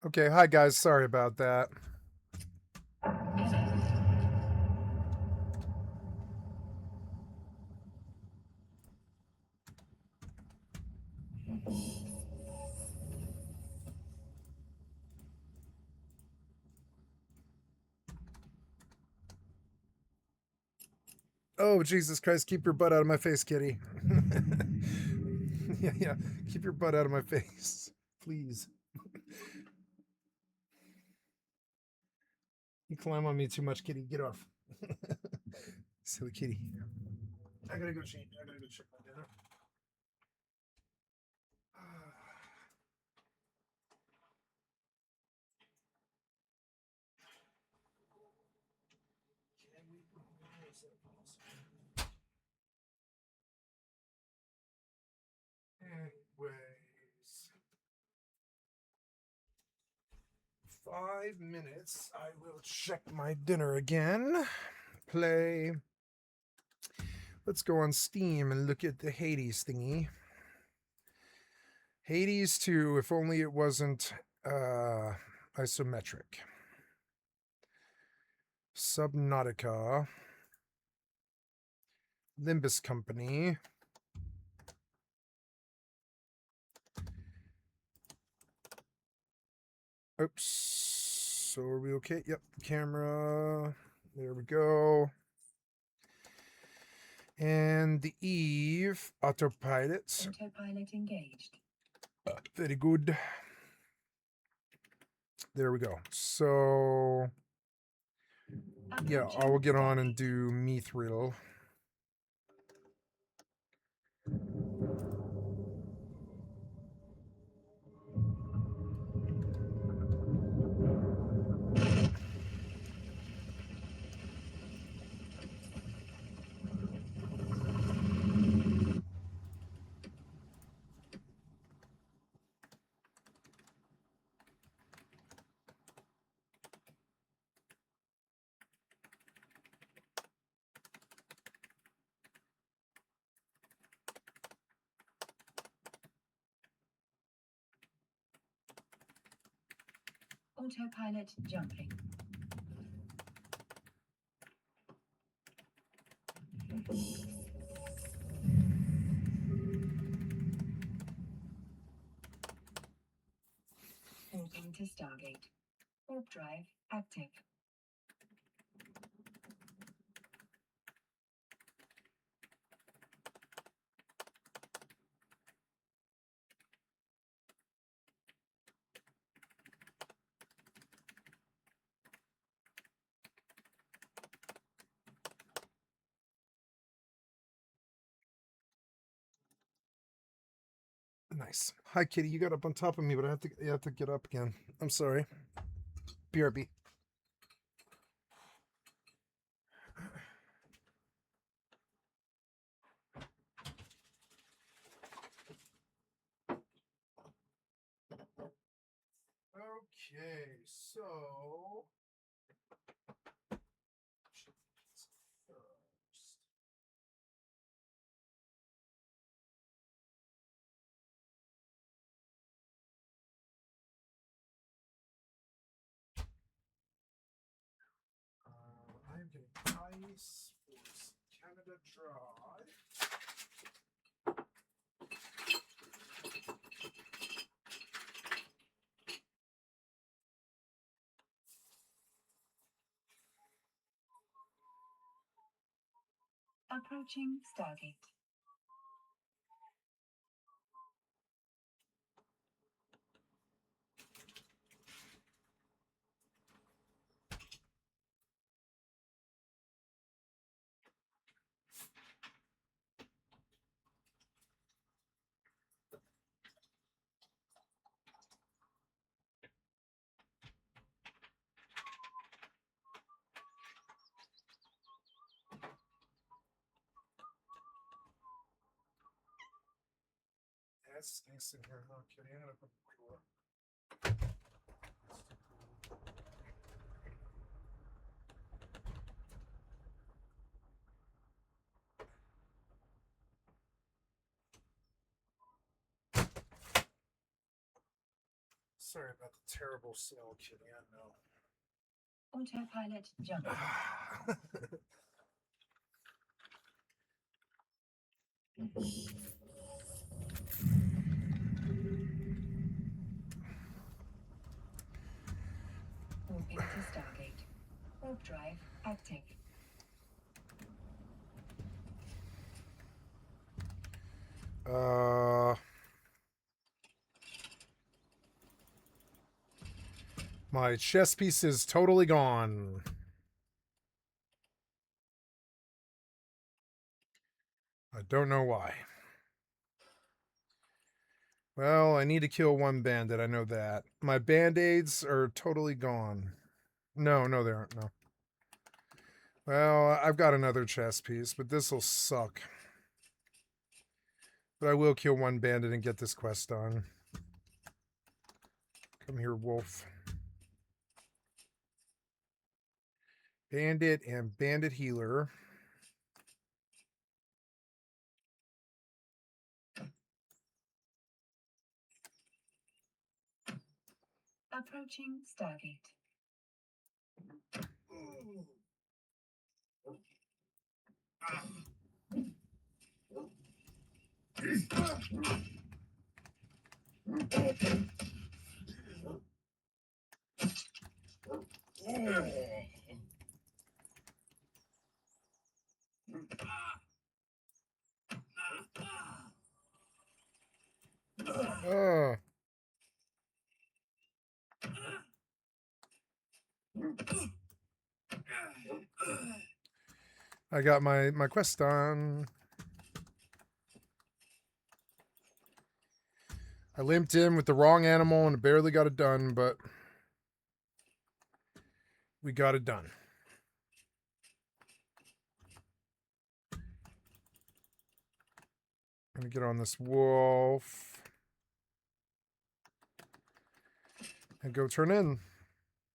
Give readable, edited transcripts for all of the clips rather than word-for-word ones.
Okay, hi guys, sorry about that. Oh, Jesus Christ, keep your butt out of my face, kitty. Yeah, keep your butt out of my face, please. You climb on me too much, kitty. Get off. Silly kitty. I gotta go change. I gotta go check my dinner. Anyways, 5 minutes. I will check my dinner again. Play. Let's go on Steam and look at the Hades thingy. Hades 2, if only it wasn't isometric. Subnautica. Limbus Company. Oops. So are we okay? Yep. Camera. There we go. And the Eve autopilot. Autopilot engaged. Very good. There we go. So yeah, I will get on and do Mithril. Autopilot jumping. Porting to Stargate. Warp drive active. Nice. Hi, kitty. You got up on top of me, but you have to get up again. I'm sorry. BRB. Okay, so I'm getting ice for Canada Dry. Approaching Stargate. That stinks in here, huh, kitty? I'm gonna put the door. Sorry about the terrible snow, Kitty. I know. Autopilot jumping. Moving to Stargate. Warp drive active. My chess piece is totally gone. I don't know why. Well, I need to kill one bandit. I know that. My band-aids are totally gone. No, they aren't. No. Well, I've got another chess piece, but this will suck. But I will kill one bandit and get this quest done. Come here, wolf. Bandit and bandit healer. Approaching Stargate. Oh. I got my quest done. I limped in with the wrong animal and barely got it done, but we got it done. I'm gonna get on this wolf and go turn in.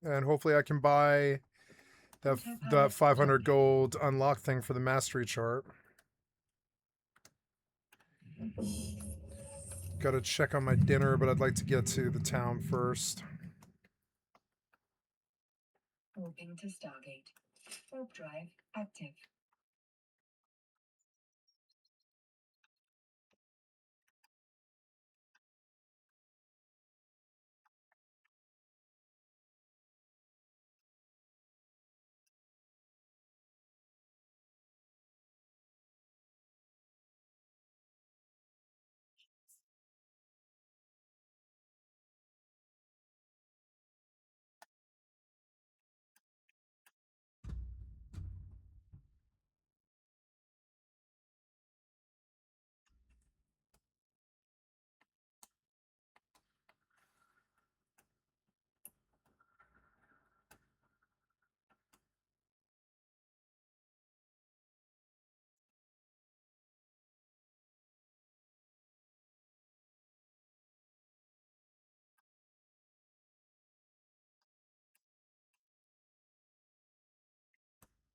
And hopefully I can buy that 500 gold unlock thing for the mastery chart. Gotta check on my dinner, but I'd like to get to the town first. Moving to Stargate. Warp drive active.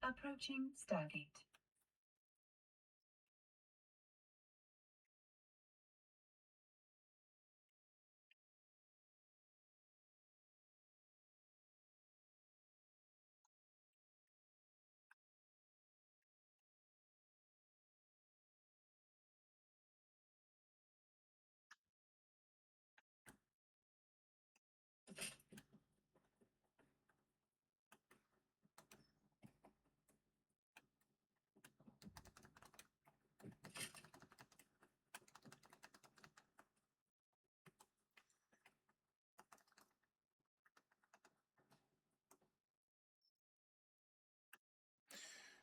Approaching Stargate.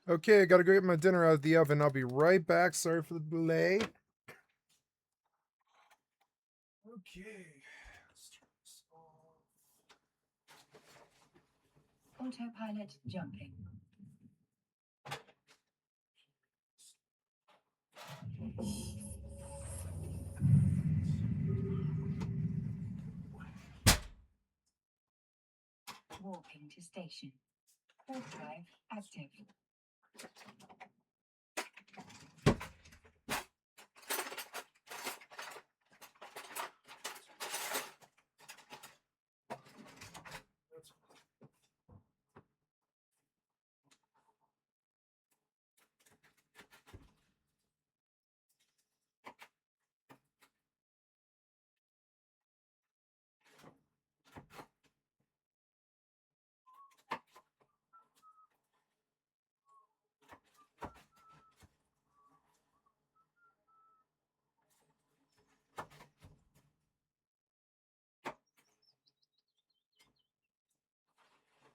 Okay, I gotta go get my dinner out of the oven. I'll be right back. Sorry for the delay. Okay. Let's turn this off. Autopilot jumping. Warping to station. Warp drive active.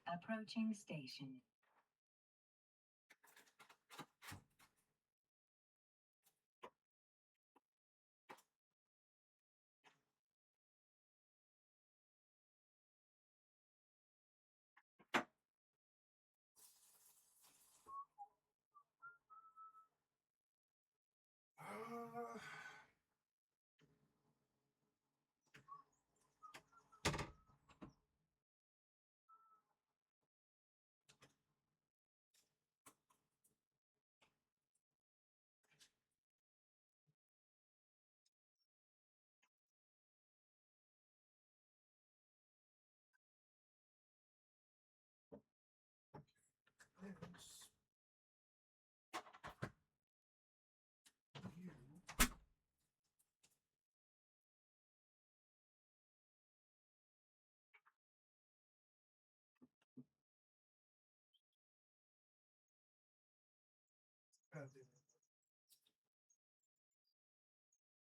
Approaching station.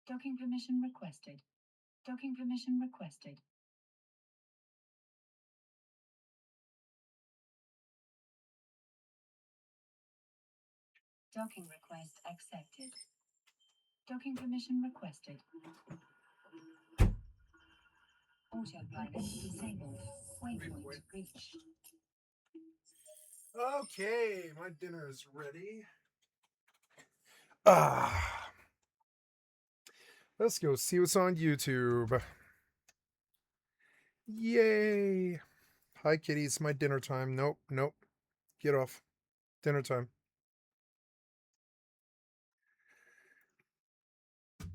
Docking permission requested. Docking permission requested. Docking request accepted. Docking permission requested. Autopilot disabled. Waypoint reached. Okay, my dinner is ready. Let's go see what's on YouTube. Yay. Hi, kitty. It's my dinner time. Nope, nope. Get off. Dinner time.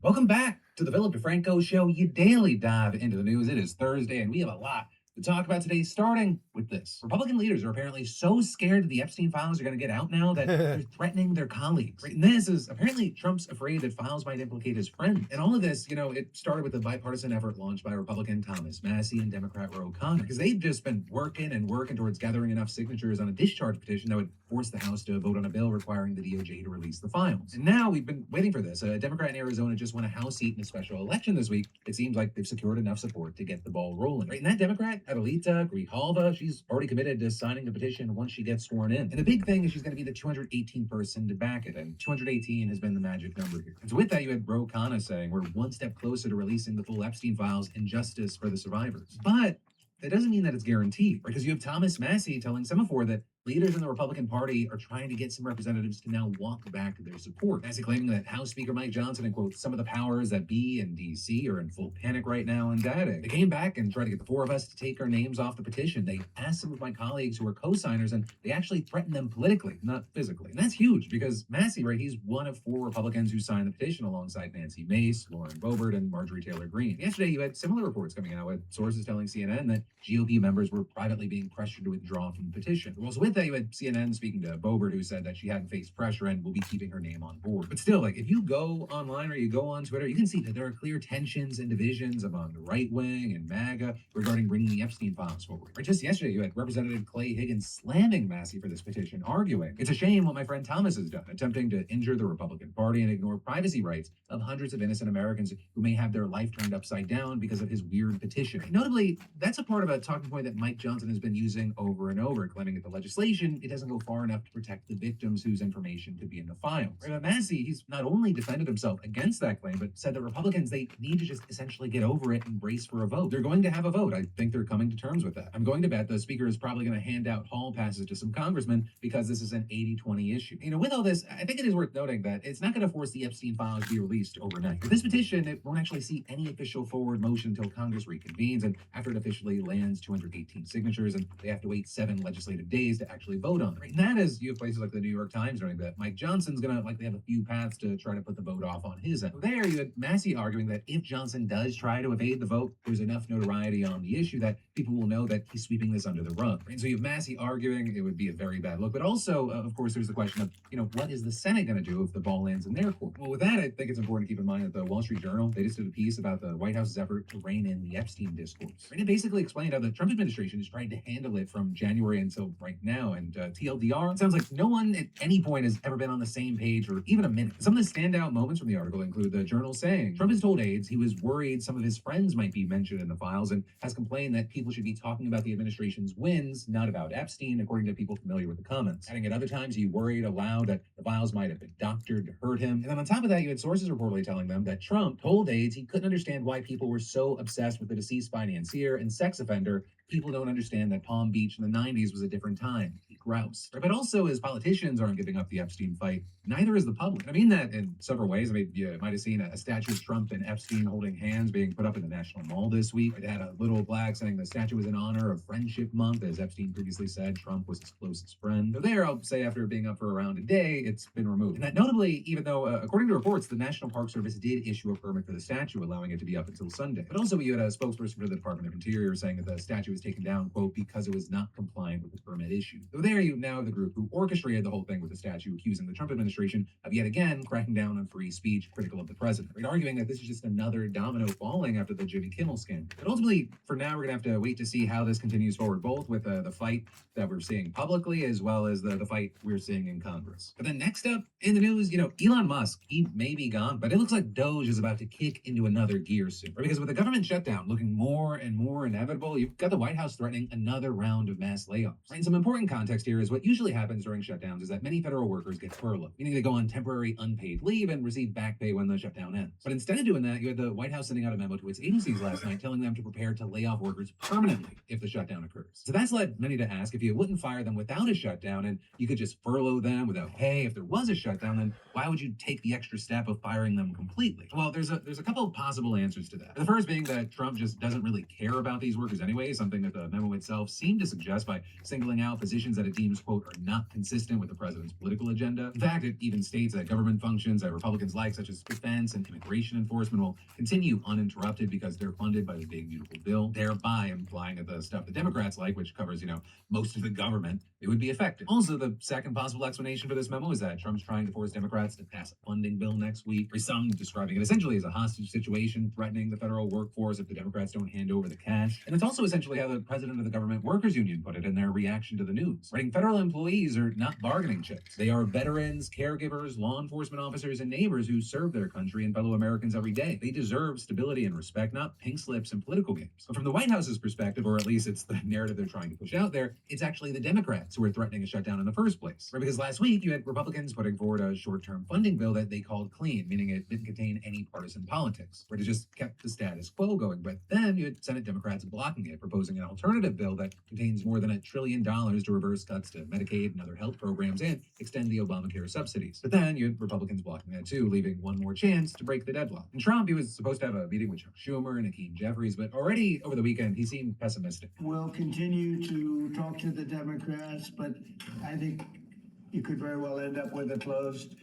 Welcome back to the Philip DeFranco Show. You daily dive into the news. It is Thursday, and we have a lot to talk about today, starting with this. Republican leaders are apparently so scared that the Epstein files are going to get out now that they're threatening their colleagues. Right? And this is apparently Trump's afraid that files might implicate his friend. And all of this, it started with a bipartisan effort launched by Republican Thomas Massie and Democrat Ro Khanna, because they've just been working towards gathering enough signatures on a discharge petition that would force the House to vote on a bill requiring the DOJ to release the files. And now we've been waiting for this. A Democrat in Arizona just won a House seat in a special election this week. It seems like they've secured enough support to get the ball rolling. Right? And that Democrat, Adelita Grijalva, she's already committed to signing the petition once she gets sworn in. And the big thing is she's going to be the 218th person to back it, and 218 has been the magic number here. And so with that, you had Ro Khanna saying we're one step closer to releasing the full Epstein files and justice for the survivors. But that doesn't mean that it's guaranteed, right? Because you have Thomas Massie telling Semaphore that leaders in the Republican Party are trying to get some representatives to now walk back their support. Massie claiming that House Speaker Mike Johnson and, quote, some of the powers that be in D.C. are in full panic right now and daddy. They came back and tried to get the four of us to take our names off the petition. They asked some of my colleagues who are co-signers, and they actually threatened them politically, not physically. And that's huge because Massie, right, he's one of four Republicans who signed the petition alongside Nancy Mace, Lauren Boebert, and Marjorie Taylor Greene. Yesterday, you had similar reports coming out with sources telling CNN that GOP members were privately being pressured to withdraw from the petition. Also with that, you had CNN speaking to Boebert, who said that she hadn't faced pressure and will be keeping her name on board. But still, if you go online or you go on Twitter, you can see that there are clear tensions and divisions among the right wing and MAGA regarding bringing the Epstein files forward. Or just yesterday, you had Representative Clay Higgins slamming Massie for this petition, arguing, it's a shame what my friend Thomas has done, attempting to injure the Republican Party and ignore privacy rights of hundreds of innocent Americans who may have their life turned upside down because of his weird petition. Notably, that's a part of a talking point that Mike Johnson has been using over and over, claiming that the legislation, it doesn't go far enough to protect the victims whose information could be in the files. But Massie, he's not only defended himself against that claim, but said that Republicans, they need to just essentially get over it and brace for a vote. They're going to have a vote. I think they're coming to terms with that. I'm going to bet the speaker is probably going to hand out hall passes to some congressmen because this is an 80-20 issue. With all this, I think it is worth noting that it's not going to force the Epstein files to be released overnight. With this petition, it won't actually see any official forward motion until Congress reconvenes and after it officially lands 218 signatures, and they have to wait 7 legislative days to actually vote on it. And that is, you have places like the New York Times knowing that Mike Johnson's going to likely have a few paths to try to put the vote off on his end. There, you had Massie arguing that if Johnson does try to evade the vote, there's enough notoriety on the issue that people will know that he's sweeping this under the rug. And so you have Massie arguing it would be a very bad look. But also, of course, there's the question of, what is the Senate going to do if the ball lands in their court? Well, with that, I think it's important to keep in mind that the Wall Street Journal, they just did a piece about the White House's effort to rein in the Epstein discourse. And it basically explained how the Trump administration is trying to handle it from January until right now. And TLDR, it sounds like no one at any point has ever been on the same page for even a minute. Some of the standout moments from the article include the Journal saying Trump has told aides he was worried some of his friends might be mentioned in the files and has complained that people people should be talking about the administration's wins, not about Epstein, according to people familiar with the comments. Adding at other times, he worried aloud that the files might have been doctored to hurt him. And then on top of that, you had sources reportedly telling them that Trump told aides he couldn't understand why people were so obsessed with the deceased financier and sex offender. People don't understand that Palm Beach in the 90s was a different time. He groused. But also, as politicians aren't giving up the Epstein fight, neither is the public. I mean that in several ways. I mean, you might have seen a statue of Trump and Epstein holding hands being put up in the National Mall this week. It had a little flag saying the statue was in honor of Friendship Month. As Epstein previously said, Trump was his closest friend. So there, I'll say after being up for around a day, it's been removed. And that notably, even though, according to reports, the National Park Service did issue a permit for the statue, allowing it to be up until Sunday. But also, you had a spokesperson for the Department of Interior saying that the statue was taken down, quote, because it was not compliant with the permit issued. So there you now have the group who orchestrated the whole thing with the statue, accusing the Trump administration of yet again cracking down on free speech critical of the president, right? Arguing that this is just another domino falling after the Jimmy Kimmel scandal. But ultimately, for now, we're going to have to wait to see how this continues forward, both with the fight that we're seeing publicly as well as the fight we're seeing in Congress. But then next up in the news, Elon Musk, he may be gone, but it looks like Doge is about to kick into another gear soon. Right? Because with the government shutdown looking more and more inevitable, you've got the White House threatening another round of mass layoffs. Right? And some important context here is what usually happens during shutdowns is that many federal workers get furloughed, meaning they go on temporary unpaid leave and receive back pay when the shutdown ends. But instead of doing that, you had the White House sending out a memo to its agencies last night telling them to prepare to lay off workers permanently if the shutdown occurs. So that's led many to ask if you wouldn't fire them without a shutdown and you could just furlough them without pay. If there was a shutdown, then why would you take the extra step of firing them completely? Well, there's a couple of possible answers to that. The first being that Trump just doesn't really care about these workers anyway, something that the memo itself seemed to suggest by singling out positions that it deems, quote, are not consistent with the president's political agenda. In fact, it even states that government functions that Republicans like, such as defense and immigration enforcement, will continue uninterrupted because they're funded by the big beautiful bill, thereby implying that the stuff the Democrats like, which covers, most of the government, it would be effective. Also, the second possible explanation for this memo is that Trump's trying to force Democrats to pass a funding bill next week, or some describing it essentially as a hostage situation, threatening the federal workforce if the Democrats don't hand over the cash. And it's also essentially how the president of the Government Workers Union put it in their reaction to the news, writing federal employees are not bargaining chips. They are veterans, caregivers, law enforcement officers, and neighbors who serve their country and fellow Americans every day. They deserve stability and respect, not pink slips and political games. But from the White House's perspective, or at least it's the narrative they're trying to push out there, it's actually the Democrats who are threatening a shutdown in the first place. Right? Because last week you had Republicans putting forward a short-term funding bill that they called clean, meaning it didn't contain any partisan politics, where it just kept the status quo going. But then you had Senate Democrats blocking it, proposing an alternative bill that contains more than $1 trillion to reverse cuts to Medicaid and other health programs and extend the Obamacare subsidies. But then you had Republicans blocking that too, leaving one more chance to break the deadlock. And Trump, he was supposed to have a meeting with Chuck Schumer and Hakeem Jeffries, but already over the weekend, he seemed pessimistic. We'll continue to talk to the Democrats, but I think you could very well end up with a closed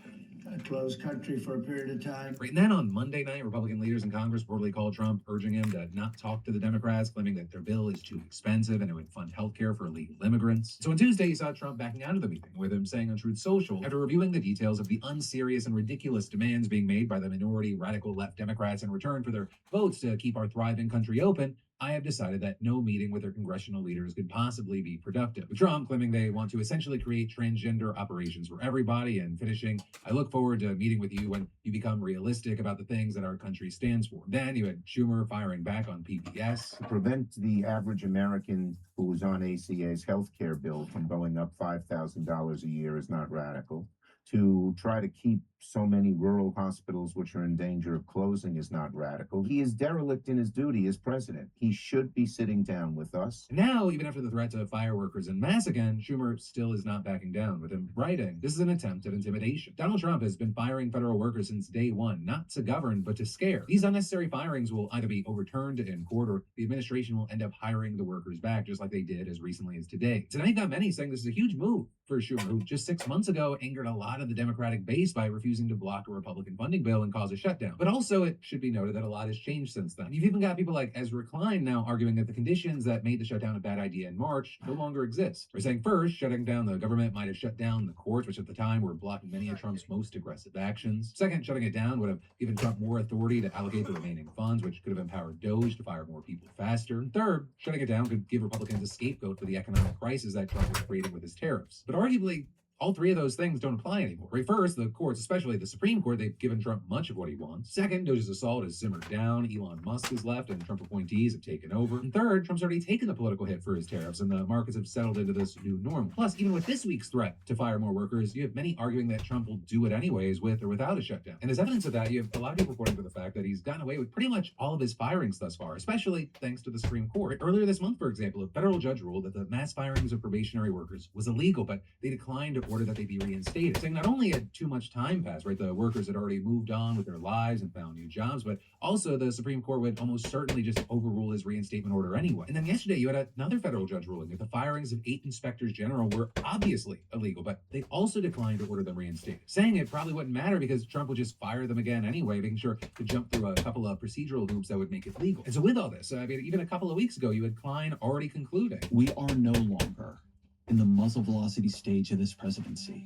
country for a period of time. Right, and then on Monday night, Republican leaders in Congress reportedly called Trump, urging him to not talk to the Democrats, claiming that their bill is too expensive and it would fund health care for illegal immigrants. So on Tuesday, you saw Trump backing out of the meeting, with him saying on Truth Social, after reviewing the details of the unserious and ridiculous demands being made by the minority radical left Democrats in return for their votes to keep our thriving country open, I have decided that no meeting with their congressional leaders could possibly be productive. With Trump claiming they want to essentially create transgender operations for everybody, and finishing, I look forward to meeting with you when you become realistic about the things that our country stands for. Then you had Schumer firing back on PBS. To prevent the average American who is on ACA's health care bill from going up $5,000 a year is not radical. To try to keep so many rural hospitals which are in danger of closing is not radical. He is derelict in his duty as president. He should be sitting down with us. Now, even after the threat to fire workers en masse again, Schumer still is not backing down, with him writing, "This is an attempt at intimidation. Donald Trump has been firing federal workers since day one, not to govern, but to scare. These unnecessary firings will either be overturned in court or the administration will end up hiring the workers back, just like they did as recently as today." Tonight, you got many saying this is a huge move for Schumer, who just 6 months ago angered a lot of the Democratic base by refusing to block a Republican funding bill and cause a shutdown. But also, it should be noted that a lot has changed since then. You've even got people like Ezra Klein now arguing that the conditions that made the shutdown a bad idea in March no longer exist. We're saying first, shutting down the government might have shut down the courts, which at the time were blocking many of Trump's most aggressive actions. Second, shutting it down would have given Trump more authority to allocate the remaining funds, which could have empowered Doge to fire more people faster. And third, shutting it down could give Republicans a scapegoat for the economic crisis that Trump was creating with his tariffs. But arguably, all three of those things don't apply anymore. Right, first, the courts, especially the Supreme Court, they've given Trump much of what he wants. Second, Doge's assault has simmered down, Elon Musk has left, and Trump appointees have taken over. And third, Trump's already taken the political hit for his tariffs, and the markets have settled into this new normal. Plus, even with this week's threat to fire more workers, you have many arguing that Trump will do it anyways with or without a shutdown. And as evidence of that, you have a lot of people reporting to the fact that he's gotten away with pretty much all of his firings thus far, especially thanks to the Supreme Court. Earlier this month, for example, a federal judge ruled that the mass firings of probationary workers was illegal, but they declined to order that they be reinstated, saying not only had too much time passed, right, the workers had already moved on with their lives and found new jobs, but also the Supreme Court would almost certainly just overrule his reinstatement order anyway. And then yesterday, you had another federal judge ruling that the firings of 8 inspectors general were obviously illegal, but they also declined to order them reinstated, saying it probably wouldn't matter because Trump would just fire them again anyway, making sure to jump through a couple of procedural hoops that would make it legal. And so with all this, I mean, even a couple of weeks ago, you had Klein already concluding. We are no longer in the muzzle velocity stage of this presidency,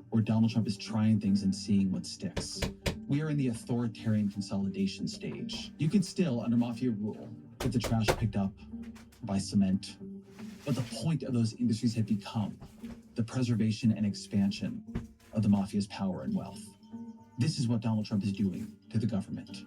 where Donald Trump is trying things and seeing what sticks. We are in the authoritarian consolidation stage. You could still, under mafia rule, get the trash picked up by cement, but the point of those industries had become the preservation and expansion of the mafia's power and wealth. This is what Donald Trump is doing to the government.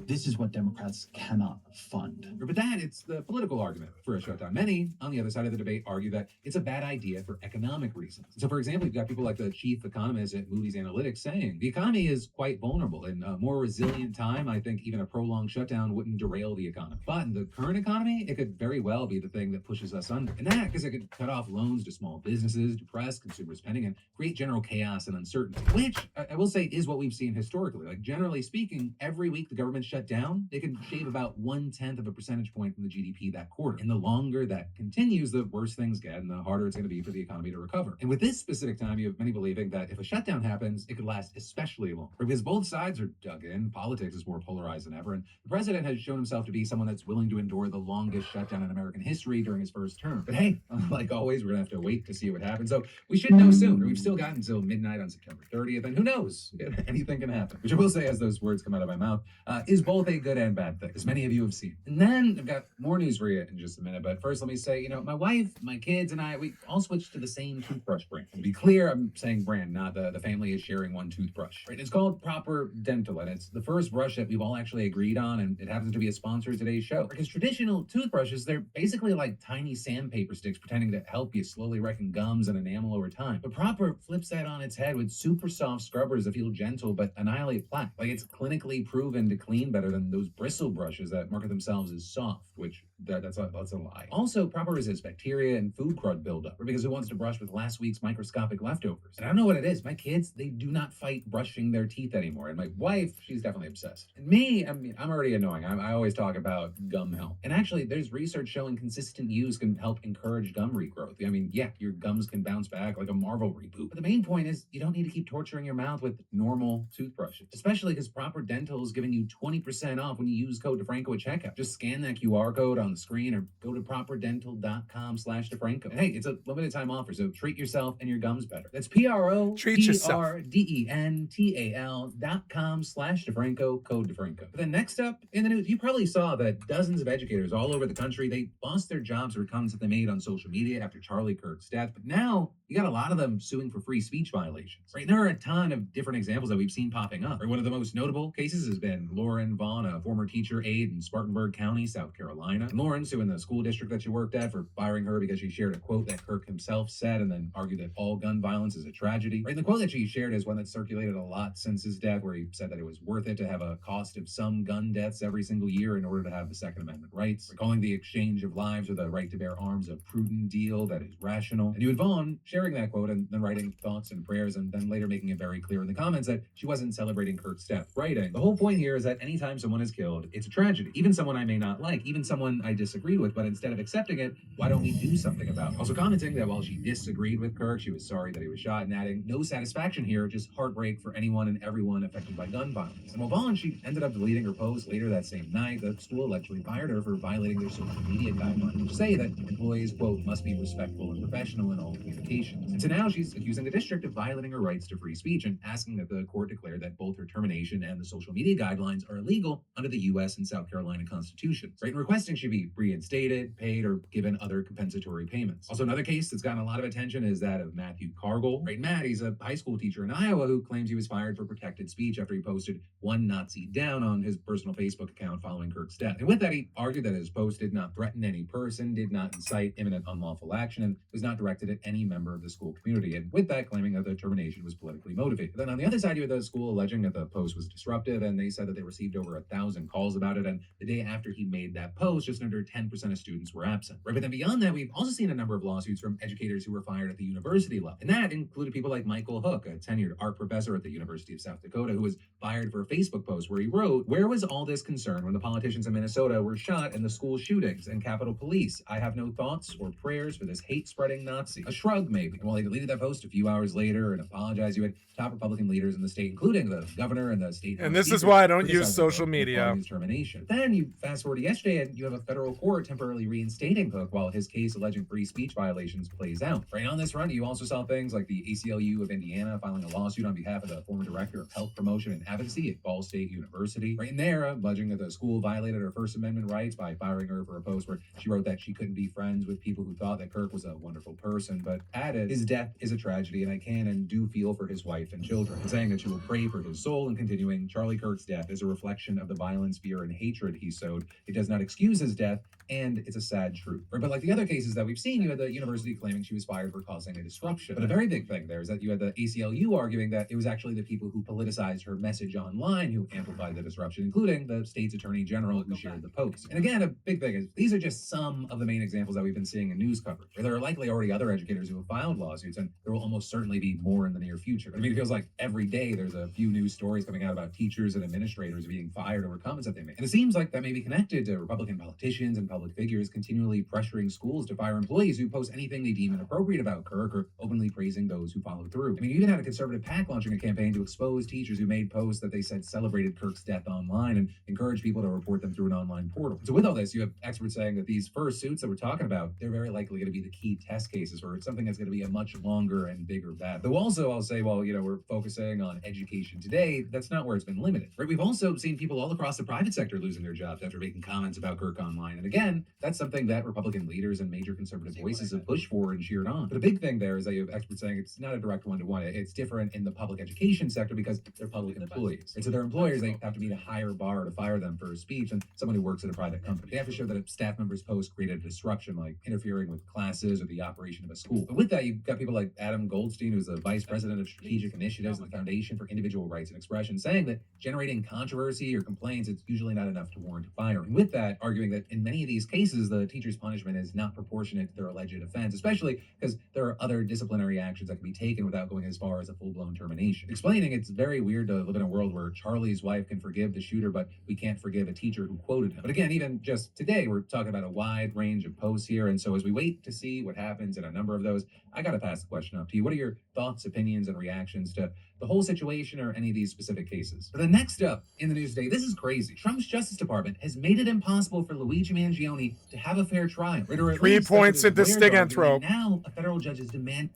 This is what Democrats cannot fund. But that, it's the political argument for a shutdown. Many on the other side of the debate argue that it's a bad idea for economic reasons. So, for example, you've got people like the chief economist at Moody's Analytics saying the economy is quite vulnerable. In a more resilient time, I think even a prolonged shutdown wouldn't derail the economy. But in the current economy, it could very well be the thing that pushes us under. And that because it could cut off loans to small businesses, depress consumer spending, and create general chaos and uncertainty, which I will say is what we've seen historically. Like, generally speaking, every week the government shut down, they can shave about 1/10 of a percentage point from the GDP that quarter. And the longer that continues, the worse things get and the harder it's going to be for the economy to recover. And with this specific time, you have many believing that if a shutdown happens, it could last especially long. Because both sides are dug in, politics is more polarized than ever, and the president has shown himself to be someone that's willing to endure the longest shutdown in American history during his first term. But hey, like always, we're going to have to wait to see what happens. So we should know soon. We've still got until midnight on September 30th, and who knows? Anything can happen. Which I will say, as those words come out of my mouth, is both a good and bad thing, as many of you have seen. And then I've got more news for you in just a minute, but first let me say, my wife, my kids, and I, we all switched to the same toothbrush brand. To be clear, I'm saying brand, not the family is sharing one toothbrush. Right? It's called Proper Dental, and it's the first brush that we've all actually agreed on, and it happens to be a sponsor of today's show. Because traditional toothbrushes, they're basically like tiny sandpaper sticks pretending to help you slowly reckon gums and enamel over time. But Proper flips that on its head with super soft scrubbers that feel gentle but annihilate plaque. Like, it's clinically proven to clean better than those bristle brushes that market themselves as soft, which that's a lie. Also, Proper resists bacteria and food crud buildup, because who wants to brush with last week's microscopic leftovers? And I don't know what it is. My kids, they do not fight brushing their teeth anymore. And my wife, she's definitely obsessed. And me, I'm already annoying. I always talk about gum health. And actually, there's research showing consistent use can help encourage gum regrowth. Yeah, your gums can bounce back like a Marvel reboot. But the main point is you don't need to keep torturing your mouth with normal toothbrushes, especially because Proper Dental is giving you 20% off when you use code DeFranco at checkout. Just scan that QR code on the screen or go to properdental.com/DeFranco. And hey, it's a limited time offer, so treat yourself and your gums better. That's PROPRDENTAL.com/DeFranco, code DeFranco. But then next up in the news, you probably saw that dozens of educators all over the country, they lost their jobs for comments that they made on social media after Charlie Kirk's death. But now you got a lot of them suing for free speech violations. Right? And there are a ton of different examples that we've seen popping up. Right? One of the most notable cases has been Lauren Vaughn, a former teacher aide in Spartanburg County, South Carolina. And Lauren suing the school district that she worked at for firing her because she shared a quote that Kirk himself said and then argued that all gun violence is a tragedy. Right? And the quote that she shared is one that circulated a lot since his death, where he said that it was worth it to have a cost of some gun deaths every single year in order to have the Second Amendment rights, recalling the exchange of lives or the right to bear arms a prudent deal that is rational. And you had Vaughn sharing that quote and then writing thoughts and prayers and then later making it very clear in the comments that she wasn't celebrating Kirk's death, writing, "The whole point here is that anytime someone is killed, it's a tragedy. Even someone I may not like, even someone I disagree with, but instead of accepting it, why don't we do something about it?" Also commenting that while she disagreed with Kirk, she was sorry that he was shot, and adding, "No satisfaction here, just heartbreak for anyone and everyone affected by gun violence." And while Vaughn, she ended up deleting her post later that same night, the school allegedly fired her for violating their social media guidelines, which say that employees, quote, must be respectful and professional in all communications. And so now she's accusing the district of violating her rights to free speech and asking that the court declare that both her termination and the social media guidelines are illegal under the U.S. and South Carolina constitutions. Right? And requesting she be be reinstated, paid, or given other compensatory payments. Also, another case that's gotten a lot of attention is that of Matthew Cargill. Right, Matt, he's a high school teacher in Iowa who claims he was fired for protected speech after he posted "one Nazi down" on his personal Facebook account following Kirk's death. And with that, he argued that his post did not threaten any person, did not incite imminent unlawful action, and was not directed at any member of the school community. And with that, claiming that the termination was politically motivated. Then on the other side, you had the school alleging that the post was disruptive, and they said that they received over 1,000 calls about it. And the day after he made that post, just under 10% of students were absent. Right, but then beyond that, we've also seen a number of lawsuits from educators who were fired at the university level. And that included people like Michael Hook, a tenured art professor at the University of South Dakota, who was fired for a Facebook post where he wrote, "Where was all this concern when the politicians in Minnesota were shot in the school shootings and Capitol Police? I have no thoughts or prayers for this hate-spreading Nazi." A shrug, maybe. And while he deleted that post a few hours later and apologized, you had top Republican leaders in the state, including the governor and the state. And this is why I don't use social media. Termination. Then you fast forward to yesterday, and you have a federal court temporarily reinstating Hook while his case alleging free speech violations plays out. Right on this front, you also saw things like the ACLU of Indiana filing a lawsuit on behalf of the former director of health promotion and advocacy at Ball State University. Right in there, alleging that the school violated her First Amendment rights by firing her for a post where she wrote that she couldn't be friends with people who thought that Kirk was a wonderful person, but added, "His death is a tragedy, and I can and do feel for his wife and children," and saying that she will pray for his soul, and continuing, "Charlie Kirk's death is a reflection of the violence, fear, and hatred he sowed. It does not excuse his death, and it's a sad truth." Right, but like the other cases that we've seen, you had the university claiming she was fired for causing a disruption. But a very big thing there is that you had the ACLU arguing that it was actually the people who politicized her message online who amplified the disruption, including the state's attorney general who shared the post. And again, a big thing is these are just some of the main examples that we've been seeing in news coverage. There are likely already other educators who have filed lawsuits, and there will almost certainly be more in the near future. I mean, it feels like every day there's a few news stories coming out about teachers and administrators being fired over comments that they made. And it seems like that may be connected to Republican politicians and public figures continually pressuring schools to fire employees who post anything they deem inappropriate about Kirk or openly praising those who follow through. I mean, you even had a conservative PAC launching a campaign to expose teachers who made posts that they said celebrated Kirk's death online and encourage people to report them through an online portal. So with all this, you have experts saying that these first suits that we're talking about, they're very likely going to be the key test cases for something that's going to be a much longer and bigger battle. Though also, I'll say, well, we're focusing on education today, that's not where it's been limited, right? We've also seen people all across the private sector losing their jobs after making comments about Kirk online. And again, that's something that Republican leaders and major conservative voices have pushed for and cheered on. But the big thing there is that you have experts saying it's not a direct one-to-one. It's different in the public education sector because they're public employees. And so their employers, they have to meet a higher bar to fire them for speech than someone who works at a private company. They have to show that a staff member's post created a disruption, like interfering with classes or the operation of a school. But with that, you've got people like Adam Goldstein, who's the vice president of strategic initiatives at the Foundation for Individual Rights and Expression, saying that generating controversy or complaints, it's usually not enough to warrant a fire. And with that, arguing that in many of these cases, the teacher's punishment is not proportionate to their alleged offense, especially because there are other disciplinary actions that can be taken without going as far as a full-blown termination. Explaining it's very weird to live in a world where Charlie's wife can forgive the shooter, but we can't forgive a teacher who quoted him. But again, even just today, we're talking about a wide range of posts here. And so as we wait to see what happens in a number of those, I got to pass the question up to you. What are your thoughts, opinions, and reactions to the whole situation or any of these specific cases? But the next up in the news today, this is crazy. Trump's Justice Department has made it impossible for Luigi Mangione to have a fair trial. 3 points into Stiganthrope. Now a federal judge is demanding.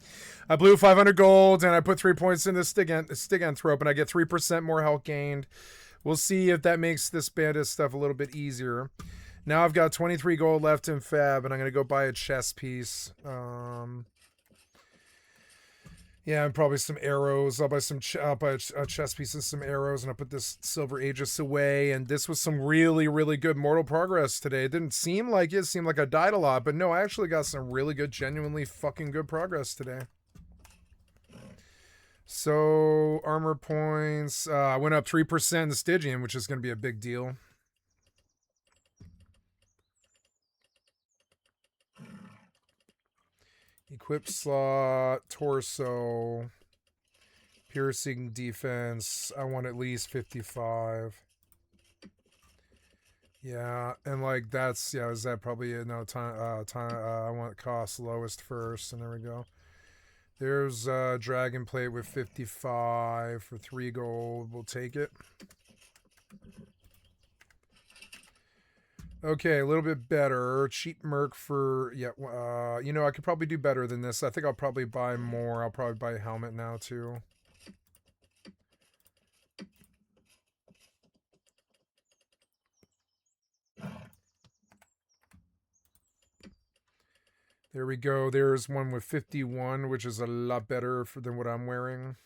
I blew 500 gold and I put 3 points into Stiganthrope and I get 3% more health gained. We'll see if that makes this bandit stuff a little bit easier. Now I've got 23 gold left in Fab and I'm going to go buy a chess piece. Yeah, and probably some arrows. I'll buy a chess piece and some arrows, and I'll put this Silver Aegis away. And this was some really, really good Mortal Progress today. It didn't seem like it. It seemed like I died a lot, but no, I actually got some really good, genuinely fucking good progress today. So, armor points. I went up 3% in the Stygian, which is going to be a big deal. Equip slot, torso, piercing defense. I want at least 55. Yeah, and like that's, yeah, is that probably no time? I want cost lowest first, and there we go. There's dragon plate with 55 for 3 gold. We'll take it. Okay, a little bit better. Cheap merc for, yeah, I could probably do better than this. I think I'll probably buy more. I'll probably buy a helmet now, too. There we go. There's one with 51, which is a lot better than what I'm wearing.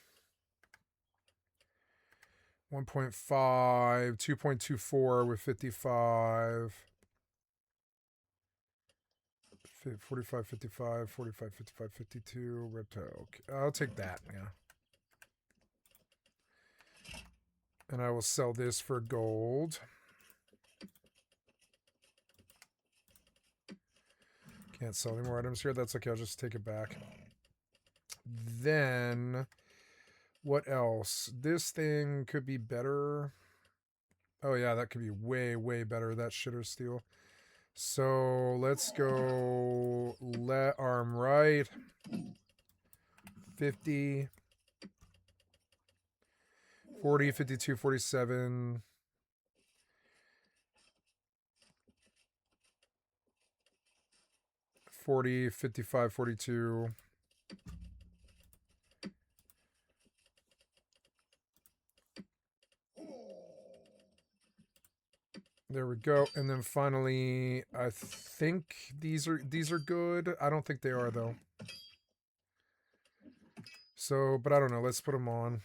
1.5, 2.24 with 55. 45, 55, 45, 55, 52. Reptile. Okay. I'll take that, yeah. And I will sell this for gold. Can't sell any more items here. That's okay. I'll just take it back. Then, what else? This thing could be better. Oh, yeah, that could be way, way better. That shitter steel. So, let's go let arm right. 50. 40, 52, 47. 40, 55, 42. There we go. And then finally, I think these are good. I don't think they are though. So, but I don't know. Let's put them on.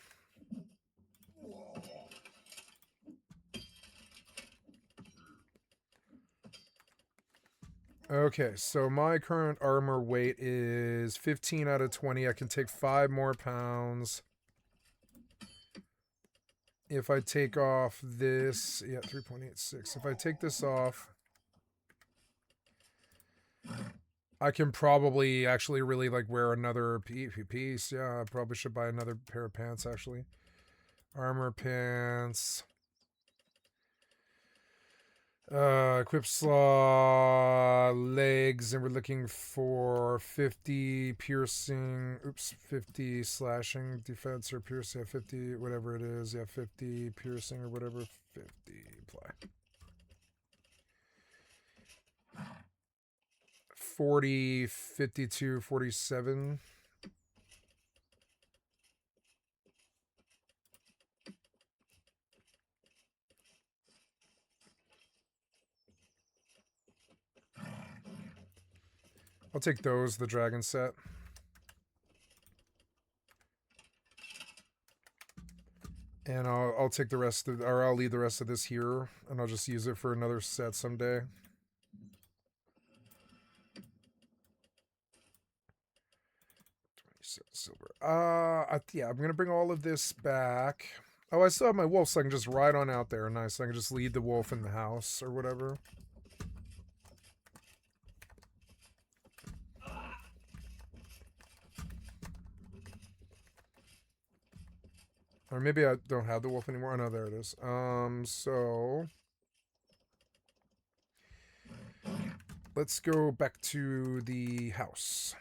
Okay, so my current armor weight is 15 out of 20. I can take 5 more pounds. If I take off this, yeah, 3.86. If I take this off, I can probably actually really like wear another piece. Yeah, I probably should buy another pair of pants actually. Armor pants. Equip slot, legs, and we're looking for 50 piercing, 50 slashing defense or piercing, 50, whatever it is, yeah, 50 piercing or whatever, 50, apply. 40, 52, 47. I'll take those, the dragon set. And I'll take the rest of, or I'll leave the rest of this here, and I'll just use it for another set someday. Silver. Yeah, I'm gonna bring all of this back. Oh, I still have my wolf, so I can just ride on out there. Nice. I can just lead the wolf in the house or whatever. Or maybe I don't have the wolf anymore. Oh, no, there it is. So let's go back to the house.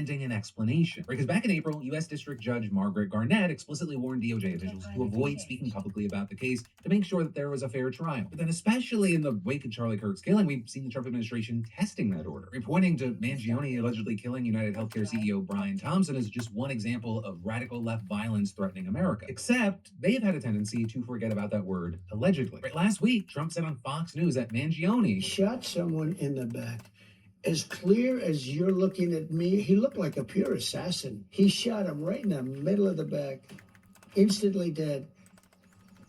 An explanation. Because back in April, U.S. District Judge Margaret Garnett explicitly warned DOJ officials to avoid speaking publicly about the case to make sure that there was a fair trial. But then, especially in the wake of Charlie Kirk's killing, we've seen the Trump administration testing that order. Pointing to Mangione allegedly killing United Healthcare CEO Brian Thompson as just one example of radical left violence threatening America. Except they've had a tendency to forget about that word allegedly. Right, last week, Trump said on Fox News that Mangione shot someone in the back. As clear as you're looking at me, he looked like a pure assassin. He shot him right in the middle of the back, instantly dead.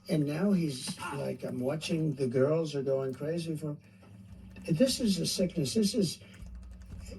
And now he's like, I'm watching, the girls are going crazy for him. This is a sickness.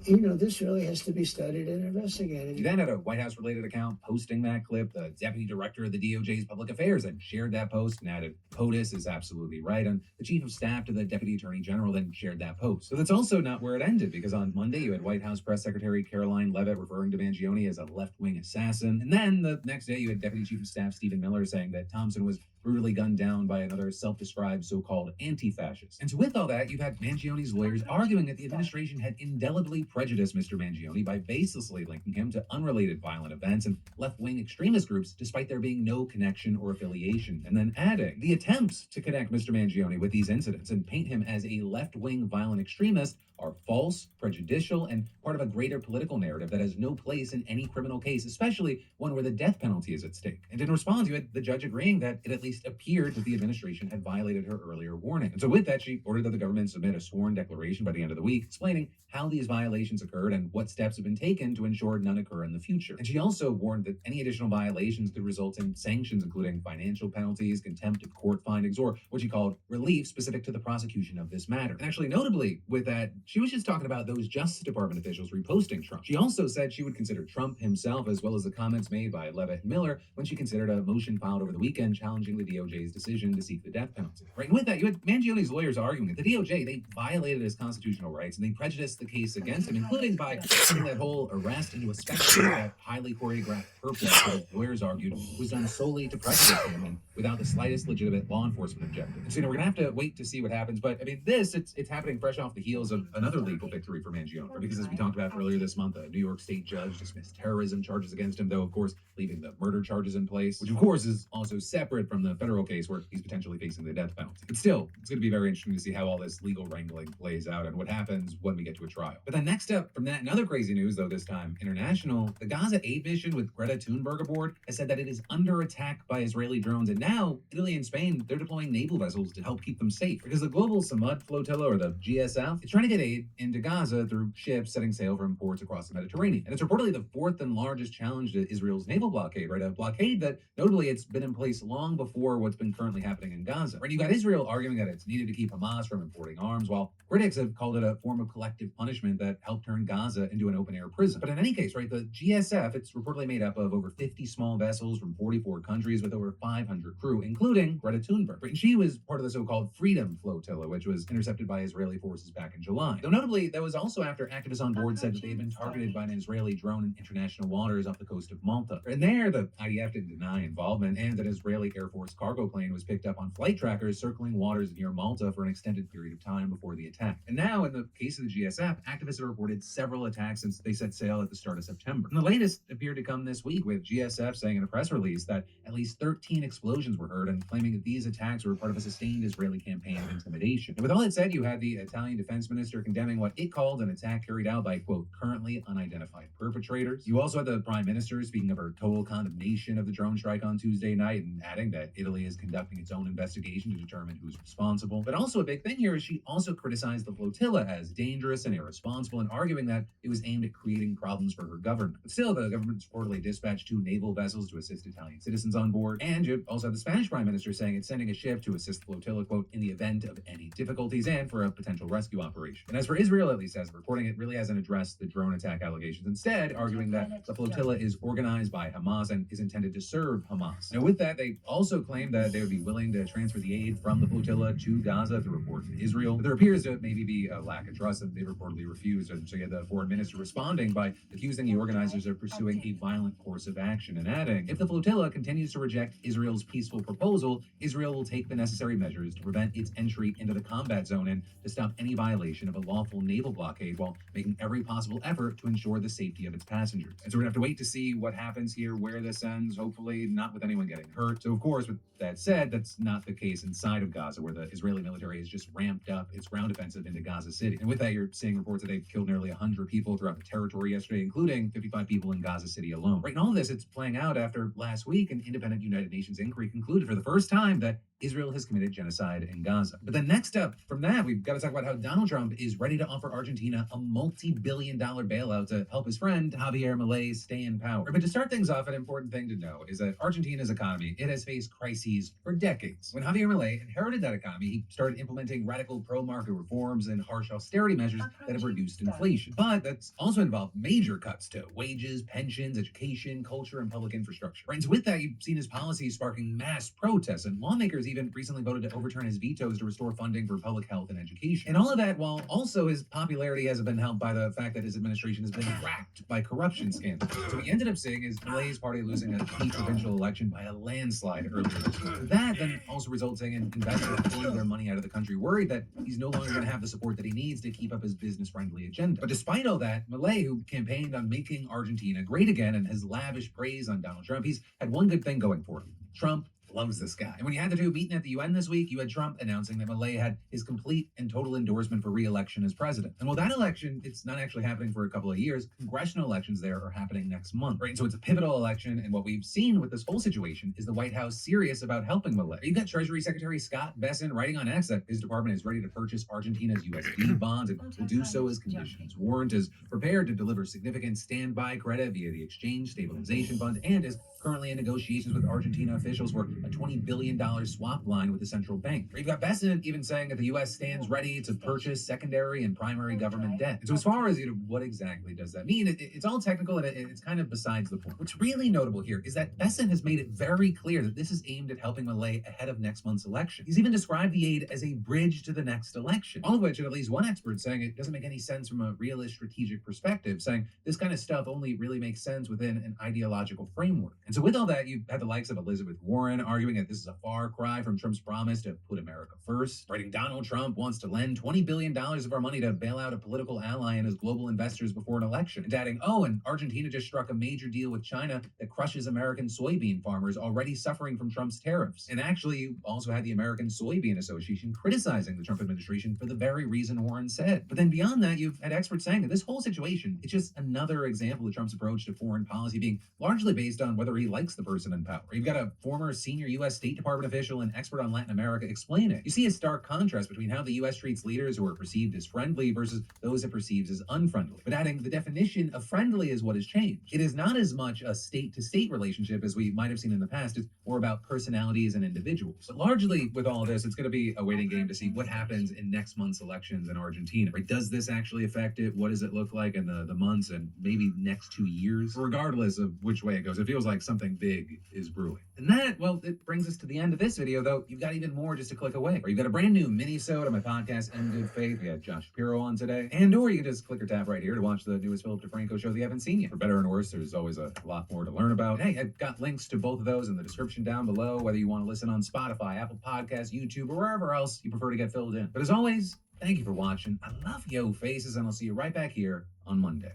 this really has to be studied and You investigated. then had a White House related account posting that clip. The deputy director of the DOJ's public affairs then shared that post and added, POTUS is absolutely right. And the chief of staff to the deputy attorney general then shared that post. So that's also not where it ended, because on Monday you had White House press secretary Caroline Leavitt referring to Mangione as a left-wing assassin. And then the next day you had deputy chief of staff Stephen Miller saying that Thompson was brutally gunned down by another self-described so-called anti-fascist. And so with all that, you've had Mangione's lawyers arguing that the administration had indelibly prejudiced Mr. Mangione by baselessly linking him to unrelated violent events and left-wing extremist groups, despite there being no connection or affiliation. And then adding, the attempts to connect Mr. Mangione with these incidents and paint him as a left-wing violent extremist are false, prejudicial, and part of a greater political narrative that has no place in any criminal case, especially one where the death penalty is at stake. And in response, you had the judge agreeing that it at least appeared that the administration had violated her earlier warning. And so with that, she ordered that the government submit a sworn declaration by the end of the week explaining how these violations occurred and what steps have been taken to ensure none occur in the future. And she also warned that any additional violations could result in sanctions, including financial penalties, contempt of court findings, or what she called relief specific to the prosecution of this matter. And actually, notably with that, she was just talking about those Justice Department officials reposting Trump. She also said she would consider Trump himself, as well as the comments made by Leavitt and Miller, when she considered a motion filed over the weekend challenging the DOJ's decision to seek the death penalty. Right, and with that, you had Mangione's lawyers arguing that the DOJ, they violated his constitutional rights and they prejudiced the case against him, including by putting that whole arrest into a spectacle that highly choreographed purpose that lawyers argued was done solely to prejudice him and without the slightest legitimate law enforcement objective. And so, we're gonna have to wait to see what happens. But I mean, it's happening fresh off the heels of another legal victory for Mangione, because as we talked about earlier this month, a New York State judge dismissed terrorism charges against him, though of course leaving the murder charges in place, which of course is also separate from the federal case where he's potentially facing the death penalty. But still, it's going to be very interesting to see how all this legal wrangling plays out and what happens when we get to a trial. But then next up from that, another crazy news, though this time international, the Gaza aid mission with Greta Thunberg aboard has said that it is under attack by Israeli drones, and now Italy and Spain, they're deploying naval vessels to help keep them safe, because the global Samud flotilla, or the GSF, is trying to get aid into Gaza through ships setting sail from ports across the Mediterranean. And it's reportedly the fourth and largest challenge to Israel's naval blockade, right? A blockade that notably it's been in place long before what's been currently happening in Gaza. Right? You got Israel arguing that it's needed to keep Hamas from importing arms, while critics have called it a form of collective punishment that helped turn Gaza into an open-air prison. But in any case, right, the GSF, it's reportedly made up of over 50 small vessels from 44 countries with over 500 crew, including Greta Thunberg. Right? And she was part of the so-called Freedom Flotilla, which was intercepted by Israeli forces back in July. Though notably, that was also after activists on board said that they had been targeted by an Israeli drone in international waters off the coast of Malta. And there, the IDF didn't deny involvement, and that Israeli Air Force cargo plane was picked up on flight trackers circling waters near Malta for an extended period of time before the attack. And now, in the case of the GSF, activists have reported several attacks since they set sail at the start of September. And the latest appeared to come this week, with GSF saying in a press release that at least 13 explosions were heard, and claiming that these attacks were part of a sustained Israeli campaign of intimidation. And with all that said, you had the Italian defense minister condemning what it called an attack carried out by, quote, currently unidentified perpetrators. You also had the prime minister speaking of her total condemnation of the drone strike on Tuesday night and adding that Italy is conducting its own investigation to determine who's responsible. But also a big thing here is she also criticized the flotilla as dangerous and irresponsible, and arguing that it was aimed at creating problems for her government. But still, the government reportedly dispatched 2 naval vessels to assist Italian citizens on board. And you also had the Spanish prime minister saying it's sending a ship to assist the flotilla, quote, in the event of any difficulties and for a potential rescue operation. And as for Israel, at least as of reporting, it really hasn't addressed the drone attack allegations, instead arguing that the flotilla is organized by Hamas and is intended to serve Hamas. Now with that, they also claimed that they would be willing to transfer the aid from the flotilla to Gaza through report from Israel. But there appears to maybe be a lack of trust, and they reportedly refused. And so you had the foreign minister responding by accusing the organizers of pursuing a violent course of action, and adding, if the flotilla continues to reject Israel's peaceful proposal, Israel will take the necessary measures to prevent its entry into the combat zone and to stop any violation of a lawful naval blockade, while making every possible effort to ensure the safety of its passengers. And so we're gonna have to wait to see what happens here, where this ends, hopefully not with anyone getting hurt. So of course, with that said, that's not the case inside of Gaza, where the Israeli military has just ramped up its ground offensive into Gaza City. And with that, you're seeing reports that they've killed nearly 100 people throughout the territory yesterday, including 55 people in Gaza City alone. Right, and all of this, it's playing out after last week an independent United Nations inquiry concluded for the first time that Israel has committed genocide in Gaza. But then next up from that, we've got to talk about how Donald Trump is ready to offer Argentina a multi-billion-dollar bailout to help his friend Javier Milei stay in power. But to start things off, an important thing to know is that Argentina's economy, it has faced crises for decades. When Javier Milei inherited that economy, he started implementing radical pro-market reforms and harsh austerity measures that have reduced inflation. But that's also involved major cuts to wages, pensions, education, culture, and public infrastructure. Right, and so with that, you've seen his policies sparking mass protests, and lawmakers even recently voted to overturn his vetoes to restore funding for public health and education. And all of that while also his popularity hasn't been helped by the fact that his administration has been racked by corruption scandals. So what we ended up seeing is Milei's party losing a key provincial election by a landslide earlier this year. That then also resulting in investors pulling their money out of the country, worried that he's no longer going to have the support that he needs to keep up his business-friendly agenda. But despite all that, Milei, who campaigned on making Argentina great again and has lavished praise on Donald Trump, he's had one good thing going for him. Trump loves this guy. And when you had the two meeting at the UN this week, you had Trump announcing that Milei had his complete and total endorsement for re-election as president. And while that election, it's not actually happening for a couple of years, congressional elections there are happening next month, right? And so it's a pivotal election, and what we've seen with this whole situation is the White House serious about helping Milei. You've got Treasury Secretary Scott Bessent writing on X that his department is ready to purchase Argentina's USD bonds and will do so as conditions warrant, is prepared to deliver significant standby credit via the Exchange Stabilization Fund, and is currently in negotiations with Argentina officials for a $20 billion swap line with the central bank. You've got Bessent even saying that the U.S. stands ready to purchase secondary and primary government debt. And so as far as what exactly does that mean, it's all technical and it's kind of besides the point. What's really notable here is that Bessent has made it very clear that this is aimed at helping Milei ahead of next month's election. He's even described the aid as a bridge to the next election. All of which, and at least one expert saying it doesn't make any sense from a realist strategic perspective, saying this kind of stuff only really makes sense within an ideological framework. And so with all that, you've had the likes of Elizabeth Warren arguing that this is a far cry from Trump's promise to put America first, writing Donald Trump wants to lend $20 billion of our money to bail out a political ally and his global investors before an election, and adding, oh, and Argentina just struck a major deal with China that crushes American soybean farmers already suffering from Trump's tariffs. And actually, you also had the American Soybean Association criticizing the Trump administration for the very reason Warren said. But then beyond that, you've had experts saying that this whole situation, it's just another example of Trump's approach to foreign policy being largely based on whether he likes the person in power. You've got a former senior U.S. State Department official and expert on Latin America explain it. You see a stark contrast between how the U.S. treats leaders who are perceived as friendly versus those it perceives as unfriendly. But adding the definition of friendly is what has changed. It is not as much a state-to-state relationship as we might have seen in the past. It's more about personalities and individuals. But largely with all of this, it's going to be a waiting game to see what happens in next month's elections in Argentina. Right? Does this actually affect it? What does it look like in the months and maybe next 2 years? Regardless of which way it goes, it feels like something big is brewing. And that, well, it brings us to the end of this video, though you've got even more just a click away. Or you've got a brand new mini-sode on my podcast, In Good Faith. We had Josh Shapiro on today. And or you can just click or tap right here to watch the newest Philip DeFranco show that you haven't seen yet. For better and worse, there's always a lot more to learn about. Hey, I've got links to both of those in the description down below, whether you want to listen on Spotify, Apple Podcasts, YouTube, or wherever else you prefer to get filled in. But as always, thank you for watching. I love yo faces, and I'll see you right back here on Monday.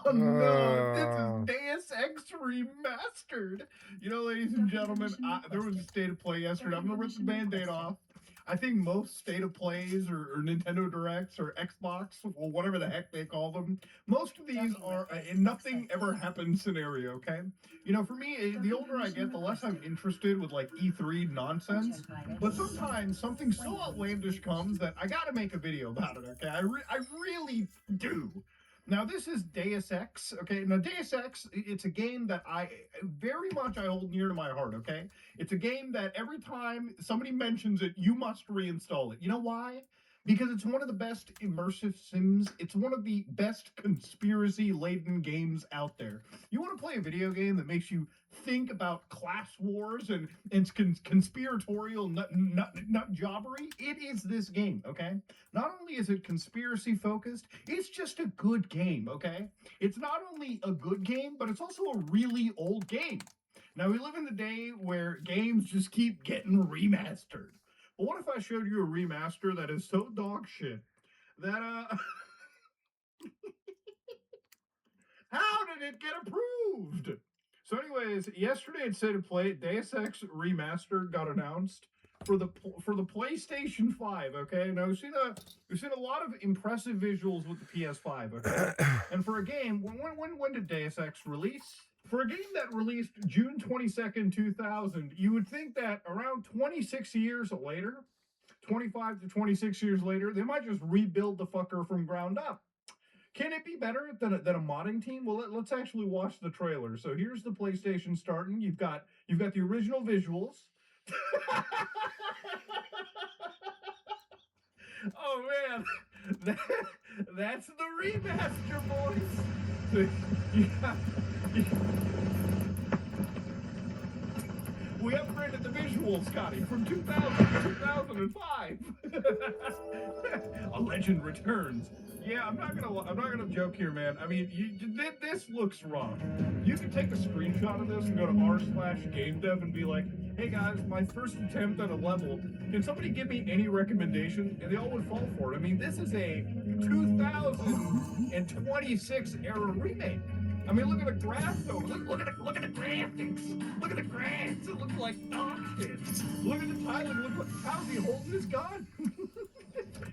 Oh no, this is Deus Ex Remastered. You know, ladies and gentlemen, there was a state of play yesterday. I'm gonna rip the band-aid off. I think most state of plays or Nintendo Directs or Xbox or whatever the heck they call them, most of these are a nothing ever happened scenario, okay? You know, for me, the older I get, the less I'm interested with like E3 nonsense. But sometimes something so outlandish comes that I gotta make a video about it, okay? I really do. Now, this is Deus Ex, okay? Now, Deus Ex, it's a game that I hold near to my heart, okay? It's a game that every time somebody mentions it, you must reinstall it. You know why? Because it's one of the best immersive sims. It's one of the best conspiracy-laden games out there. You want to play a video game that makes you think about class wars and conspiratorial nut jobbery? It is this game, okay? Not only is it conspiracy focused, it's just a good game, okay? It's not only a good game, but it's also a really old game. Now, we live in a day where games just keep getting remastered. But what if I showed you a remaster that is so dog shit that how did it get approved? So, anyways, yesterday at State of Play, Deus Ex Remastered got announced for the PlayStation 5. Okay, now we've seen a lot of impressive visuals with the PS5. Okay, and for a game, when did Deus Ex release? For a game that released June 22nd, 2000, you would think that around 26 years later, 25 to 26 years later, they might just rebuild the fucker from ground up. Can it be better than a modding team? Well, let's actually watch the trailer. So here's the PlayStation starting. You've got the original visuals. Oh man, that's the remaster, boys. So we upgraded the visuals, Scotty, from 2000 to 2005. A legend returns. Yeah, I'm not gonna joke here, man. I mean, this looks rough. You can take a screenshot of this and go to r/GameDev and be like, "Hey guys, my first attempt at a level. Can somebody give me any recommendation?" And they all would fall for it. I mean, this is a 2026 era remake. I mean, look at the graphs though. Look at the graphics. Look at the graphs. It looks like dog shit. Look at the title. How's he holding his gun?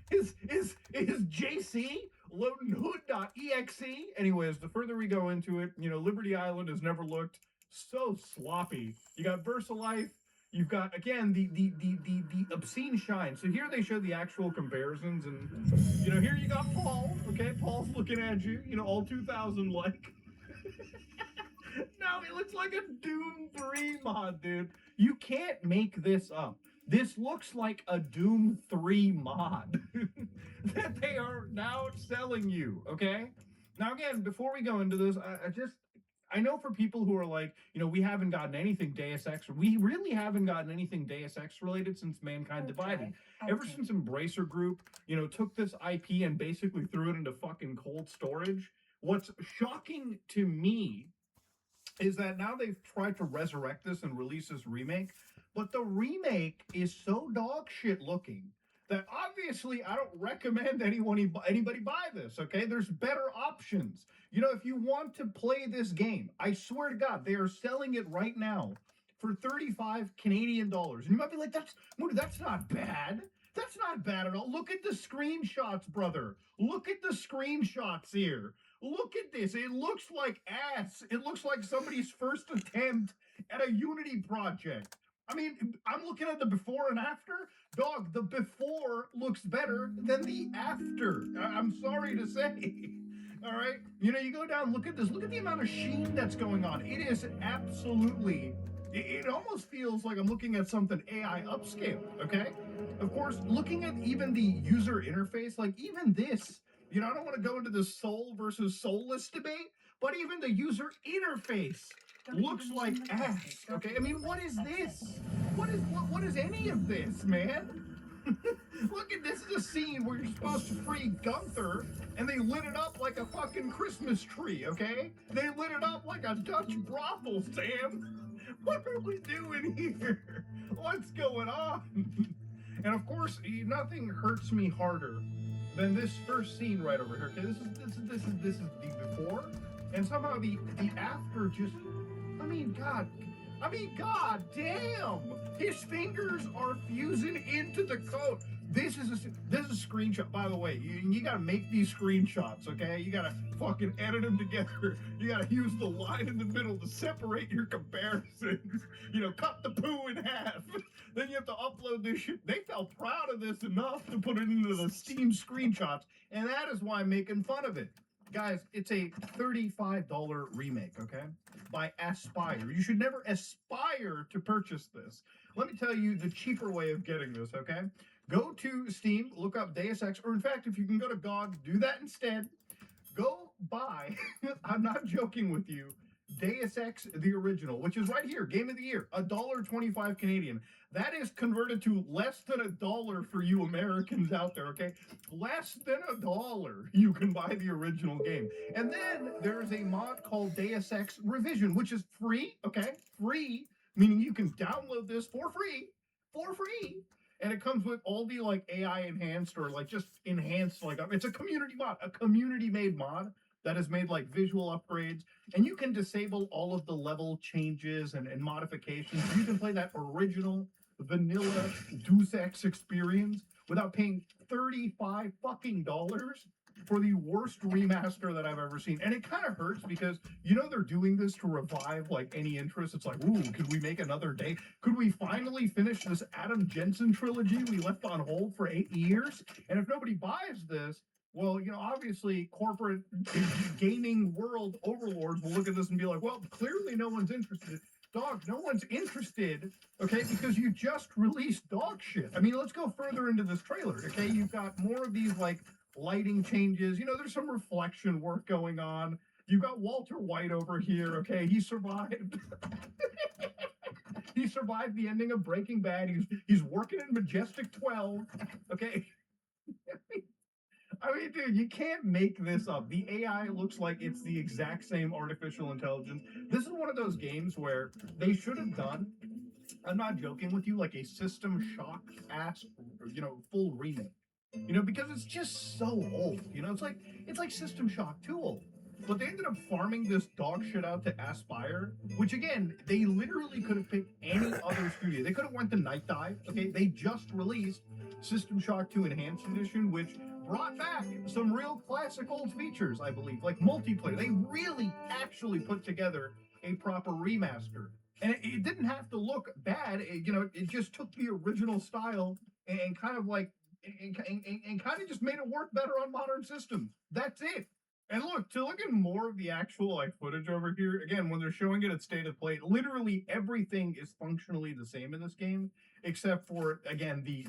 Is JC loading hood.exe? Anyways, the further we go into it, Liberty Island has never looked so sloppy. You got VersaLife. You've got, again, the obscene shine. So here they show the actual comparisons, and here you got Paul. Okay, Paul's looking at you. All 2000 like. No, it looks like a Doom 3 mod, dude. You can't make this up. This looks like a Doom 3 mod that they are now selling you, okay? Now, again, before we go into this, I know for people who are like, we haven't gotten anything Deus Ex, we really haven't gotten anything Deus Ex related since Mankind Divided. Ever since Embracer Group, took this IP and basically threw it into fucking cold storage. What's shocking to me is that now they've tried to resurrect this and release this remake, but the remake is so dog shit looking that obviously I don't recommend anybody buy this, okay? There's better options. If you want to play this game, I swear to God, they are selling it right now for 35 Canadian dollars. And you might be like, that's not bad. That's not bad at all. Look at the screenshots, brother. Look at the screenshots here. Look at this. It looks like ass. It looks like somebody's first attempt at a Unity project. I mean, I'm looking at the before and after. Dog, the before looks better than the after. I'm sorry to say. All right? You go down, look at this. Look at the amount of sheen that's going on. It is absolutely... It almost feels like I'm looking at something AI upscale, okay? Of course, looking at even the user interface, like even this, I don't want to go into the soul versus soulless debate, but even the user interface looks like ass, okay? I mean, what is this? What is any of this, man? Look at this. Is a scene where you're supposed to free Gunther, and they lit it up like a fucking Christmas tree, okay? They lit it up like a Dutch brothel, Sam. What are we doing here? What's going on? And of course, nothing hurts me harder than this first scene right over here. Okay, this is the before, and somehow the after just. I mean, god damn! His fingers are fusing into the coat. This is a screenshot. By the way, you gotta make these screenshots, okay? You gotta fucking edit them together. You gotta use the line in the middle to separate your comparisons. Cut the poo in half. Then you have to upload this shit. They felt proud of this enough to put it into the Steam screenshots, and that is why I'm making fun of it. Guys, it's a $35 remake, okay? By Aspire. You should never aspire to purchase this. Let me tell you the cheaper way of getting this, okay? Go to Steam, look up Deus Ex, or in fact, if you can go to GOG, do that instead. Go buy, I'm not joking with you, Deus Ex, the original, which is right here, Game of the Year, $1.25 Canadian. That is converted to less than $1 for you Americans out there, okay? Less than $1, you can buy the original game. And then there's a mod called Deus Ex Revision, which is free, okay? Free, meaning you can download this for free, And it comes with all the like AI enhanced or like just enhanced, like it's a community mod, a community made mod that has made like visual upgrades, and you can disable all of the level changes and modifications. You can play that original vanilla Deus Ex experience without paying $35 fucking dollars for the worst remaster that I've ever seen. And it kind of hurts because you know they're doing this to revive like any interest. It's like, ooh, could we make another day? Could we finally finish this Adam Jensen trilogy we left on hold for 8 years? And if nobody buys this, well, you know, obviously corporate gaming world overlords will look at this and be like, well, clearly no one's interested. Dog, no one's interested, okay, because you just released dog shit. I mean, let's go further into this trailer, okay? You've got more of these, like, lighting changes. You know, there's some reflection work going on. You've got Walter White over here, okay? He survived. He survived the ending of Breaking Bad. He's working in Majestic 12, okay? I mean, dude, you can't make this up. The AI looks like it's the exact same artificial intelligence. This is one of those games where they should have done, I'm not joking with you, like a System Shock ass, you know, full remake. You know, because it's just so old. You know, it's like System Shock 2 old. But they ended up farming this dog shit out to Aspire, which again, they literally could have picked any other studio. They could have went to Night Dive. Okay, they just released System Shock 2 Enhanced Edition, which brought back some real classic old features, I believe, like multiplayer. They really actually put together a proper remaster. And it didn't have to look bad. You know, it just took the original style and kind of like, and kind of just made it work better on modern systems. That's it. And look, to look at more of the actual like footage over here, again, when they're showing it at state of play, literally everything is functionally the same in this game, except for again the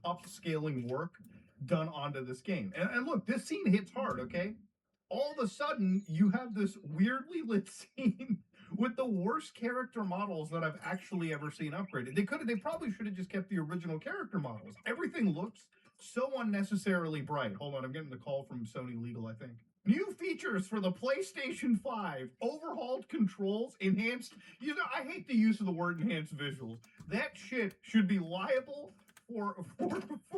upscaling work done onto this game. And look, this scene hits hard, okay? All of a sudden, you have this weirdly lit scene with the worst character models that I've actually ever seen upgraded. They probably should have just kept the original character models. Everything looks so unnecessarily bright. Hold on, I'm getting the call from Sony Legal, I think. New features for the PlayStation 5, overhauled controls, enhanced, you know, I hate the use of the word enhanced visuals. That shit should be liable for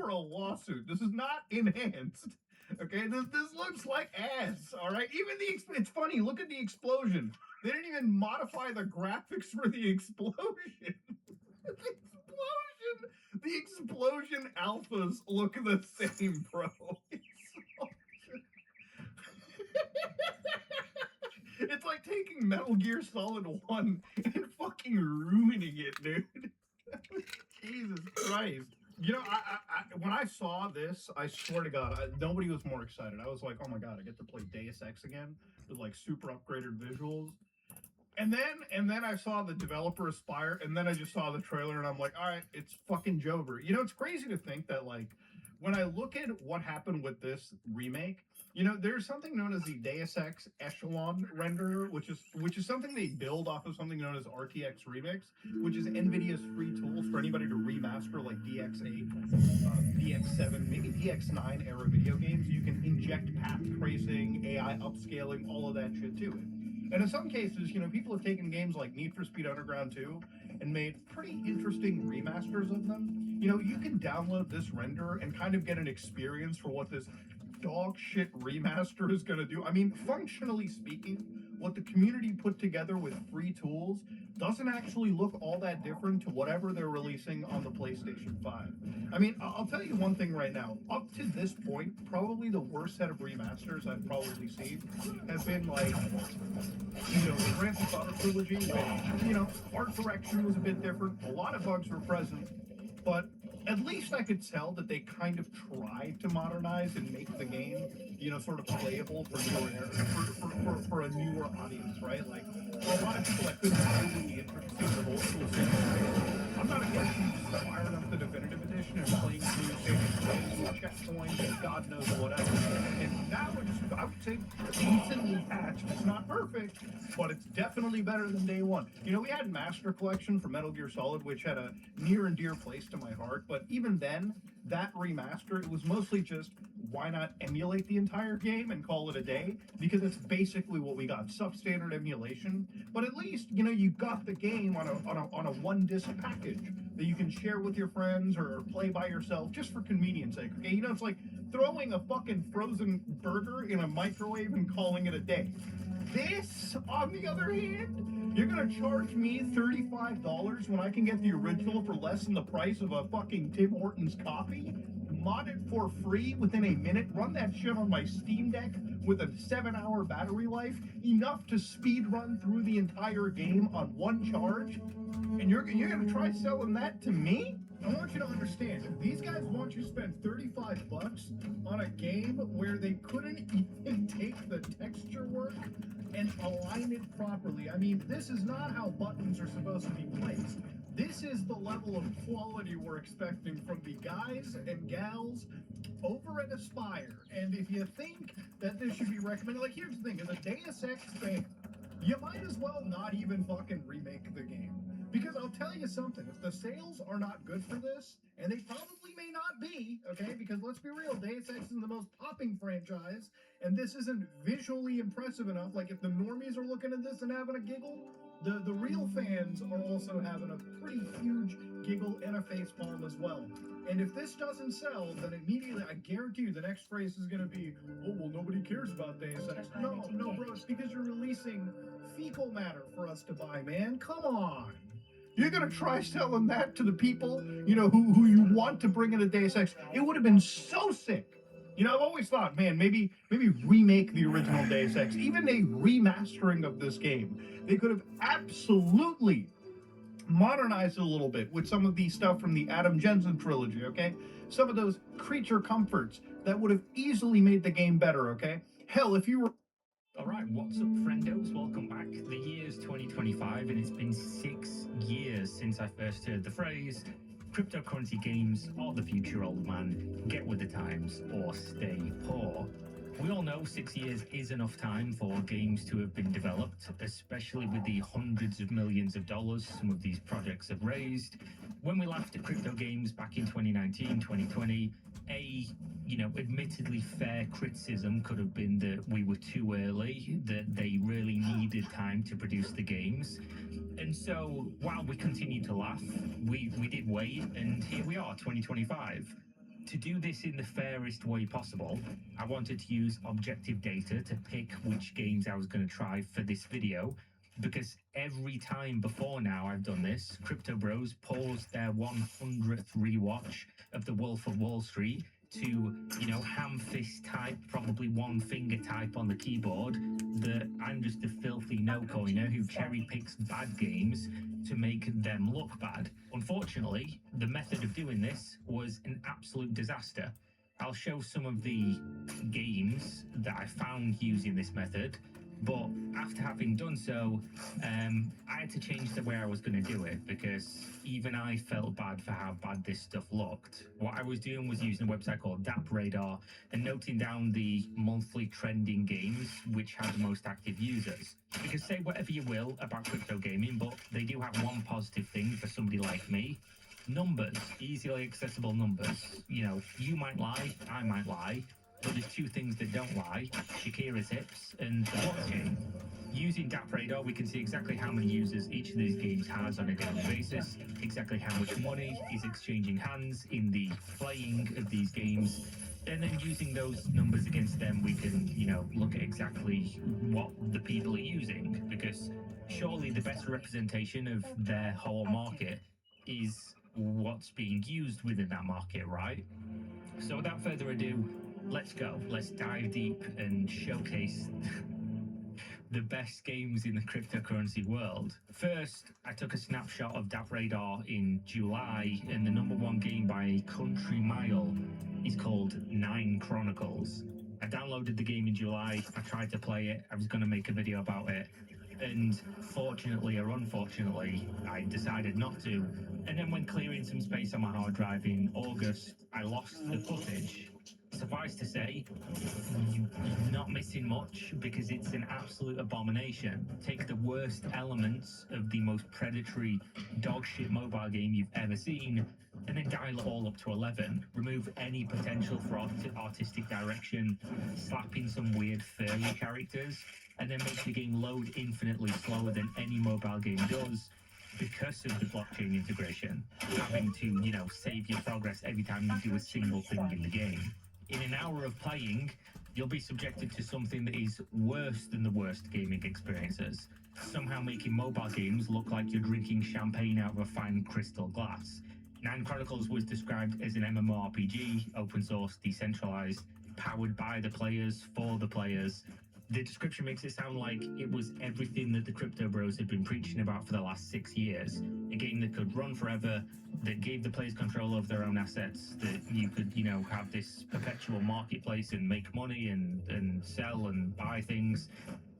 a lawsuit. This is not enhanced. Okay, this looks like ass, all right? Even it's funny, look at the explosion. They didn't even modify the graphics for the explosion. The explosion alphas look the same, bro. It's like taking Metal Gear Solid 1 and fucking ruining it, dude. Jesus Christ. You know, when I saw this, I swear to God, nobody was more excited. I was like, oh my God, I get to play Deus Ex again with like super upgraded visuals. And then I saw the developer Aspire, and then I just saw the trailer, and I'm like, all right, it's fucking Jover. You know, it's crazy to think that like when I look at what happened with this remake, you know, there's something known as the Deus Ex Echelon renderer, which is something they build off of something known as RTX Remix, which is NVIDIA's free tools for anybody to remaster like DX8, DX7, maybe DX9 era video games. You can inject path tracing, AI upscaling, all of that shit to it. And in some cases, you know, people have taken games like Need for Speed Underground 2 and made pretty interesting remasters of them. You know, you can download this renderer and kind of get an experience for what this dog shit remaster is going to do. I mean, functionally speaking, what the community put together with free tools doesn't actually look all that different to whatever they're releasing on the PlayStation 5. I mean, I'll tell you one thing right now. Up to this point, probably the worst set of remasters I've probably seen have been like, you know, the Grand Theft Auto trilogy, which, you know, art direction was a bit different. A lot of bugs were present, but at least I could tell that they kind of tried to modernize and make the game, you know, sort of playable for for a newer audience, right? Like, for a lot of people that couldn't really the intricacies of old school single. I'm not against you firing up the definitive edition and playing through save checkpoints and God knows whatever. And now it's, I would say, decently patched. It's not perfect, but it's definitely better than day one. You know, we had Master Collection for Metal Gear Solid, which had a near and dear place to my heart, but even then, that remaster, it was mostly just, why not emulate the entire game and call it a day? Because it's basically what we got, substandard emulation. But at least, you know, you got the game on a one-disc package. that you can share with your friends or play by yourself just for convenience sake. Okay, you know, it's like throwing a fucking frozen burger in a microwave and calling it a day. This, on the other hand, you're gonna charge me $35 when I can get the original for less than the price of a fucking Tim Hortons copy? Mod it for free within a minute, run that shit on my Steam Deck with a 7-hour battery life, enough to speed run through the entire game on one charge, and you're gonna try selling that to me? I want you to understand, if these guys want you to spend $35 on a game where they couldn't even take the texture work and align it properly. I mean, this is not how buttons are supposed to be placed. This is the level of quality we're expecting from the guys and gals over at Aspire. And if you think that this should be recommended, like, here's the thing, as a Deus Ex fan, you might as well not even fucking remake the game. Because I'll tell you something, if the sales are not good for this, and they probably may not be, okay, because let's be real, Deus Ex is the most popping franchise, and this isn't visually impressive enough. Like, if the normies are looking at this and having a giggle, the real fans are also having a pretty huge giggle and a facepalm as well. And if this doesn't sell, then immediately, I guarantee you, the next phrase is going to be, oh, well, nobody cares about Deus Ex. No, bro, it's because you're releasing fecal matter for us to buy, man. Come on. You're gonna try selling that to the people, you know, who you want to bring into Deus Ex. It would have been so sick. You know, I've always thought, man, maybe remake the original Deus Ex, even a remastering of this game. They could have absolutely modernized it a little bit with some of the stuff from the Adam Jensen trilogy, okay? Some of those creature comforts that would have easily made the game better, okay? Hell, if you were... All right, what's up, friendos? Welcome back. The year's 2025, and it's been 6 years since I first heard the phrase, cryptocurrency games are the future, old man. Get with the times or stay poor. We all know 6 years is enough time for games to have been developed, especially with the hundreds of millions of dollars some of these projects have raised. When we laughed at crypto games back in 2019, 2020, admittedly fair criticism could have been that we were too early, that they really needed time to produce the games. And so while we continued to laugh, we did wait, and here we are, 2025. To do this in the fairest way possible, I wanted to use objective data to pick which games I was going to try for this video, because every time before now I've done this, Crypto Bros paused their 100th rewatch of The Wolf of Wall Street to, ham fist type, probably one finger type on the keyboard, that I'm just a filthy no-coiner who cherry picks bad games to make them look bad. Unfortunately, the method of doing this was an absolute disaster. I'll show some of the games that I found using this method, but after having done so, I had to change the way I was going to do it, because even I felt bad for how bad this stuff looked. What I was doing was using a website called DAppRadar and noting down the monthly trending games which had the most active users. Because say whatever you will about crypto gaming, but they do have one positive thing for somebody like me. Numbers, easily accessible numbers. You might lie, I might lie, but there's two things that don't lie: Shakira's hips and the blockchain. Using DAppRadar, we can see exactly how many users each of these games has on a daily basis, exactly how much money is exchanging hands in the playing of these games, and then using those numbers against them, we can, look at exactly what the people are using, because surely the best representation of their whole market is what's being used within that market, right? So without further ado, let's go. Let's dive deep and showcase the best games in the cryptocurrency world. First, I took a snapshot of DAppRadar in July, and the #1 game by a country mile is called 9 Chronicles. I downloaded the game in July, I tried to play it, I was going to make a video about it, and fortunately or unfortunately, I decided not to. And then when clearing some space on my hard drive in August, I lost the footage. Suffice to say, you're not missing much, because it's an absolute abomination. Take the worst elements of the most predatory dogshit mobile game you've ever seen, and then dial it all up to 11. Remove any potential for artistic direction, slap in some weird furry characters, and then make the game load infinitely slower than any mobile game does. because of the blockchain integration, having to, save your progress every time you do a single thing in the game. In an hour of playing, you'll be subjected to something that is worse than the worst gaming experiences, somehow making mobile games look like you're drinking champagne out of a fine crystal glass. Nine Chronicles was described as an MMORPG, open source, decentralized, powered by the players, for the players. The description makes it sound like it was everything that the crypto bros had been preaching about for the last 6 years. A game that could run forever, that gave the players control over their own assets, that you could, have this perpetual marketplace and make money and sell and buy things.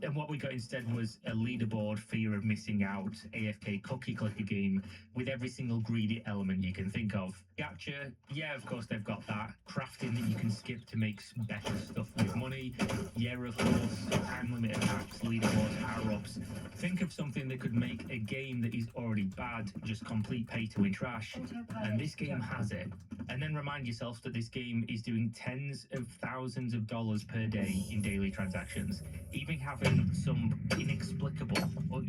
And what we got instead was a leaderboard, fear of missing out, AFK cookie clicker game with every single greedy element you can think of. Gacha, yeah, of course they've got that. Crafting that you can skip to make better stuff with money. Yeah, of course, time limit attacks, leaderboards, power-ups. Think of something that could make a game that is already bad just complete pay-to-win trash. And this game has it. And then remind yourself that this game is doing tens of thousands of dollars per day in daily transactions. Even having some inexplicable or,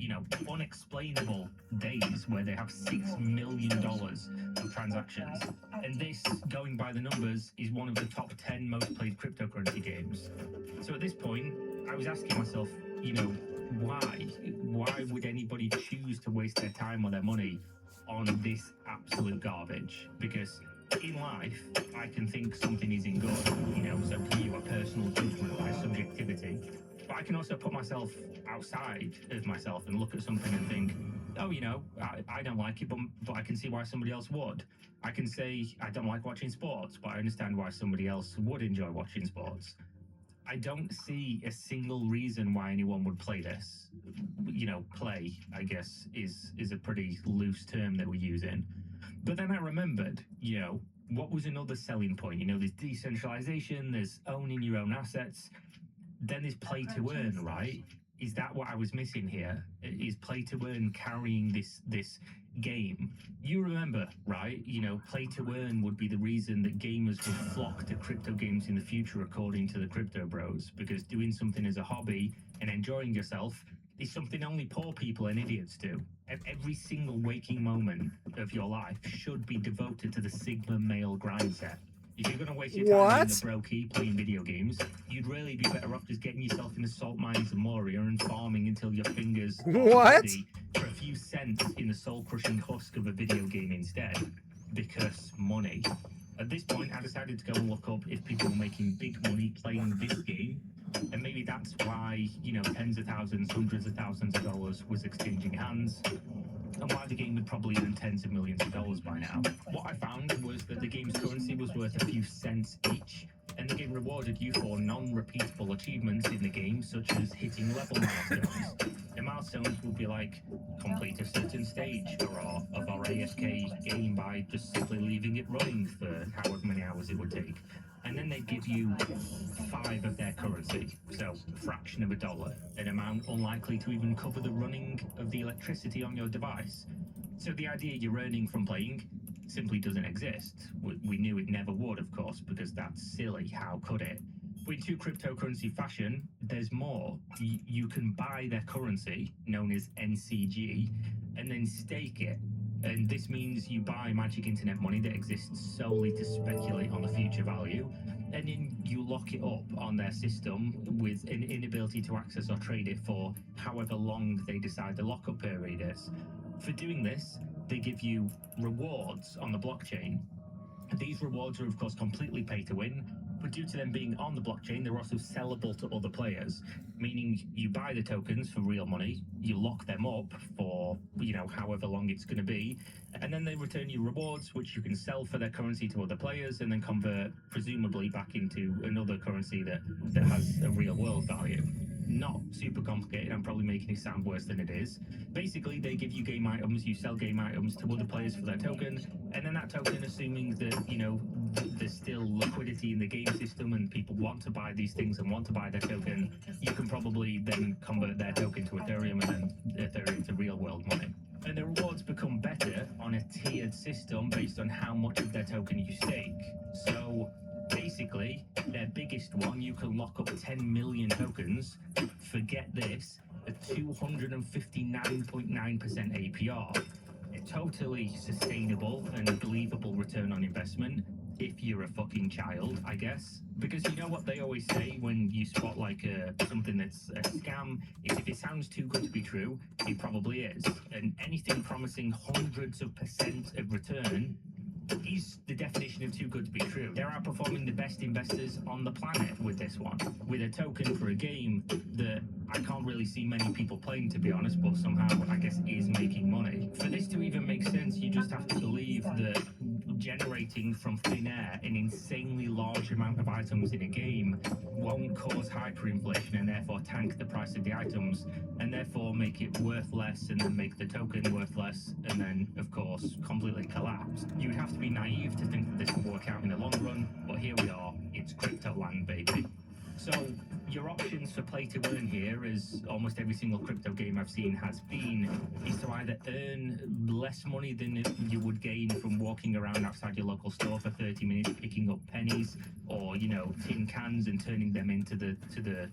unexplainable days where they have $6 million of transactions. And this, going by the numbers, is one of the top 10 most played cryptocurrency games. So at this point, I was asking myself, why? Why would anybody choose to waste their time or their money on this absolute garbage? Because in life, I can think something isn't good, so can you, a personal judgment, my subjectivity. But I can also put myself outside of myself and look at something and think, oh, I don't like it, but I can see why somebody else would. I can say I don't like watching sports, but I understand why somebody else would enjoy watching sports. I don't see a single reason why anyone would play this. Play, I guess, is a pretty loose term that we're using. But then I remembered, what was another selling point? There's decentralization, there's owning your own assets. Then there's play to earn, right? Is that what I was missing here? Is play to earn carrying this game? You remember, right? Play to earn would be the reason that gamers would flock to crypto games in the future, according to the crypto bros, because doing something as a hobby and enjoying yourself is something only poor people and idiots do. Every single waking moment of your life should be devoted to the Sigma male grind set. If you're going to waste your time in the brokey playing video games, you'd really be better off just getting yourself in the salt mines of Moria and farming until your fingers are bloody for a few cents in the soul-crushing husk of a video game instead. Because money. At this point, I decided to go and look up if people were making big money playing this game. And maybe that's why, tens of thousands, hundreds of thousands of dollars was exchanging hands. And why the game would probably earn tens of millions of dollars by now. What I found was that the game's currency was worth a few cents each, and the game rewarded you for non-repeatable achievements in the game, such as hitting level milestones. The milestones would be like, complete a certain stage of our AFK game by just simply leaving it running for however many hours it would take. And then they'd give you 5 of their currency, so a fraction of a dollar, an amount unlikely to even cover the running of the electricity on your device. So the idea you're earning from playing simply doesn't exist. We knew it never would, of course, because that's silly. How could it? But in true cryptocurrency fashion, there's more. You can buy their currency, known as NCG, and then stake it. And this means you buy magic internet money that exists solely to speculate on the future value, and then you lock it up on their system with an inability to access or trade it for however long they decide the lockup period is. For doing this, they give you rewards on the blockchain. These rewards are, of course, completely pay to win, but due to them being on the blockchain, they're also sellable to other players, meaning you buy the tokens for real money, you lock them up for, however long it's going to be, and then they return you rewards, which you can sell for their currency to other players and then convert, presumably, back into another currency that has a real world value. Not super complicated, I'm probably making it sound worse than it is. Basically, they give you game items, you sell game items to other players for their token, and then that token, assuming that, there's still liquidity in the game system and people want to buy these things and want to buy their token, you can probably then convert their token to Ethereum and then Ethereum to real world money. And the rewards become better on a tiered system based on how much of their token you stake. So basically, their biggest one, you can lock up 10 million tokens, forget this, a 259.9% APR. totally sustainable and believable return on investment if you're a fucking child, I guess. Because you know what they always say when you spot like something that's a scam is if it sounds too good to be true, it probably is. And anything promising hundreds of % of return is the definition of too good to be true. They're outperforming the best investors on the planet with this one, with a token for a game that I can't really see many people playing, to be honest, but somehow I guess is making money. For this to even make sense, you just have to believe that generating from thin air an insanely large amount of items in a game won't cause hyperinflation and therefore tank the price of the items and therefore make it worth less and then make the token worth less and then of course completely collapse. You would have to be naive to think that this will work out in the long run, but here we are, it's crypto land, baby. So your options for play to earn here, as almost every single crypto game I've seen has been, is to either earn less money than you would gain from walking around outside your local store for 30 minutes picking up pennies, or you know, tin cans and turning them into the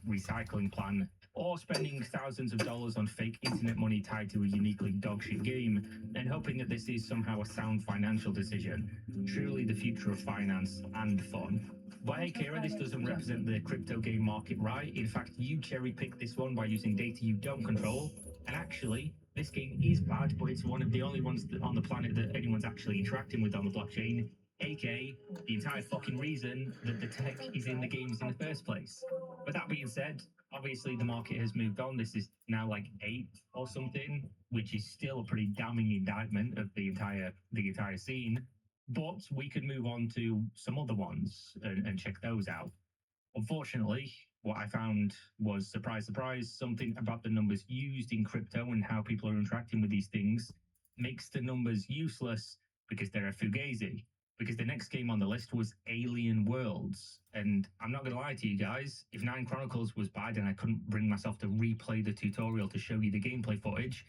recycling plan, or spending thousands of dollars on fake internet money tied to a uniquely dogshit game and hoping that this is somehow a sound financial decision. Truly the future of finance and fun. But hey, Kira, this doesn't represent the crypto game market, right? In fact, you cherry-picked this one by using data you don't control. And actually, this game is bad, but it's one of the only ones on the planet that anyone's actually interacting with on the blockchain, aka the entire fucking reason that the tech is in the games in the first place. But that being said, obviously the market has moved on. This is now like 8 or something, which is still a pretty damning indictment of the entire scene. But we could move on to some other ones and check those out. Unfortunately, what I found was, surprise, surprise, something about the numbers used in crypto and how people are interacting with these things makes the numbers useless because they're a fugazi. Because the next game on the list was Alien Worlds. And I'm not going to lie to you guys, if 9 Chronicles was bad and I couldn't bring myself to replay the tutorial to show you the gameplay footage,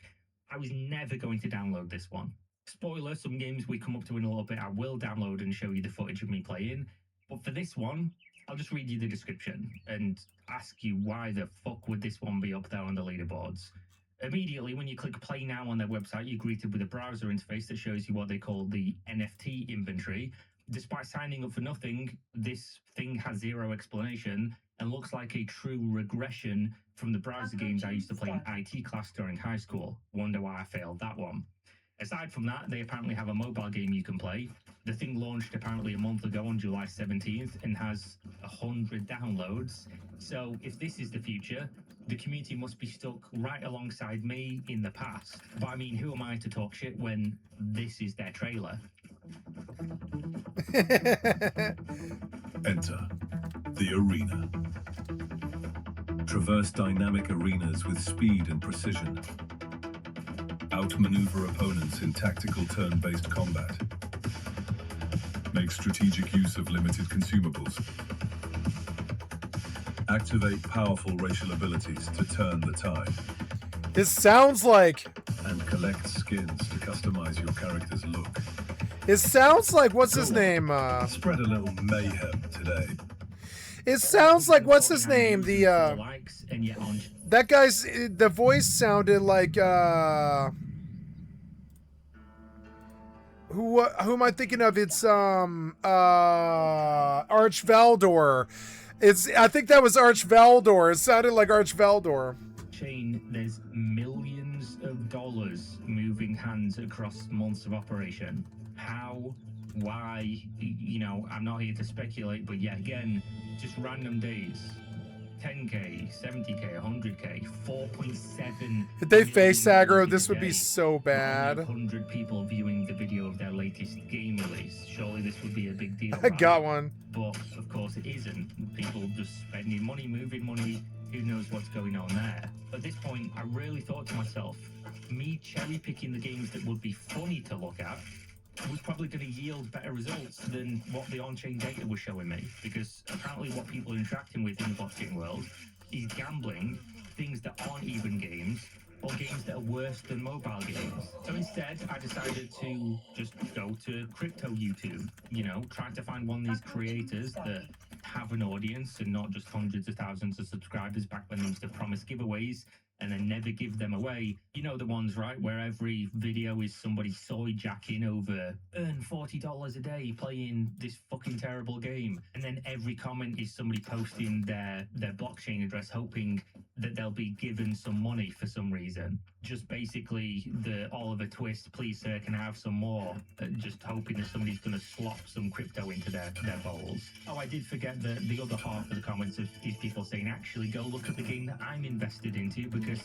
I was never going to download this one. Spoiler, some games we come up to in a little bit I will download and show you the footage of me playing. But for this one, I'll just read you the description and ask you why the fuck would this one be up there on the leaderboards. Immediately, when you click play now on their website, you're greeted with a browser interface that shows you what they call the NFT inventory. Despite signing up for nothing, this thing has zero explanation and looks like a true regression from the browser games I used to play in IT class during high school. Wonder why I failed that one. Aside from that, they apparently have a mobile game you can play. The thing launched apparently a month ago on July 17th and has 100 downloads. So if this is the future, the community must be stuck right alongside me in the past. But I mean, who am I to talk shit when this is their trailer? Enter the arena. Traverse dynamic arenas with speed and precision. Outmaneuver opponents in tactical turn-based combat. Make strategic use of limited consumables. Activate powerful racial abilities to turn the tide. This sounds like... And collect skins to customize your character's look. It sounds like, what's his name? Spread a little mayhem today. It sounds like, what's his name? The, that guy's, the voice sounded like, who am I thinking of? It's, Arch Valdor. I think that was Arch Valdor. It sounded like Arch Valdor. Chain, there's millions of dollars moving hands across months of operation. How? Why? You know, I'm not here to speculate, but yet again, just random days. 10K, 70K, 100K, 4.7. If they face aggro, this would be so bad. 100 people viewing the video of their latest game release. Surely this would be a big deal. I got one. But of course it isn't. People just spending money, moving money. Who knows what's going on there? At this point, I really thought to myself, me cherry picking the games that would be funny to look at was probably going to yield better results than what the on-chain data was showing me, because apparently what people are interacting with in the blockchain world is gambling, things that aren't even games, or games that are worse than mobile games. So instead, I decided to just go to crypto YouTube, you know, trying to find one of these creators that have an audience and not just hundreds of thousands of subscribers back when they used to promise giveaways, and then never give them away. You know the ones, right, where every video is somebody soy jacking over earn $40 a day playing this fucking terrible game, and then every comment is somebody posting their blockchain address hoping that they'll be given some money for some reason. Just basically the Oliver Twist, please sir, can I have some more? Just hoping that somebody's going to slop some crypto into their bowls. Oh, I did forget the other half of the comments of these people saying, actually go look at the game that I'm invested into because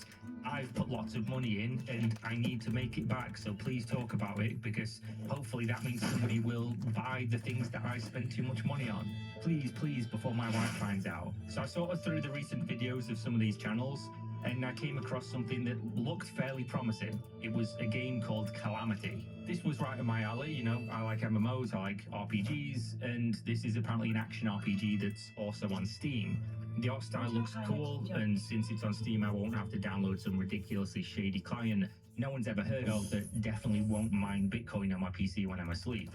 I've put lots of money in and I need to make it back. So please talk about it because hopefully that means somebody will buy the things that I spent too much money on. Please, please, before my wife finds out. So I sorted through the recent videos of some of these channels and I came across something that looked fairly promising. It was a game called Calamity. This was right up my alley, you know, I like MMOs, I like RPGs, and this is apparently an action RPG that's also on Steam. The art style looks cool, and since it's on Steam, I won't have to download some ridiculously shady client no one's ever heard of that definitely won't mine Bitcoin on my PC when I'm asleep.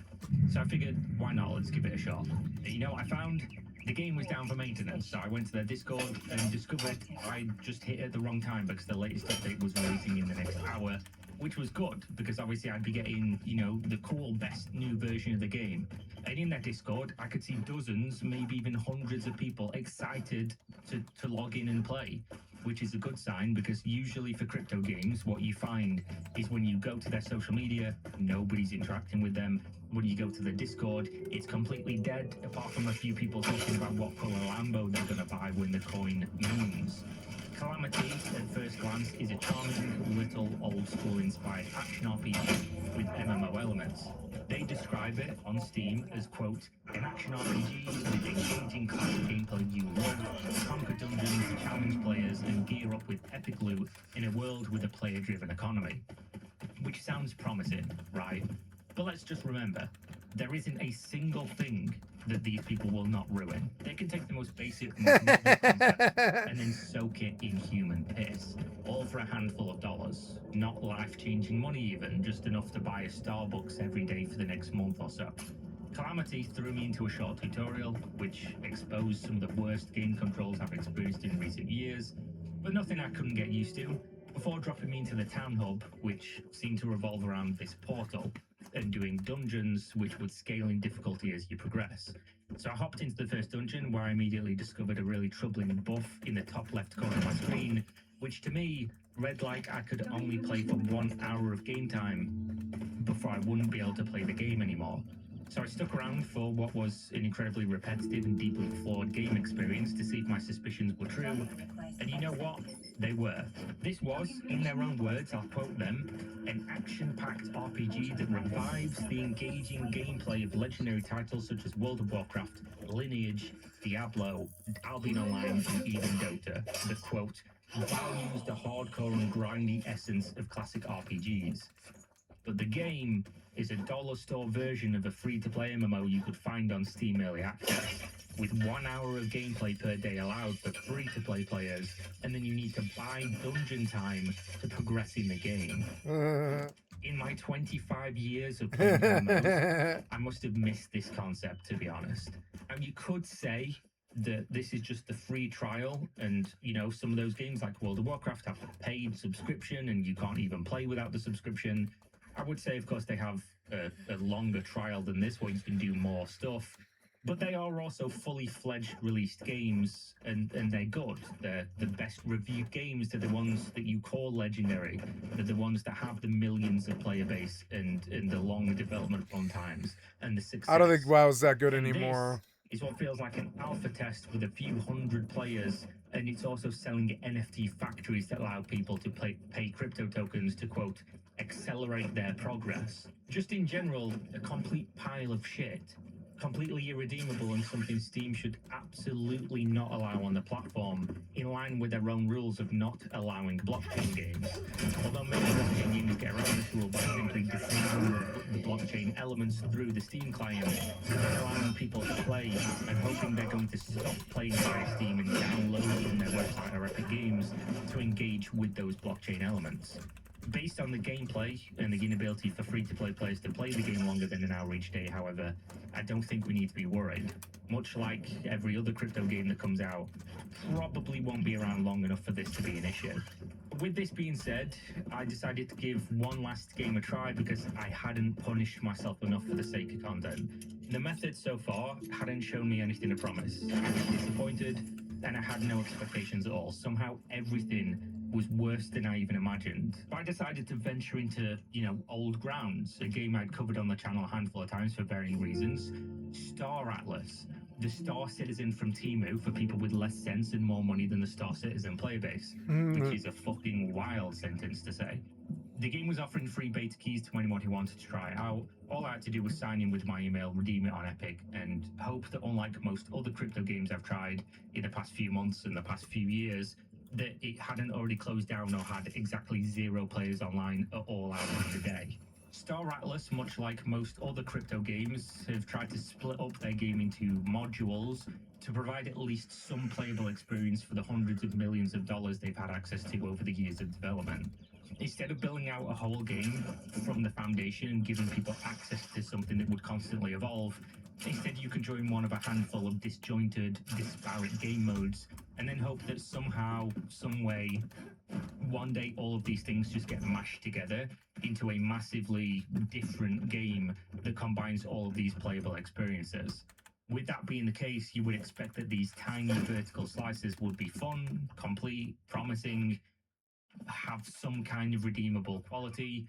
So I figured, why not? Let's give it a shot. You know what I found? The game was down for maintenance, so I went to their Discord and discovered I just hit it at the wrong time because the latest update was releasing in the next hour, which was good because obviously I'd be getting, you know, the cool best new version of the game. And in that Discord, I could see dozens, maybe even hundreds of people excited to log in and play, which is a good sign because usually for crypto games, what you find is when you go to their social media, nobody's interacting with them. When you go to the Discord, it's completely dead, apart from a few people talking about what color Lambo they're going to buy when the coin moons. Calamity, at first glance, is a charming, little, old-school inspired action RPG with MMO elements. They describe it on Steam as, quote, an action RPG with engaging classic gameplay you love, conquer dungeons, challenge players, and gear up with epic loot in a world with a player-driven economy. Which sounds promising, right? But let's just remember, there isn't a single thing that these people will not ruin. They can take the most basic, most novel concept and then soak it in human piss, all for a handful of dollars. Not life-changing money even, just enough to buy a Starbucks every day for the next month or so. Calamity threw me into a short tutorial, which exposed some of the worst game controls I've experienced in recent years, but nothing I couldn't get used to, before dropping me into the town hub, which seemed to revolve around this portal, and doing dungeons which would scale in difficulty as you progress. So I hopped into the first dungeon where I immediately discovered a really troubling buff in the top left corner of my screen, which to me read like I could only play for 1 hour of game time before I wouldn't be able to play the game anymore. So I stuck around for what was an incredibly repetitive and deeply flawed game experience to see if my suspicions were true, and you know what? They were. This was, in their own words, I'll quote them, an action-packed RPG that revives the engaging gameplay of legendary titles such as World of Warcraft, Lineage, Diablo, Albion Online, and even Dota. The quote, values the hardcore and grindy essence of classic RPGs. But the game is a dollar store version of a free-to-play MMO you could find on Steam Early Access, with 1 hour of gameplay per day allowed for free-to-play players, and then you need to buy dungeon time to progress in the game. In my 25 years of playing MMOs, I must have missed this concept, to be honest. And you could say that this is just the free trial, and you know, some of those games like World of Warcraft have a paid subscription and you can't even play without the subscription. I would say, of course, they have a longer trial than this where you can do more stuff, but they are also fully fledged released games, and they're good. They're the best reviewed games. They're the ones that you call legendary. They're the ones that have the millions of player base and the long development run times and the success. I don't think WoW's that good And anymore. this is what feels like an alpha test with a few hundred players, and it's also selling NFT factories that allow people to pay crypto tokens to, quote, accelerate their progress. Just in general, a complete pile of shit. Completely irredeemable and something Steam should absolutely not allow on the platform, in line with their own rules of not allowing blockchain games. Although many blockchain games get around this rule by simply disabling the blockchain elements through the Steam client, and allowing people to play and hoping they're going to stop playing via Steam and download from their website or Epic Games to engage with those blockchain elements. Based on the gameplay and the inability for free-to-play players to play the game longer than an hour each day, however, I don't think we need to be worried. Much like every other crypto game that comes out, probably won't be around long enough for this to be an issue. With this being said, I decided to give one last game a try because I hadn't punished myself enough for the sake of content. The method so far hadn't shown me anything to promise. I was disappointed, and I had no expectations at all. Somehow everything was worse than I even imagined. I decided to venture into, old grounds, a game I'd covered on the channel a handful of times for varying reasons. Star Atlas, the Star Citizen from Temu for people with less sense and more money than the Star Citizen player base, which is a fucking wild sentence to say. The game was offering free beta keys to anyone who wanted to try it out. All I had to do was sign in with my email, redeem it on Epic, and hope that unlike most other crypto games I've tried in the past few months and the past few years, that it hadn't already closed down or had exactly 0 players online at all hours of the day. Star Atlas, much like most other crypto games, have tried to split up their game into modules to provide at least some playable experience for the hundreds of millions of dollars they've had access to over the years of development. Instead of building out a whole game from the foundation and giving people access to something that would constantly evolve, instead you can join one of a handful of disjointed, disparate game modes and then hope that somehow, some way, one day all of these things just get mashed together into a massively different game that combines all of these playable experiences. With that being the case, you would expect that these tiny vertical slices would be fun, complete, promising, have some kind of redeemable quality.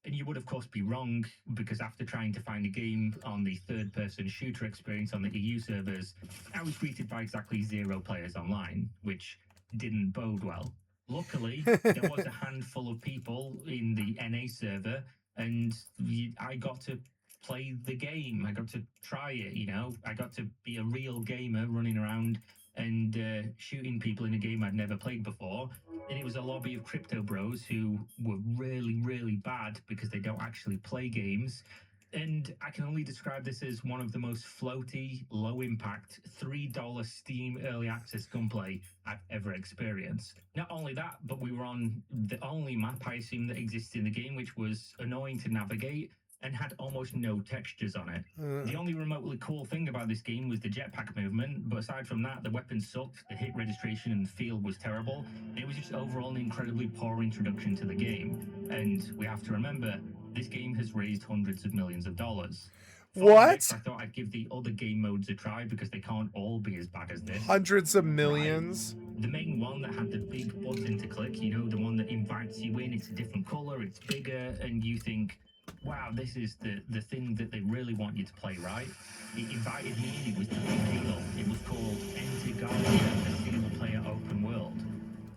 And you would, of course, be wrong, because after trying to find a game on the third-person shooter experience on the EU servers, I was greeted by exactly 0 players online, which didn't bode well. Luckily, there was a handful of people in the NA server, and I got to play the game. I got to try it, I got to be a real gamer running around and shooting people in a game I'd never played before. And it was a lobby of crypto bros who were really, really bad because they don't actually play games. And I can only describe this as one of the most floaty, low-impact, $3 Steam early access gunplay I've ever experienced. Not only that, but we were on the only map, I assume, that exists in the game, which was annoying to navigate and had almost no textures on it. The only remotely cool thing about this game was the jetpack movement, but aside from that, the weapons sucked, the hit registration and feel was terrible. It was just overall an incredibly poor introduction to the game. And we have to remember, this game has raised hundreds of millions of dollars. What? This, I thought I'd give the other game modes a try because they can't all be as bad as this. Hundreds of millions? Right. The main one that had the big button to click, the one that invites you in, it's a different color, it's bigger, and you think, wow, this is the thing that they really want you to play, right? It invited me in, it was the big deal. It was called Enter Guardian, a single-player open world.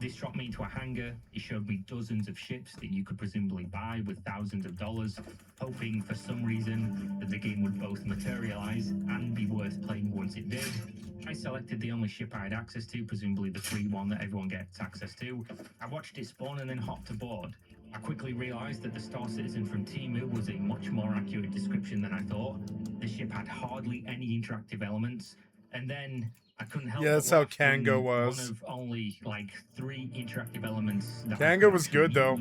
This dropped me into a hangar. It showed me dozens of ships that you could presumably buy with thousands of dollars, hoping for some reason that the game would both materialize and be worth playing once it did. I selected the only ship I had access to, presumably the free one that everyone gets access to. I watched it spawn and then hopped aboard. I quickly realized that the Star Citizen from Temu was a much more accurate description than I thought. The ship had hardly any interactive elements, and then I couldn't help. Yeah, that's how Kango was. One of only 3 interactive elements that Kango was good though.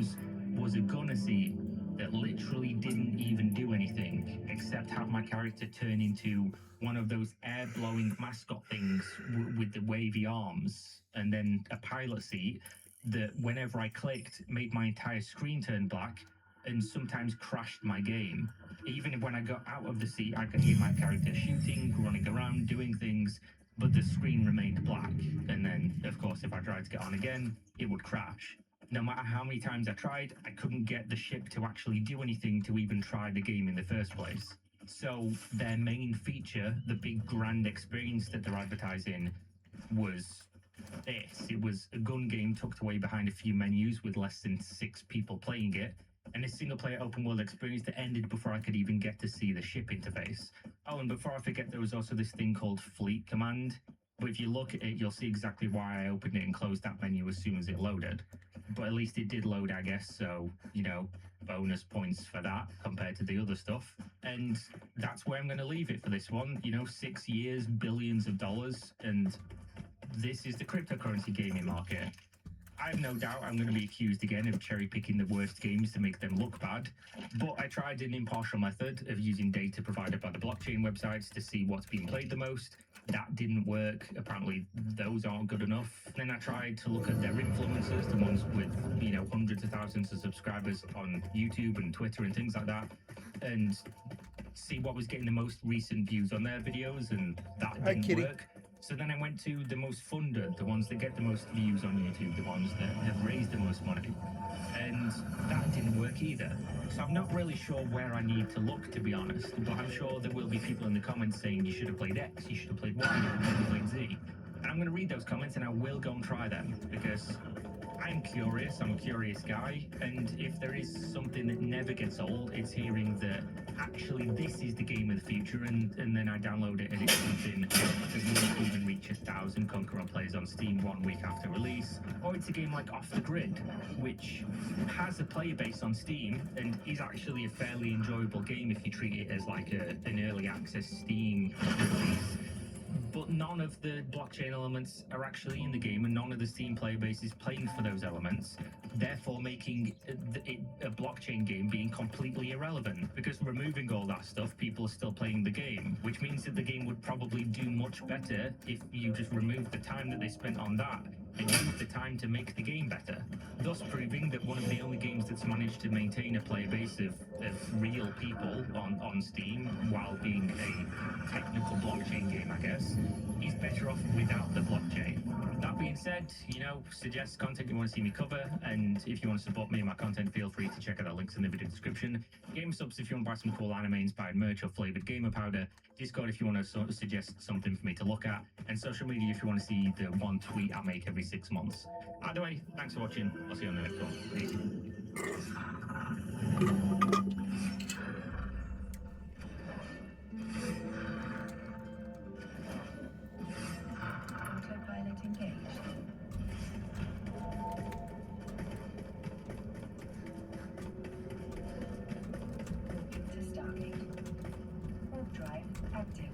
Was a gunner seat that literally didn't even do anything except have my character turn into one of those air-blowing mascot things with the wavy arms, and then a pilot seat that whenever I clicked made my entire screen turn black and sometimes crashed my game. Even when I got out of the seat, I could hear my character shooting, running around, doing things, but the screen remained black. And then, of course, if I tried to get on again, it would crash. No matter how many times I tried, I couldn't get the ship to actually do anything to even try the game in the first place. So their main feature, the big grand experience that they're advertising, was this. It was a gun game tucked away behind a few menus with less than 6 people playing it, and a single-player open-world experience that ended before I could even get to see the ship interface. Oh, and before I forget, there was also this thing called Fleet Command, but if you look at it, you'll see exactly why I opened it and closed that menu as soon as it loaded. But at least it did load, I guess, so, bonus points for that compared to the other stuff. And that's where I'm going to leave it for this one. 6 years, billions of dollars, and this is the cryptocurrency gaming market. I have no doubt I'm going to be accused again of cherry picking the worst games to make them look bad, but I tried an impartial method of using data provided by the blockchain websites to see what's being played the most. That didn't work. Apparently, those aren't good enough. Then I tried to look at their influencers, the ones with, hundreds of thousands of subscribers on YouTube and Twitter and things like that, and see what was getting the most recent views on their videos, and that Hi, didn't kitty. work. So then I went to the most funded, the ones that get the most views on YouTube, the ones that have raised the most money. And that didn't work either. So I'm not really sure where I need to look, to be honest, but I'm sure there will be people in the comments saying you should have played X, you should have played Y, you should have played Z. And I'm going to read those comments and I will go and try them, because I'm curious, I'm a curious guy, and if there is something that never gets old, it's hearing that actually this is the game of the future, and then I download it and it's something that won't even reach 1,000 concurrent players on Steam 1 week after release, or it's a game like Off the Grid, which has a player base on Steam and is actually a fairly enjoyable game if you treat it as like an early access Steam release. But none of the blockchain elements are actually in the game, and none of the Steam player base is playing for those elements, therefore making a blockchain game being completely irrelevant. Because removing all that stuff, people are still playing the game, which means that the game would probably do much better if you just removed the time that they spent on that and used the time to make the game better, thus proving that one of the only games that's managed to maintain a player base of real people on Steam while being a technical blockchain game, I guess, is better off without the blockchain. That being said, suggest content you want to see me cover, and if you want to support me and my content, feel free to check out the links in the video description. Game subs if you want to buy some cool anime-inspired merch or flavored gamer powder, Discord if you want to suggest something for me to look at, and social media if you want to see the one tweet I make every 6 months. Either way, thanks for watching. I'll see you on the next one. Peace. Autopilot engaged. Moving to Stargate. Warp drive active.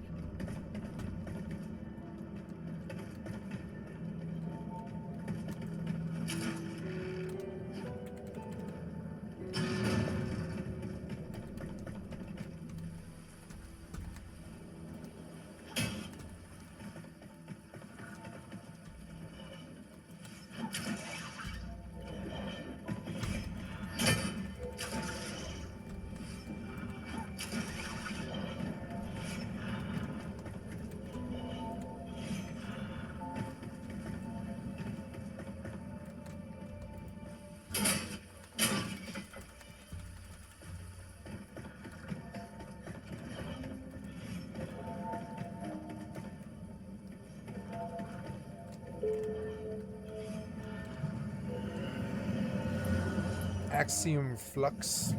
Axiom Flux.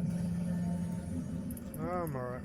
I'm alright.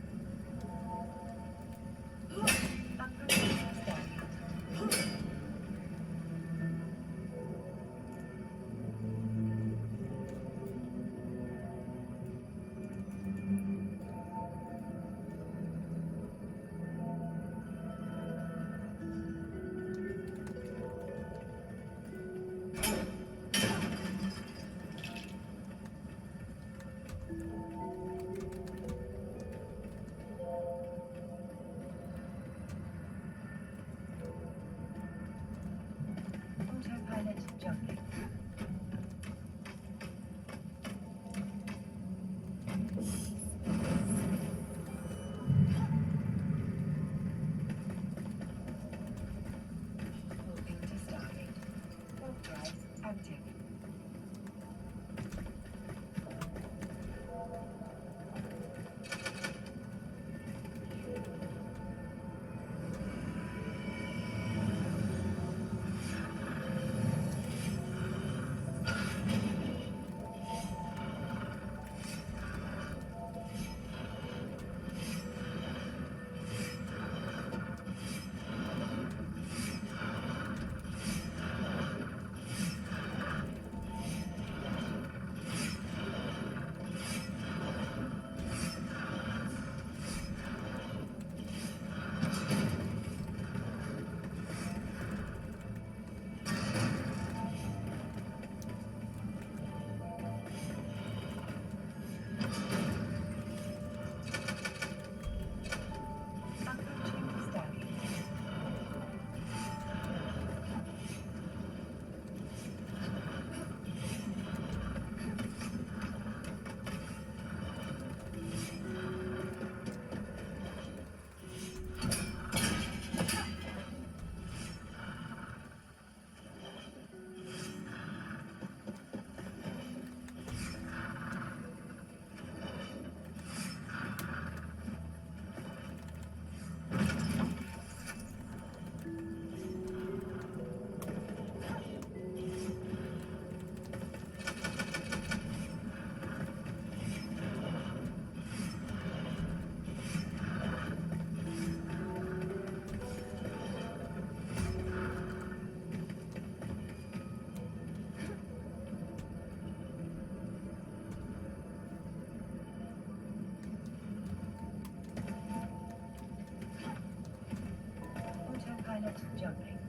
Pilot jumping.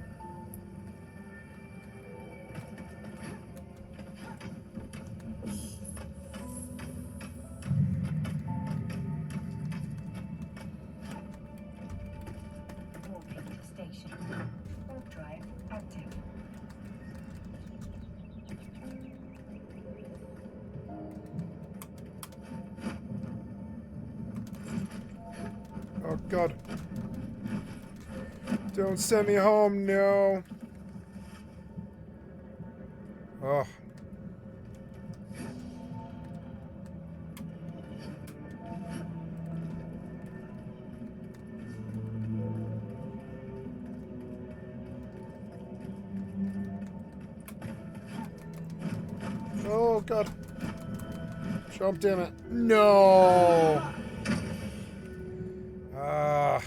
Warping to station. Warp drive active. Oh God. Don't send me home, no. Oh. Oh God. Jump, damn it. No. Ah.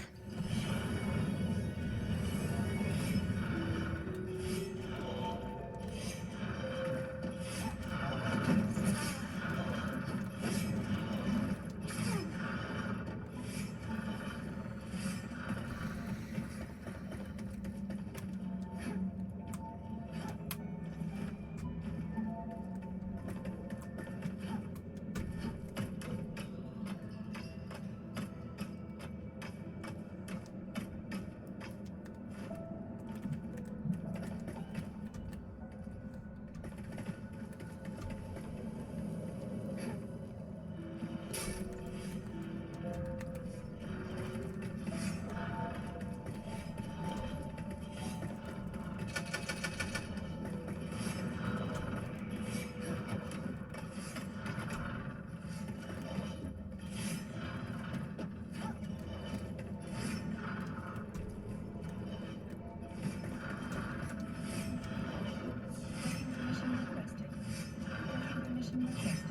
Permission requested. Permission requested.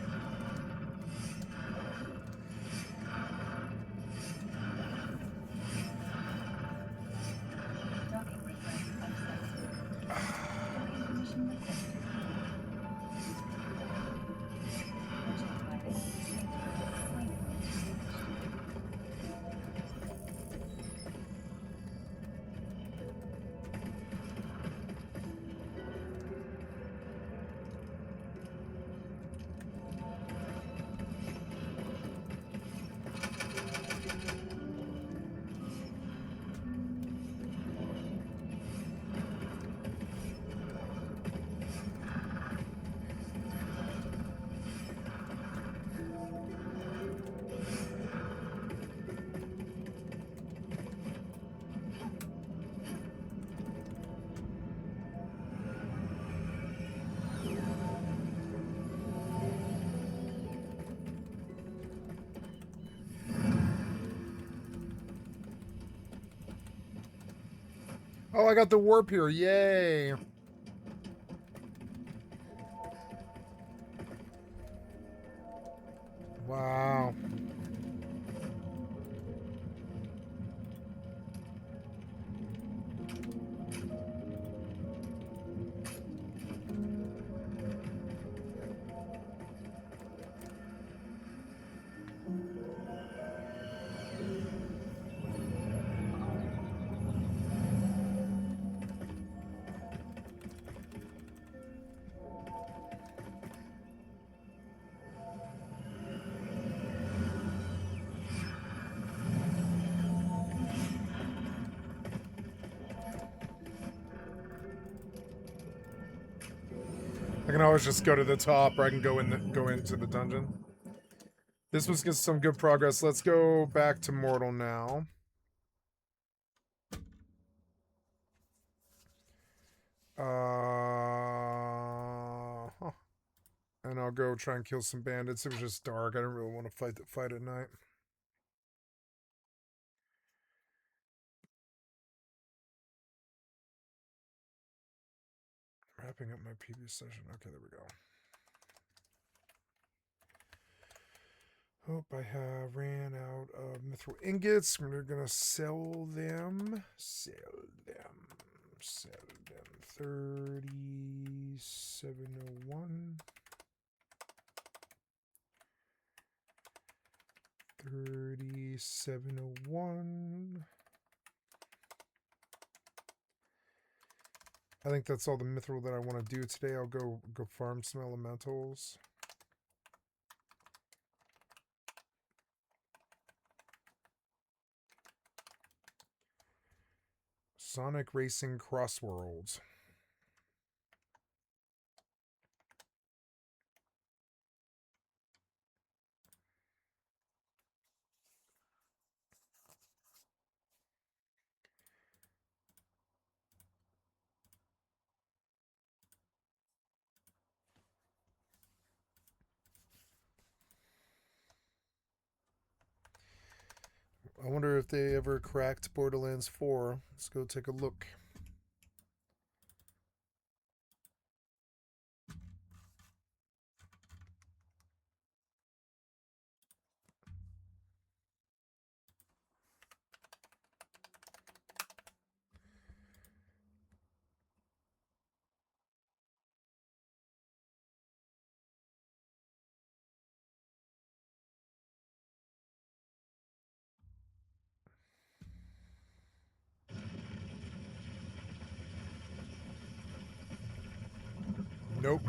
Docking request accepted. Docking permission requested. Project pilot completed. Waypoint reached. Oh, I got the warp here. Yay. Wow. I can always just go to the top, or I can go into the dungeon. This was just some good progress. Let's go back to mortal now. And I'll go try and kill some bandits. It was just dark. I didn't really want to fight the fight at night. Wrapping up my previous session. Okay, there we go. Hope I have ran out of mithril ingots. We're gonna sell them. Sell them. 3701. 3701. I think that's all the mithril that I want to do today. I'll go farm some elementals. Sonic Racing Crossworlds. I wonder if they ever cracked Borderlands 4. Let's go take a look. Nope.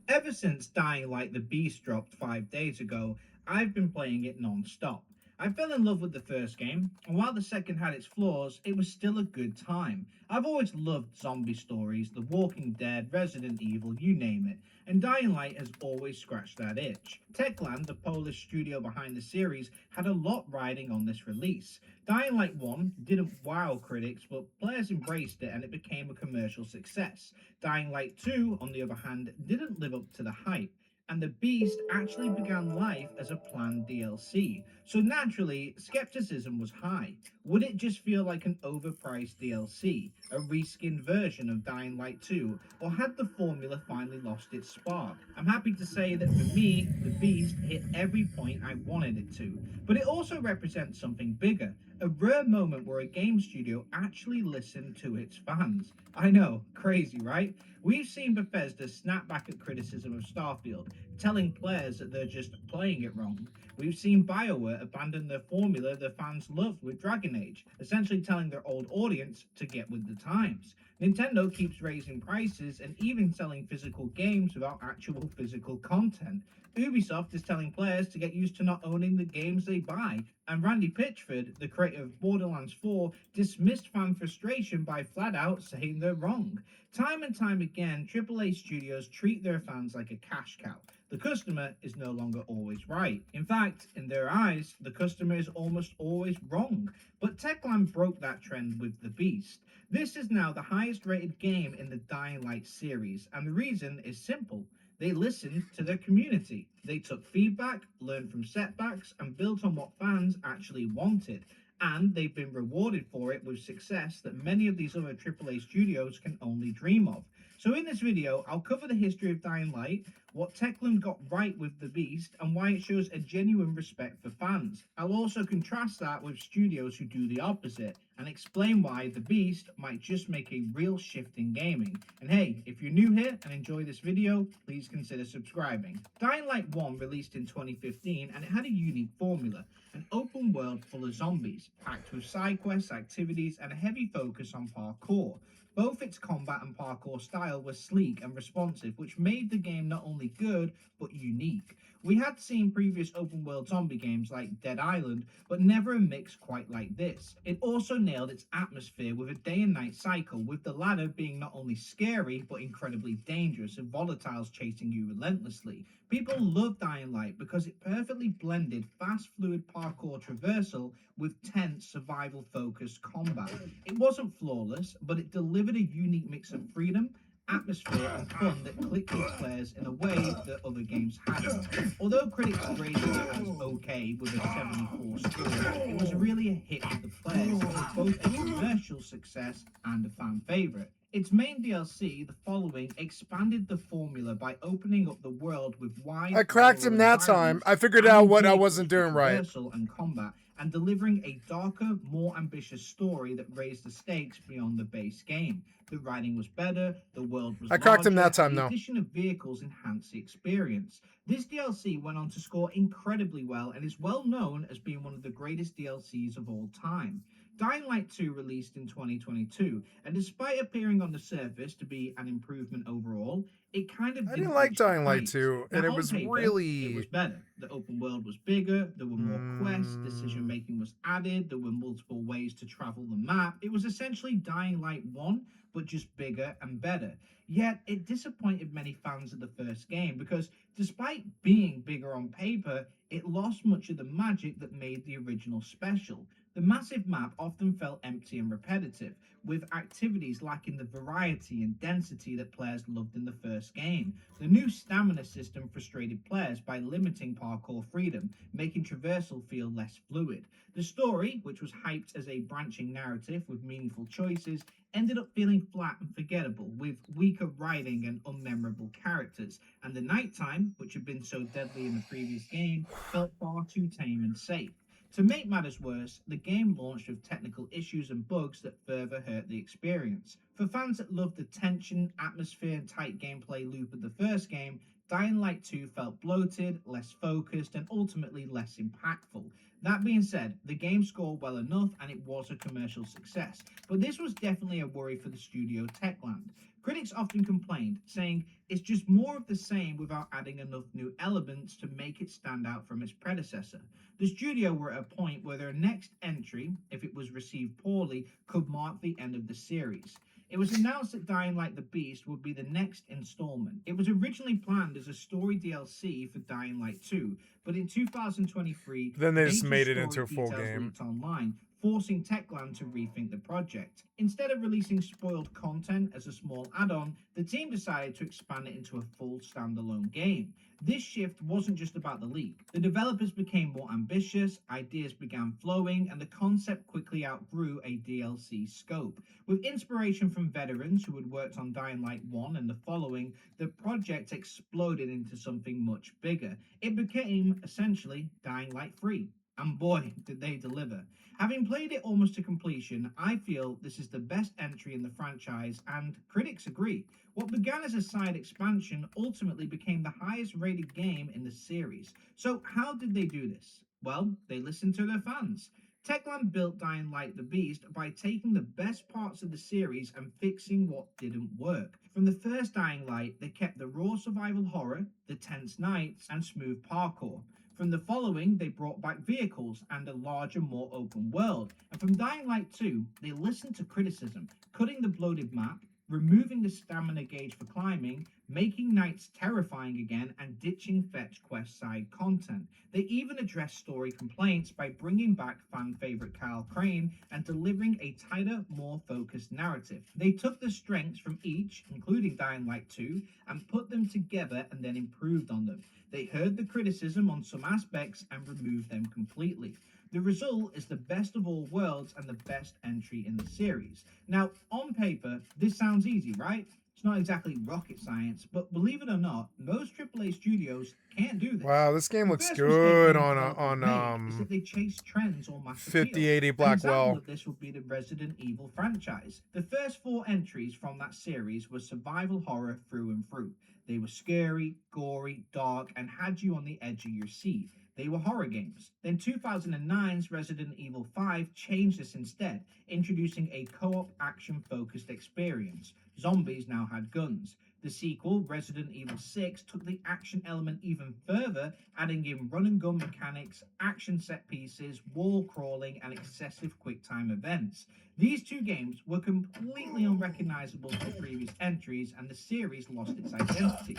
Ever since Dying Light the Beast dropped 5 days ago, I've been playing it non-stop. I fell in love with the first game, and while the second had its flaws, it was still a good time. I've always loved zombie stories, The Walking Dead, Resident Evil, you name it, and Dying Light has always scratched that itch. Techland, the Polish studio behind the series, had a lot riding on this release. Dying Light 1 didn't wow critics, but players embraced it and it became a commercial success. Dying Light 2, on the other hand, didn't live up to the hype, and the Beast actually began life as a planned DLC, so naturally, skepticism was high. Would it just feel like an overpriced DLC, a reskinned version of Dying Light 2, or had the formula finally lost its spark? I'm happy to say that for me, the Beast hit every point I wanted it to, but it also represents something bigger, a rare moment where a game studio actually listened to its fans. I know, crazy, right? We've seen Bethesda snap back at criticism of Starfield, telling players that they're just playing it wrong. We've seen BioWare abandon the formula their fans loved with Dragon Age, essentially telling their old audience to get with the times. Nintendo keeps raising prices and even selling physical games without actual physical content. Ubisoft is telling players to get used to not owning the games they buy, and Randy Pitchford, the creator of Borderlands 4, dismissed fan frustration by flat out saying they're wrong. Time and time again, AAA studios treat their fans like a cash cow. The customer is no longer always right. In fact, in their eyes, the customer is almost always wrong. But Techland broke that trend with The Beast. This is now the highest rated game in the Dying Light series, and the reason is simple. They listened to their community. They took feedback, learned from setbacks, and built on what fans actually wanted. And they've been rewarded for it with success that many of these other AAA studios can only dream of. So in this video, I'll cover the history of Dying Light, what Techland got right with The Beast, and why it shows a genuine respect for fans. I'll also contrast that with studios who do the opposite, and explain why The Beast might just make a real shift in gaming. And hey, if you're new here and enjoy this video, please consider subscribing. Dying Light 1 released in 2015, and it had a unique formula. An open world full of zombies, packed with side quests, activities, and a heavy focus on parkour. Both its combat and parkour style were sleek and responsive, which made the game not only good, but unique. We had seen previous open world zombie games like Dead Island, but never a mix quite like this. It also nailed its atmosphere with a day and night cycle, with the latter being not only scary but incredibly dangerous and volatiles chasing you relentlessly. People love Dying Light because it perfectly blended fast fluid parkour traversal with tense survival focused combat. It wasn't flawless, but it delivered a unique mix of freedom, atmosphere and fun that clicked with players in a way that other games hadn't. Although critics graded it as okay with a 74 score, it was really a hit with the players. It was both a commercial success and a fan favorite. Its main DLC, The Following, expanded the formula by opening up the world with wide. I cracked him that time. I figured out what I wasn't doing right. And combat, and delivering a darker, more ambitious story that raised the stakes beyond the base game. The writing was better, the world was I cracked him that larger, time, and the though. addition of vehicles enhanced the experience. This DLC went on to score incredibly well and is well known as being one of the greatest DLCs of all time. Dying Light 2 released in 2022, and despite appearing on the surface to be an improvement overall, it kind of I didn't like reach the Dying Light heights. 2, and Now, it on was paper, really... it was better. The open world was bigger, there were more quests, decision making was added, there were multiple ways to travel the map. It was essentially Dying Light 1, but just bigger and better. Yet, it disappointed many fans of the first game because despite being bigger on paper, it lost much of the magic that made the original special. The massive map often felt empty and repetitive, with activities lacking the variety and density that players loved in the first game. The new stamina system frustrated players by limiting parkour freedom, making traversal feel less fluid. The story, which was hyped as a branching narrative with meaningful choices, ended up feeling flat and forgettable, with weaker writing and unmemorable characters, and the nighttime, which had been so deadly in the previous game, felt far too tame and safe. To make matters worse, the game launched with technical issues and bugs that further hurt the experience. For fans that loved the tension, atmosphere, and tight gameplay loop of the first game, Dying Light 2 felt bloated, less focused, and ultimately less impactful. That being said, the game scored well enough and it was a commercial success, but this was definitely a worry for the studio Techland. Critics often complained, saying it's just more of the same without adding enough new elements to make it stand out from its predecessor. The studio were at a point where their next entry, if it was received poorly, could mark the end of the series. It was announced that Dying Light the Beast would be the next installment. It was originally planned as a story DLC for Dying Light 2, but in 2023, Then they just major made it story into a full details game. leaked online, forcing Techland to rethink the project. Instead of releasing spoiled content as a small add-on, the team decided to expand it into a full standalone game. This shift wasn't just about the leak. The developers became more ambitious, ideas began flowing, and the concept quickly outgrew a DLC scope. With inspiration from veterans who had worked on Dying Light 1 and The Following, the project exploded into something much bigger. It became, essentially, Dying Light 3. And boy, did they deliver. Having played it almost to completion, I feel this is the best entry in the franchise, and critics agree. What began as a side expansion ultimately became the highest rated game in the series. So how did they do this? Well, they listened to their fans. Techland built Dying Light the Beast by taking the best parts of the series and fixing what didn't work. From the first Dying Light, they kept the raw survival horror, the tense nights, and smooth parkour. From The Following, they brought back vehicles and a larger, more open world. And from Dying Light 2, they listened to criticism, cutting the bloated map, removing the stamina gauge for climbing, making nights terrifying again, and ditching fetch quest side content. They even addressed story complaints by bringing back fan favorite Kyle Crane and delivering a tighter, more focused narrative. They took the strengths from each, including Dying Light 2, and put them together and then improved on them. They heard the criticism on some aspects and removed them completely. The result is the best of all worlds and the best entry in the series. Now, on paper, this sounds easy, right? It's not exactly rocket science, but believe it or not, most AAA studios can't do this. Wow, this game The looks first mistake good many on developers make is that they chase trends or mass appeal. 5080 An example Blackwell. of this would be the Resident Evil franchise. The first 4 entries from that series were survival horror through and through. They were scary, gory, dark, and had you on the edge of your seat. They were horror games. Then 2009's Resident Evil 5 changed this instead, introducing a co-op action-focused experience. Zombies now had guns. The The sequel, Resident Evil 6, took the action element even further, adding in run-and-gun mechanics, action set pieces, wall crawling, and excessive quick-time events. These two games were completely unrecognizable to previous entries, and the series lost its identity.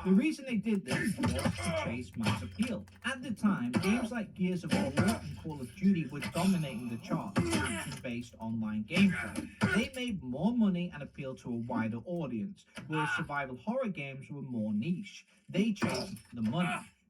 The reason they did this was to chase mass appeal. At the time, games like Gears of War and Call of Duty were dominating the charts with action-based online gameplay. They made more money and appealed to a wider audience, whereas survival horror games were more niche. They chased the money.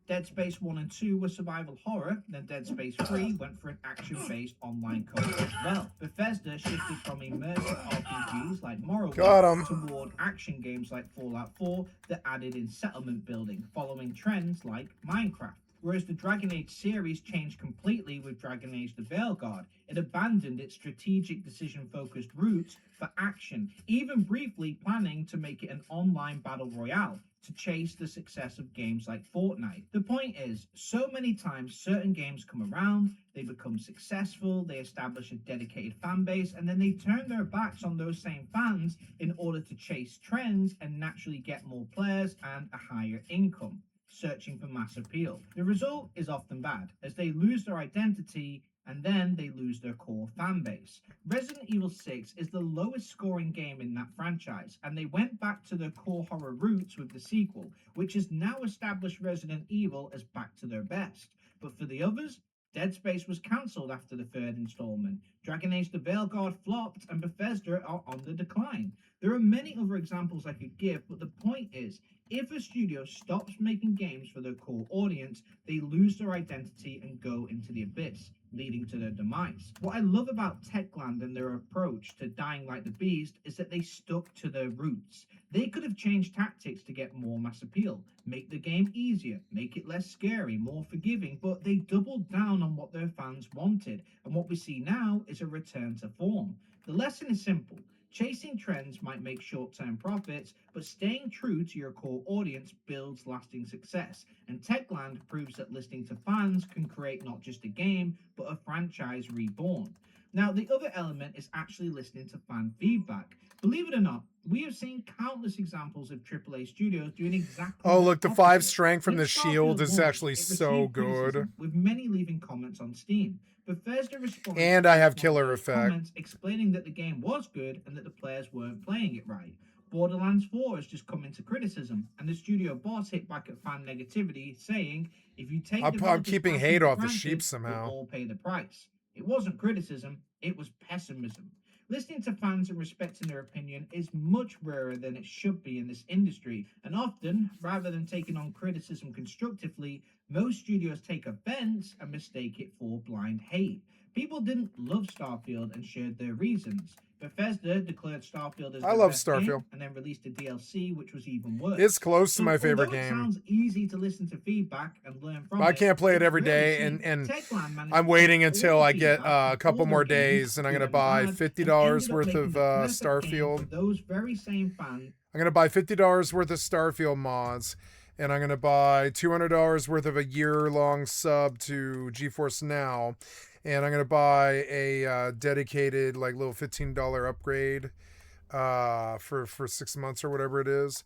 Dead Space 1 and 2 were survival horror, then Dead Space 3 went for an action-based online co-op as well. Bethesda shifted from immersive RPGs like Morrowind toward action games like Fallout 4 that added in settlement building, following trends like Minecraft. Whereas the Dragon Age series changed completely with Dragon Age the Veilguard. It abandoned its strategic decision-focused roots for action, even briefly planning to make it an online battle royale to chase the success of games like Fortnite. The point is, so many times certain games come around, they become successful, they establish a dedicated fan base, and then they turn their backs on those same fans in order to chase trends and naturally get more players and a higher income, searching for mass appeal. The result is often bad, as they lose their identity and then they lose their core fan base. Resident Evil 6 is the lowest scoring game in that franchise, and they went back to their core horror roots with the sequel, which has now established Resident Evil as back to their best. But for the others, Dead Space was cancelled after the third installment, Dragon Age the Veilguard flopped, and Bethesda are on the decline. There are many other examples I could give, but the point is, if a studio stops making games for their core audience, they lose their identity and go into the abyss, leading to their demise. What I love about Techland and their approach to Dying Like the Beast is that they stuck to their roots. They could have changed tactics to get more mass appeal, make the game easier, make it less scary, more forgiving, but they doubled down on what their fans wanted, and what we see now is a return to form. The lesson is simple. Chasing trends might make short-term profits, but staying true to your core audience builds lasting success. And Techland proves that listening to fans can create not just a game, but a franchise reborn. Now, the other element is actually listening to fan feedback. Believe it or not, we have seen countless examples of AAA studios doing exactly Oh, look, the 5 opposite. strength from When the shield Starfield is launched, actually it so received good. criticism, with many leaving comments on Steam. Bethesda responded And to I have one of killer those effect. comments, explaining that the game was good and that the players weren't playing it right. Borderlands 4 has just come into criticism, and the studio boss hit back at fan negativity, saying, "If you take I'm developers' keeping passion hate for off the granted, sheep somehow." we'll all pay the price." It wasn't criticism, it was pessimism. Listening to fans and respecting their opinion is much rarer than it should be in this industry, and often, rather than taking on criticism constructively, most studios take offense and mistake it for blind hate. People didn't love Starfield and shared their reasons. Bethesda declared Starfield as I their love best Starfield. game, and then released a DLC which was even worse. It's close to So, my favorite although it game. sounds easy to listen to feedback and learn from I can't play it it's every rarely day, seen. and Techland managed I'm to waiting take until all the I get feedback a couple from all more their games, days, and I'm good gonna and buy bad, $50 and ended up worth making of the perfect game Starfield. for those very same fans. I'm gonna buy $50 worth of Starfield mods, and I'm gonna buy $200 worth of a year-long sub to GeForce Now, and I'm gonna buy a dedicated like little $15 upgrade for 6 months or whatever it is.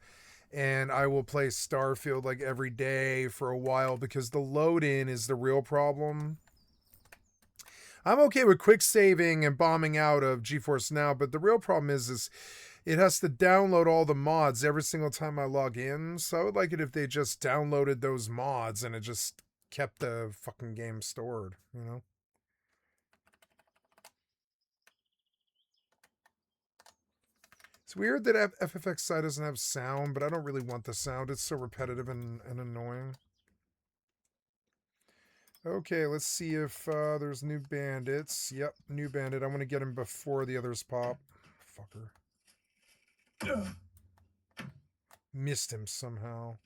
And I will play Starfield like every day for a while, because the load in is the real problem. I'm okay with quick saving and bombing out of GeForce Now, but the real problem is it has to download all the mods every single time I log in. So I would like it if they just downloaded those mods and it just kept the fucking game stored, you know? It's weird that FFXI doesn't have sound, but I don't really want the sound. It's so repetitive and annoying. Okay, let's see if there's new bandits. Yep, new bandit. I want to get him before the others pop. Fucker. Missed him somehow.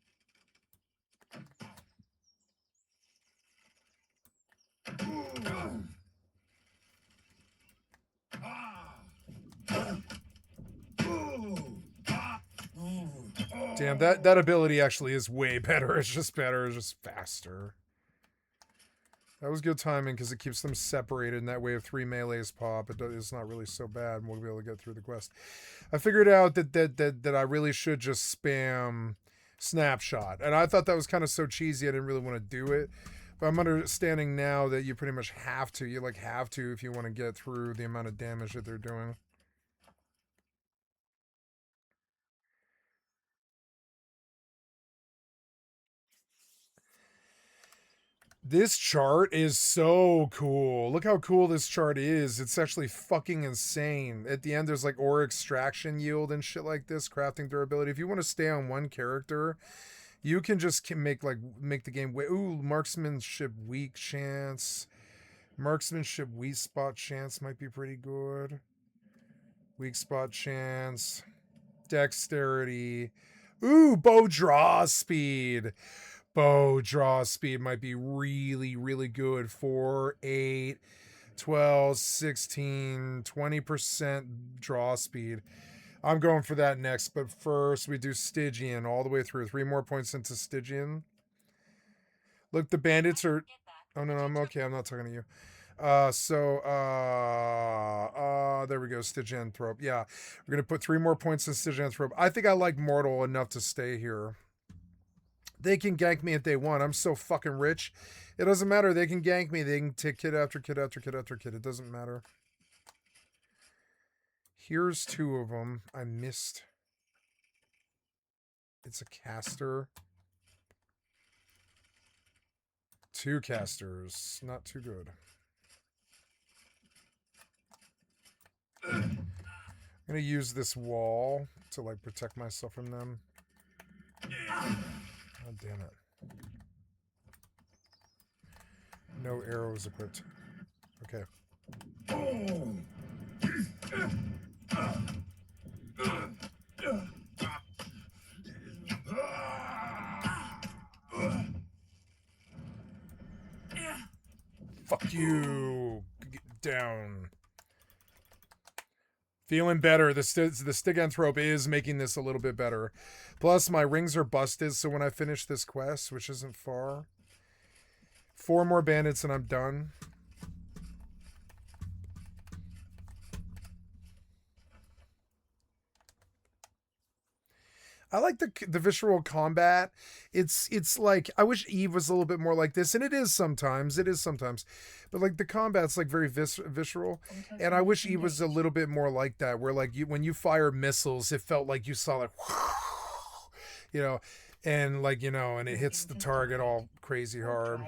Damn, that ability actually is way better. It's just better. It's just faster. That was good timing because it keeps them separated, and that way if 3 melees pop, it's not really so bad, and we'll be able to get through the quest. I figured out that I really should just spam snapshot, and I thought that was kind of so cheesy I didn't really want to do it. But I'm understanding now that you pretty much have to. You like have to if you want to get through the amount of damage that they're doing. This chart is so cool. Look how cool this chart is. It's actually fucking insane. At the end, there's like ore extraction yield and shit like this, crafting durability. If you want to stay on one character, you can just make the game way. Ooh, marksmanship weak chance. Marksmanship weak spot chance might be pretty good. Weak spot chance. Dexterity. Ooh, bow draw speed. Bow draw speed might be really, really good. 4, 8, 12, 16, 20% draw speed. I'm going for that next, but first we do Stygian all the way through. 3 more points into Stygian. Look, the bandits are... Oh, no, I'm okay. I'm not talking to you. There we go. Stygianthrope. Yeah, we're going to put 3 more points in Stygianthrope. I think I like Mortal enough to stay here. They can gank me if they want. I'm so fucking rich. It doesn't matter. They can gank me. They can take kid after kid after kid after kid. It doesn't matter. Here's 2 of them. I missed. It's a caster. 2 casters. Not too good. I'm going to use this wall to like protect myself from them. Oh, damn it. No arrows equipped. Okay. Fuck you. Get down. Feeling better. The Stygianthrope is making this a little bit better. Plus, my rings are busted, so when I finish this quest, which isn't far, 4 more bandits and I'm done. I like the visceral combat. It's like, I wish Eve was a little bit more like this, and it is sometimes. But like the combat's like very visceral, and I wish Eve was a little bit more like that, where like when you fire missiles, it felt like you saw like, you know, and like, you know, and it hits the target all crazy hard.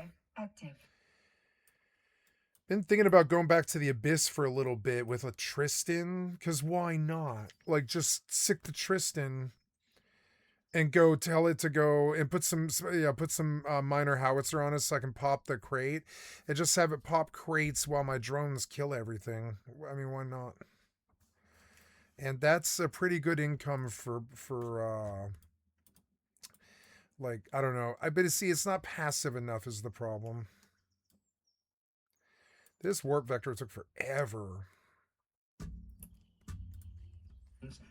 Been thinking about going back to the Abyss for a little bit with a Tristan, because why not? Like, just sick the Tristan and go tell it to go and put some minor howitzer on it so I can pop the crate and just have it pop crates while my drones kill everything. I mean, why not? And that's a pretty good income for like, I don't know. But see, it's not passive enough is the problem. This warp vector took forever.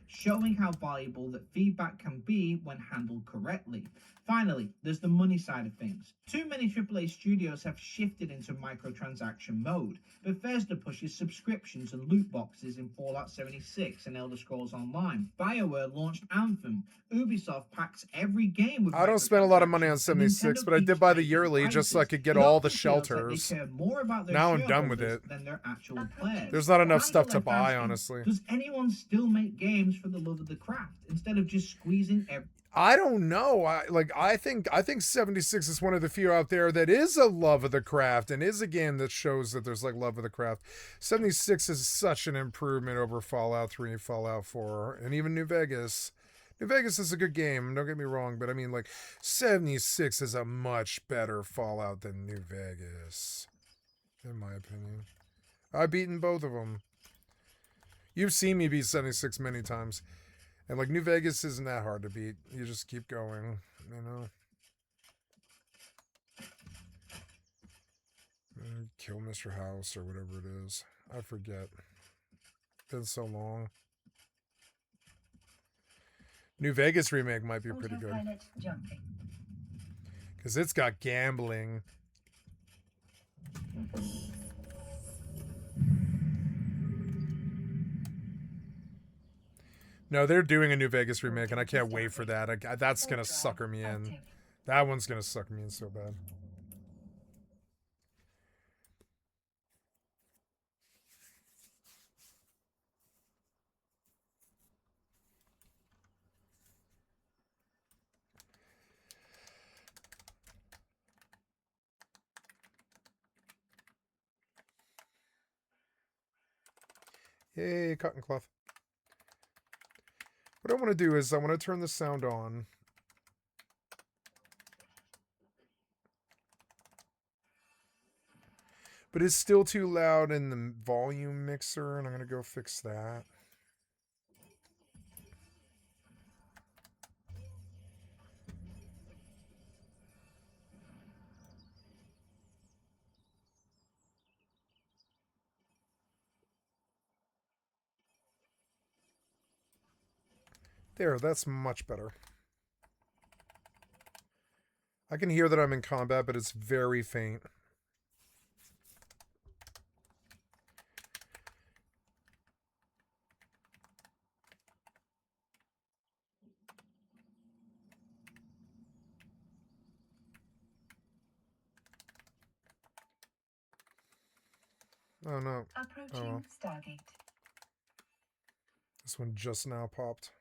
Showing how valuable that feedback can be when handled correctly. Finally, there's the money side of things. Too many AAA studios have shifted into microtransaction mode. Bethesda pushes subscriptions and loot boxes in Fallout 76 and Elder Scrolls Online. BioWare launched Anthem. Ubisoft packs every game with I don't spend a lot of money on microtransactions, 76, and but I did buy the Nintendo yearly keeps just so I prices. could get It all the often feels like they shelters. care more about their Now I'm done with shareholders it. than their actual players. There's not enough How stuff do to I buy, ask, honestly. does anyone still make games for the love of the craft instead of just squeezing every... I don't know. I think 76 is one of the few out there that is a love of the craft and is a game that shows that there's like love of the craft. 76 is such an improvement over Fallout 3 and Fallout 4 and even New Vegas. New Vegas is a good game, don't get me wrong, but I mean, like, 76 is a much better Fallout than New Vegas, in my opinion. I've beaten both of them. You've seen me beat 76 many times. And, like, New Vegas isn't that hard to beat. You just keep going, you know? Kill Mr. House or whatever it is. I forget. Been so long. New Vegas remake might be pretty good. Because it's got gambling. No, they're doing a New Vegas remake, and I can't wait for that. That's gonna sucker me in. That one's gonna suck me in so bad. Yay, cotton cloth. What I want to do is I want to turn the sound on. But it's still too loud in the volume mixer, and I'm going to go fix that. There, that's much better. I can hear that I'm in combat, but it's very faint. Oh no. Approaching Oh well. Stargate. This one just now popped.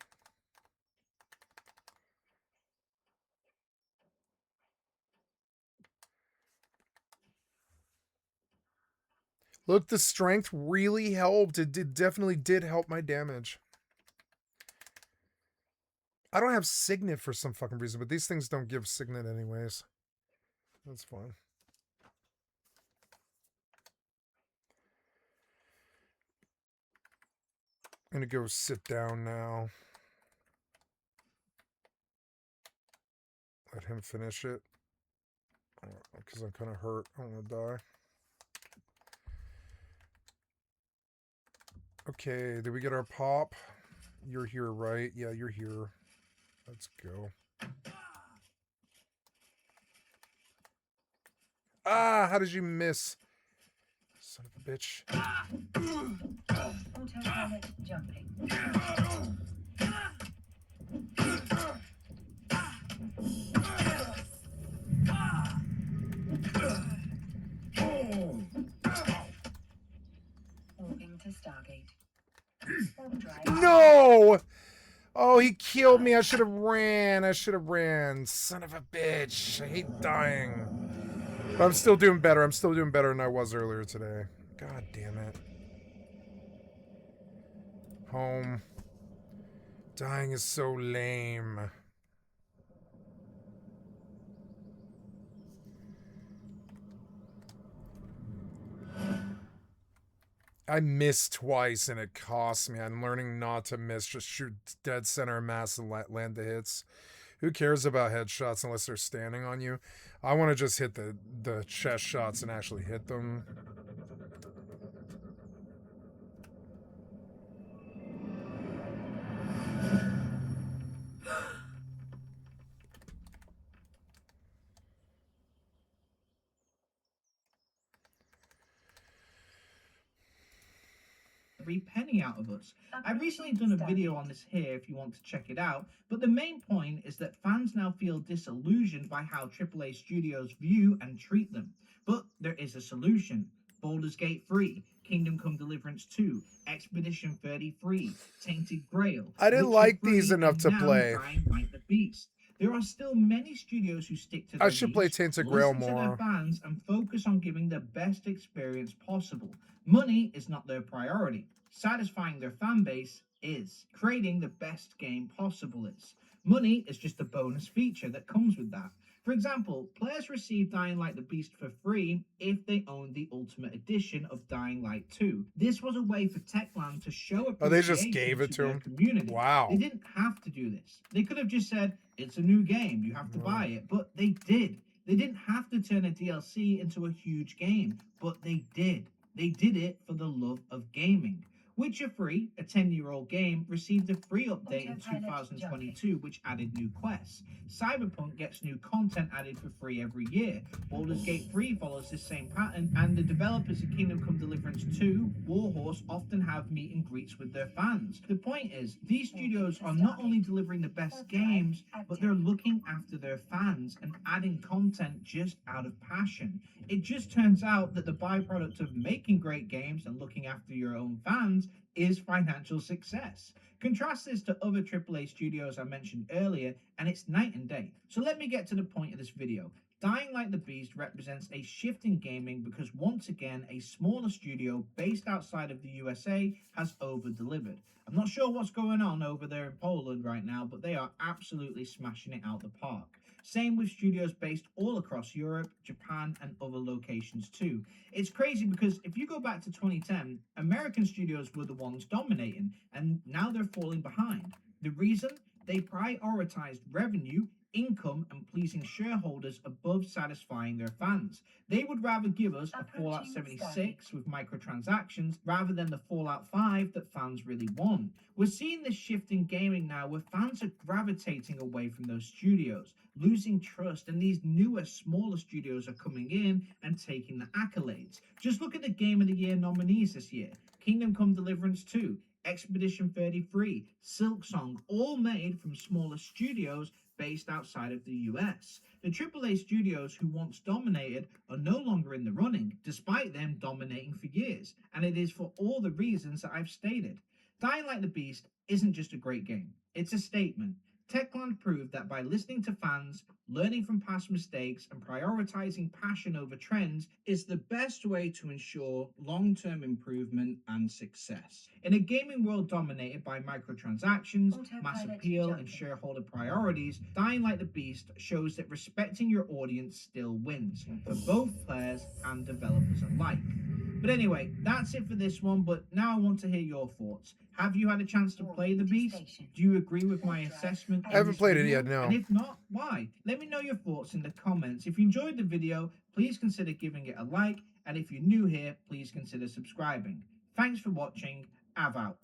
Look, the strength really helped. It definitely did help my damage. I don't have Signet for some fucking reason, but these things don't give Signet anyways. That's fine. I'm gonna go sit down now. Let him finish it. Because I'm kind of hurt. I don't want to die. Okay, did we get our pop? You're here, right? Yeah, you're here. Let's go. Ah, how did you miss? Son of a bitch. Autopilot jumping. Moving to Stargate. No! Oh, he killed me. I should have ran. I should have ran. Son of a bitch. I hate dying. But I'm still doing better. I'm still doing better than I was earlier today. God damn it. Home. Dying is so lame. I missed twice and it cost me. I'm learning not to miss. Just shoot dead center mass and land the hits. Who cares about headshots unless they're standing on you? I want to just hit the chest shots and actually hit them. Every penny out of us. I've recently done a video on this here if you want to check it out, but the main point is that fans now feel disillusioned by how AAA studios view and treat them. But there is a solution. Baldur's Gate 3, Kingdom Come Deliverance 2, Expedition 33, Tainted Grail. I didn't Witcher like 3, these enough and to now play. Dying Light the Beast. There are still many studios who stick to their I should play niche, Tainted Grail listen to their more. fans, and focus on giving the best experience possible. Money is not their priority. Satisfying their fan base is. Creating the best game possible is. Money is just a bonus feature that comes with that. For example, players receive Dying Light the Beast for free if they own the Ultimate Edition of Dying Light 2. This was a way for Techland to show appreciation Oh, they just gave it to their him? community. Wow. They didn't have to do this. They could have just said, it's a new game, you have to buy it, but they did. They didn't have to turn a DLC into a huge game, but they did. They did it for the love of gaming. Witcher 3, a 10-year-old game, received a free update in Autopilot 2022 which added new quests. Cyberpunk gets new content added for free every year. Baldur's Gate 3 follows this same pattern, and the developers of Kingdom Come Deliverance 2, Warhorse, often have meet and greets with their fans. The point is, these studios are not only delivering the best games, but they're looking after their fans and adding content just out of passion. It just turns out that the byproduct of making great games and looking after your own fans is financial success. Contrast this to other AAA studios I mentioned earlier, and it's night and day. So let me get to the point of this video. Dying Like the Beast represents a shift in gaming because once again a smaller studio based outside of the USA has over-delivered. I'm not sure what's going on over there in Poland right now, but they are absolutely smashing it out the park. Same with studios based all across Europe, Japan, and other locations too. It's crazy because if you go back to 2010, American studios were the ones dominating, and now they're falling behind. The reason? They prioritized revenue, income, and pleasing shareholders above satisfying their fans. They would rather give us a Fallout 76 with microtransactions rather than the Fallout 5 that fans really want. We're seeing this shift in gaming now where fans are gravitating away from those studios, losing trust, and these newer, smaller studios are coming in and taking the accolades. Just look at the Game of the Year nominees this year. Kingdom Come Deliverance 2, Expedition 33, Silksong, all made from smaller studios based outside of the US. The AAA studios who once dominated are no longer in the running, despite them dominating for years, and it is for all the reasons that I've stated. Dying Like the Beast isn't just a great game, it's a statement. Techland proved that by listening to fans, learning from past mistakes, and prioritizing passion over trends is the best way to ensure long-term improvement and success. In a gaming world dominated by microtransactions, mass appeal, and shareholder priorities, Dying Like the Beast shows that respecting your audience still wins, for both players and developers alike. But anyway, that's it for this one, but now I want to hear your thoughts. Have you had a chance to play The Beast? Do you agree with my assessment? I haven't played it yet, no. And if not, why? Let me know your thoughts in the comments. If you enjoyed the video, please consider giving it a like, and if you're new here, please consider subscribing. Thanks for watching. Av out.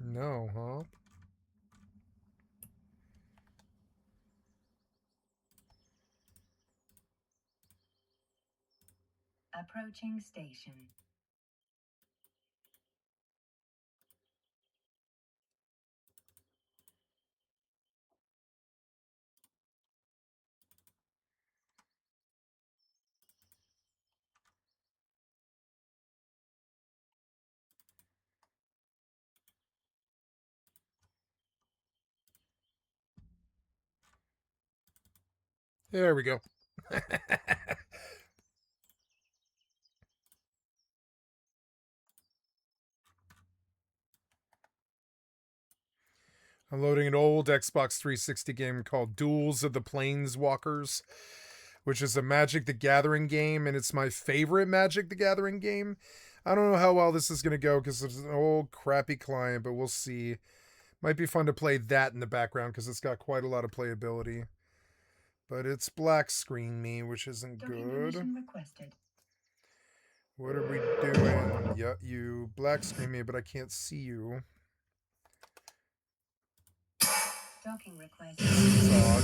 No, huh? Approaching station. There we go. I'm loading an old Xbox 360 game called Duels of the Planeswalkers, which is a Magic the Gathering game, and it's my favorite Magic the Gathering game. I don't know how well this is going to go because it's an old crappy client, but we'll see. Might be fun to play that in the background because it's got quite a lot of playability. But it's black screen me, which isn't good. What are we doing? Yeah, you black screen me, but I can't see you. Docking request. Odd.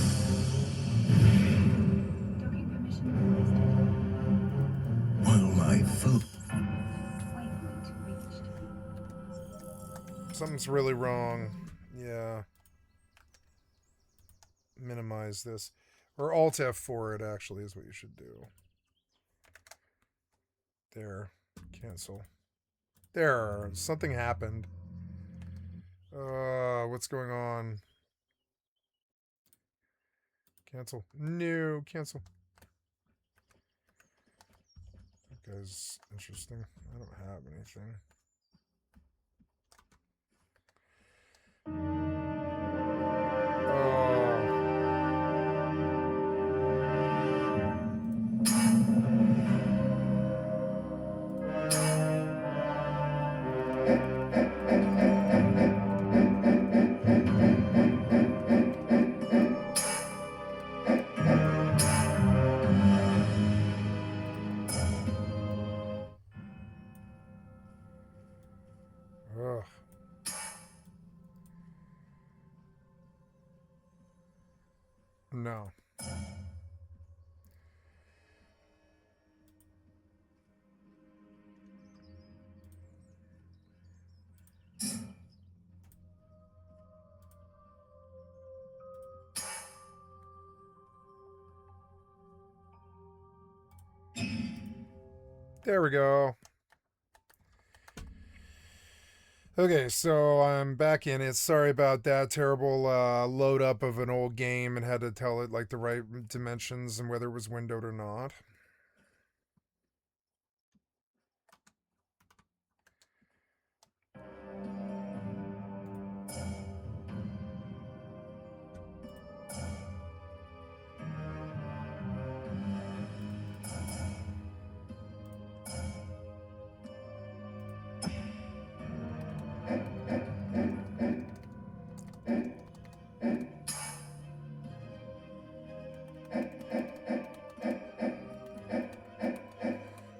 Docking permission requested. While my foot. Waypoint reached. Something's really wrong. Yeah. Minimize this. Or Alt F4 it actually is what you should do. There. Cancel. There. Something happened. What's going on? Cancel. No, cancel. That guy's interesting. I don't have anything. Ugh. No. There we go. Okay, so I'm back in it. Sorry about that terrible load up of an old game and had to tell it like the right dimensions and whether it was windowed or not.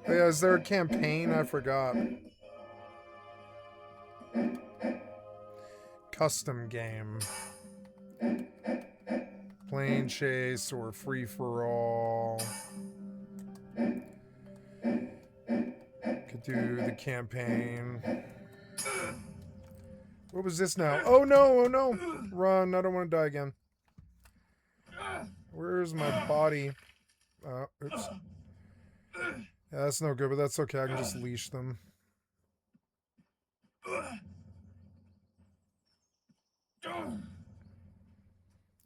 Oh, yeah, is there a campaign? I forgot. Custom game. Plane chase or free for all. Could do the campaign. What was this now? Oh no, oh no. Run, I don't want to die again. Where's my body? Oops. Yeah, that's no good, but that's okay. I can just leash them.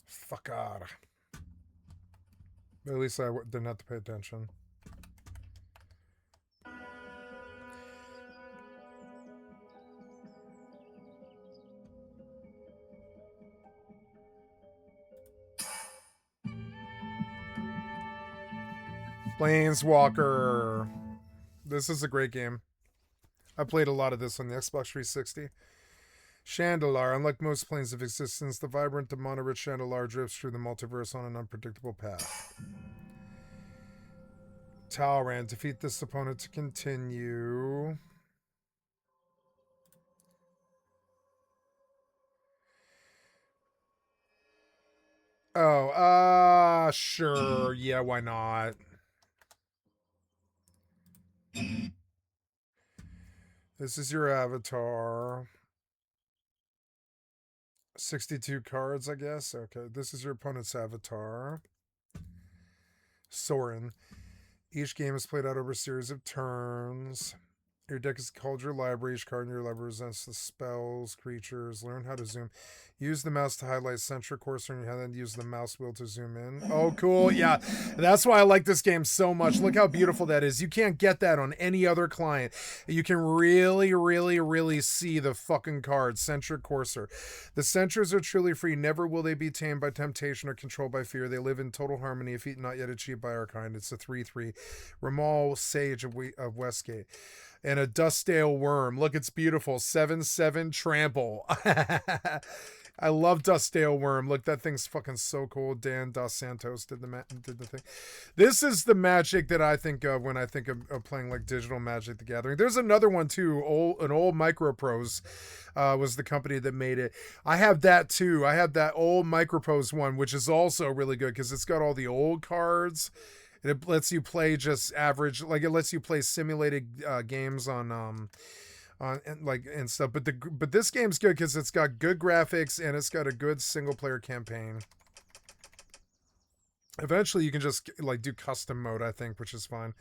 Fuck out. At least I didn't have to pay attention. Planeswalker. This is a great game. I played a lot of this on the Xbox 360. Chandelar. Unlike most planes of existence, the vibrant, demona-rich Chandelar drifts through the multiverse on an unpredictable path. Talrand. Defeat this opponent to continue. Oh, sure. Yeah, why not? This is your avatar. 62 cards, I guess. Okay, this is your opponent's avatar. Soren. Each game is played out over a series of turns. Your deck is called your library. Each card in your library represents the spells, creatures. Learn how to zoom. Use the mouse to highlight center cursor in your hand, and use the mouse wheel to zoom in. Oh, cool. Yeah, that's why I like this game so much. Look how beautiful that is. You can't get that on any other client. You can really, really, really see the fucking card, center cursor. The centers are truly free. Never will they be tamed by temptation or controlled by fear. They live in total harmony, a feat not yet achieved by our kind. It's a 3/3. Ramal Sage of Westgate. And a Dustdale Worm. Look, it's beautiful. 7/7 trample. I love Dustdale Worm. Look, that thing's fucking so cool. Dan Dos Santos did the thing. This is the Magic that I think of when I think of playing like digital Magic: The Gathering. There's another one too. An old Microprose was the company that made it. I have that too. I have that old Microprose one, which is also really good because it's got all the old cards. It lets you play just average, like it lets you play simulated games on and stuff. But this game's good because it's got good graphics and it's got a good single player campaign. Eventually, you can just like do custom mode, I think, which is fine.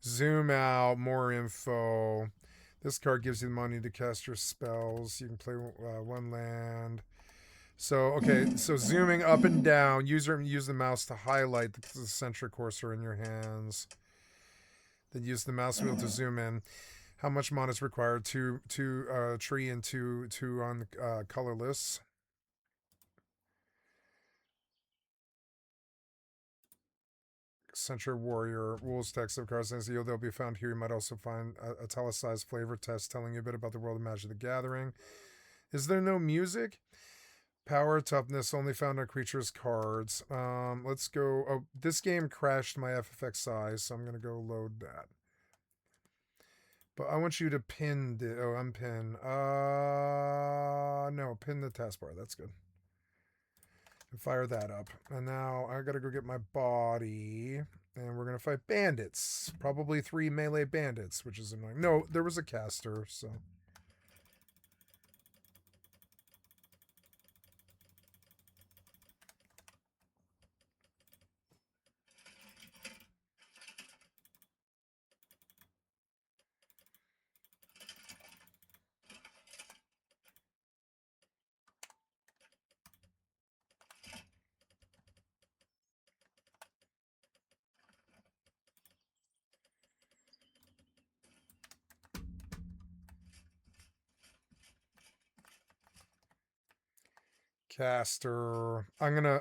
Zoom out, more info. This card gives you the money to cast your spells. You can play one land. So, okay, so zooming up and down, use the mouse to highlight the center cursor in your hands. Then use the mouse wheel to zoom in. How much mana is required? Two tree and two on colorless. Century Warrior. Rules text of cards. As they'll be found here. You might also find a italicized flavor test telling you a bit about the world of Magic the Gathering. Is there no music? Power, toughness, only found on creatures' cards. Let's go. Oh, this game crashed my FFX size, so I'm going to go load that. But I want you to pin the... Oh, unpin. No, pin the taskbar. That's good. And fire that up. And now I got to go get my body. And we're going to fight bandits. Probably 3 melee bandits, which is annoying. No, there was a caster, so... Caster. I'm gonna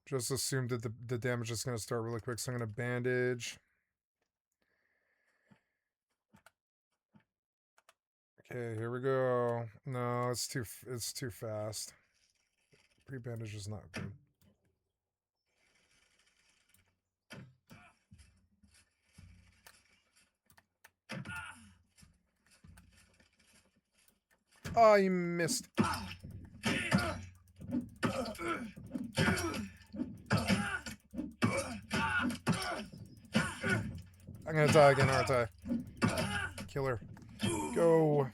just assume that the damage is gonna start really quick, so I'm gonna bandage. Okay, here we go. No, it's too fast. Pre-bandage is not good. Oh, you missed. I'm gonna die again, aren't I? Killer. Go.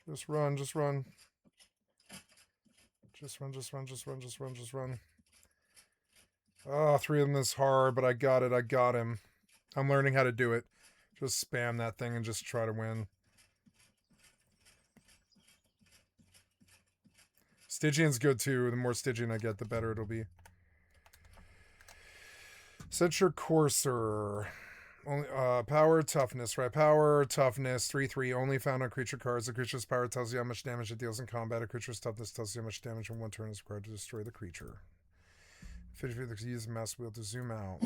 Just run, just run. Just run, just run, just run, just run, just run. Oh, 3 of them is hard, but I got it. I got him. I'm learning how to do it. Just spam that thing and just try to win. Stygian's good too. The more Stygian I get, the better it'll be. Censure Courser. Only power, toughness, right? Power, toughness, 3/3, only found on creature cards. The creature's power tells you how much damage it deals in combat. A creature's toughness tells you how much damage in 1 turn is required to destroy the creature. 50 use mouse wheel to zoom out.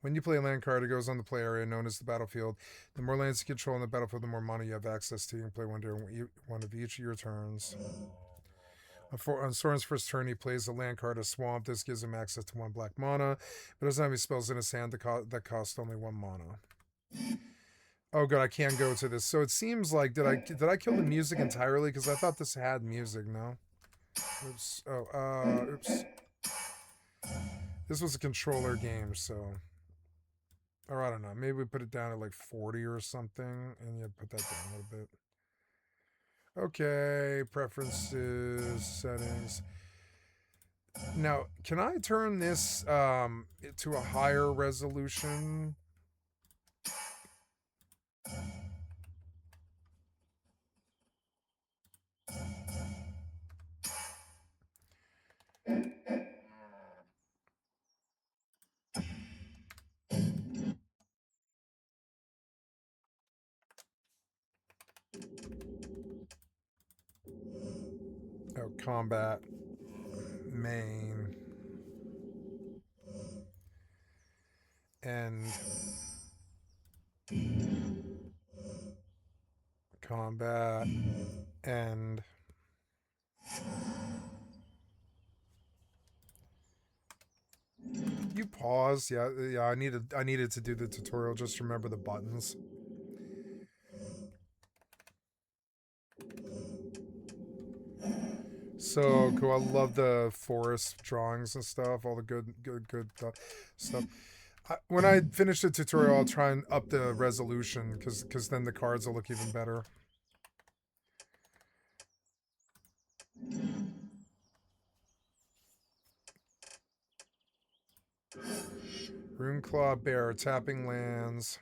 When you play a land card, it goes on the play area known as the battlefield. The more lands you control on the battlefield, the more mana you have access to. You can play one during one of each of your turns. On Soren's first turn, he plays a land card, a swamp. This gives him access to 1 black mana, but doesn't have any spells in his hand that cost only 1 mana. Oh god, I can't go to this. So it seems like did I kill the music entirely? Because I thought this had music. No. Oops. Oh, oops. This was a controller game, so. Or I don't know. Maybe we put it down at like 40 or something, and you put that down a little bit. Okay, preferences, settings. Now, can I turn this to a higher resolution? Oh, combat, main, end, combat, end. You pause. Yeah, I needed to do the tutorial. Just remember the buttons. So cool. I love the forest drawings and stuff. All the good stuff. When I finish the tutorial, I'll try and up the resolution because then the cards will look even better. Runeclaw Bear, tapping lands.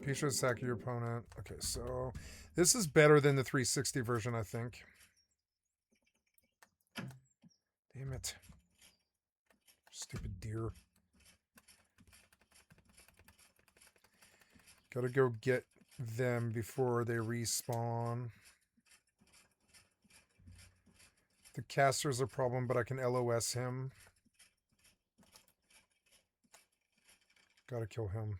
Feature sack your opponent. Okay, so this is better than the 360 version, I think. Damn it. Stupid deer. Gotta go get them before they respawn. The caster's a problem, but I can LOS him. Gotta kill him.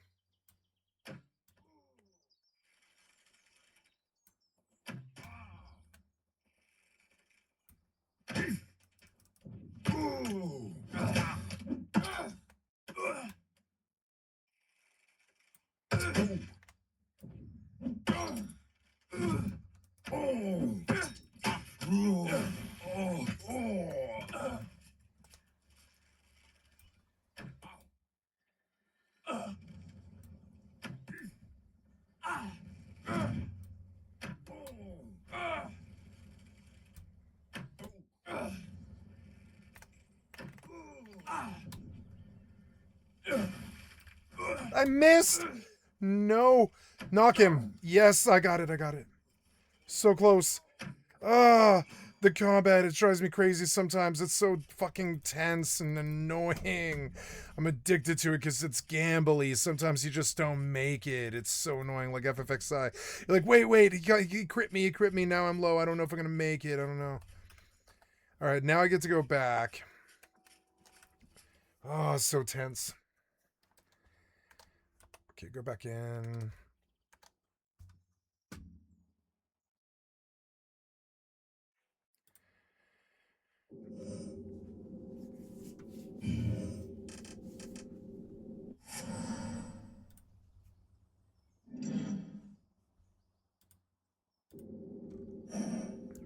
I missed! No! Knock him! Yes, I got it, I got it. So close. Ah! The combat, it drives me crazy sometimes. It's so fucking tense and annoying. I'm addicted to it because it's gambly. Sometimes you just don't make it. It's so annoying, like FFXI. You're like, wait, he crit me, now I'm low. I don't know if I'm gonna make it, I don't know. Alright, now I get to go back. Oh, it's so tense. Okay, go back in.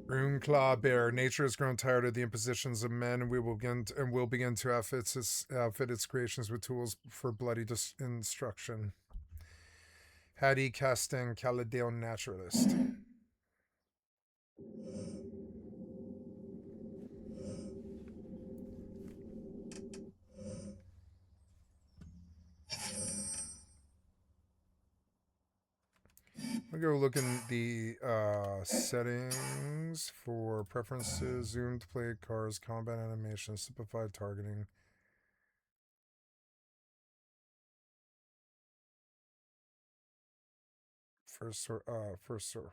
Runeclaw Bear. Nature has grown tired of the impositions of men, and will begin to outfit its creations with tools for bloody instruction. Hattie Casting, Caledonia naturalist. I'll go look in the settings for preferences, zoom to play cars, combat animation, simplified targeting. First sort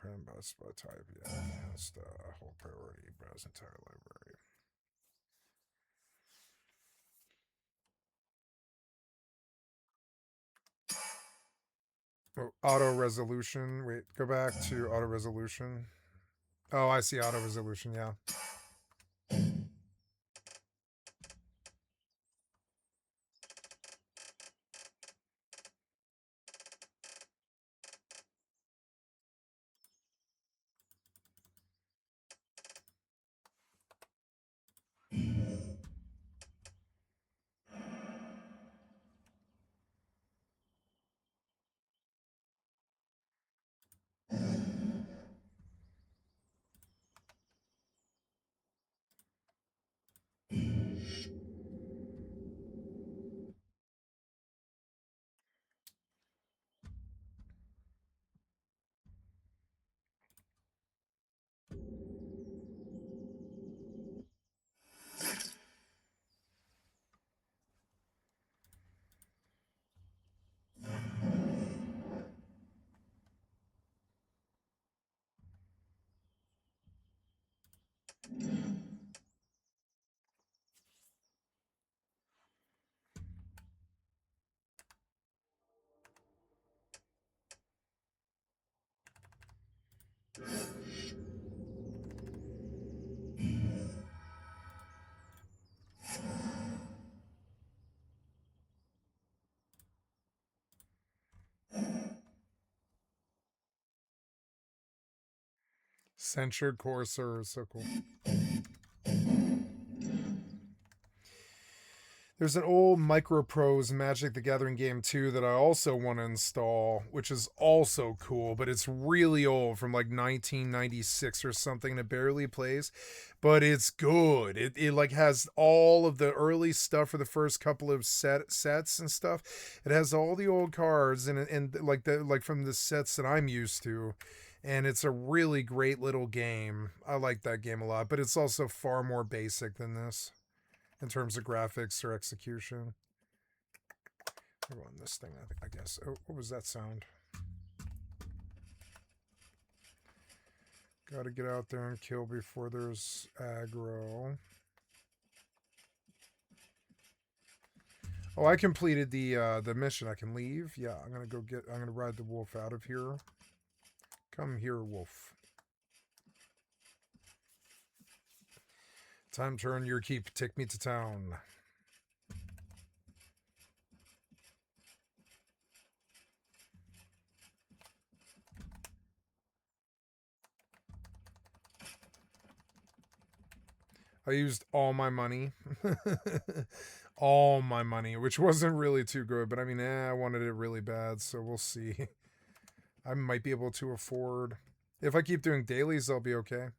hand by type, yeah, enhanced whole priority, browse entire library. Oh, auto resolution. Wait, go back to auto resolution. Oh, I see auto resolution, yeah. Censured Courser is so cool. There's an old Microprose Magic the Gathering game too that I also want to install, which is also cool, but it's really old, from like 1996 or something, and it barely plays, but it's good. It like has all of the early stuff for the first couple of sets and stuff. It has all the old cards and like from the sets that I'm used to. And it's a really great little game. I like that game a lot, but it's also far more basic than this in terms of graphics or execution. I run this thing, I guess. Oh, what was that sound? Got to get out there and kill before there's aggro. Oh, I completed the mission. I can leave. Yeah, I'm gonna ride the wolf out of here. Come here, wolf. Time to earn your keep. Take me to town. I used all my money. All my money, which wasn't really too good, but I mean, I wanted it really bad, so we'll see. I might be able to afford. If I keep doing dailies, I'll be okay.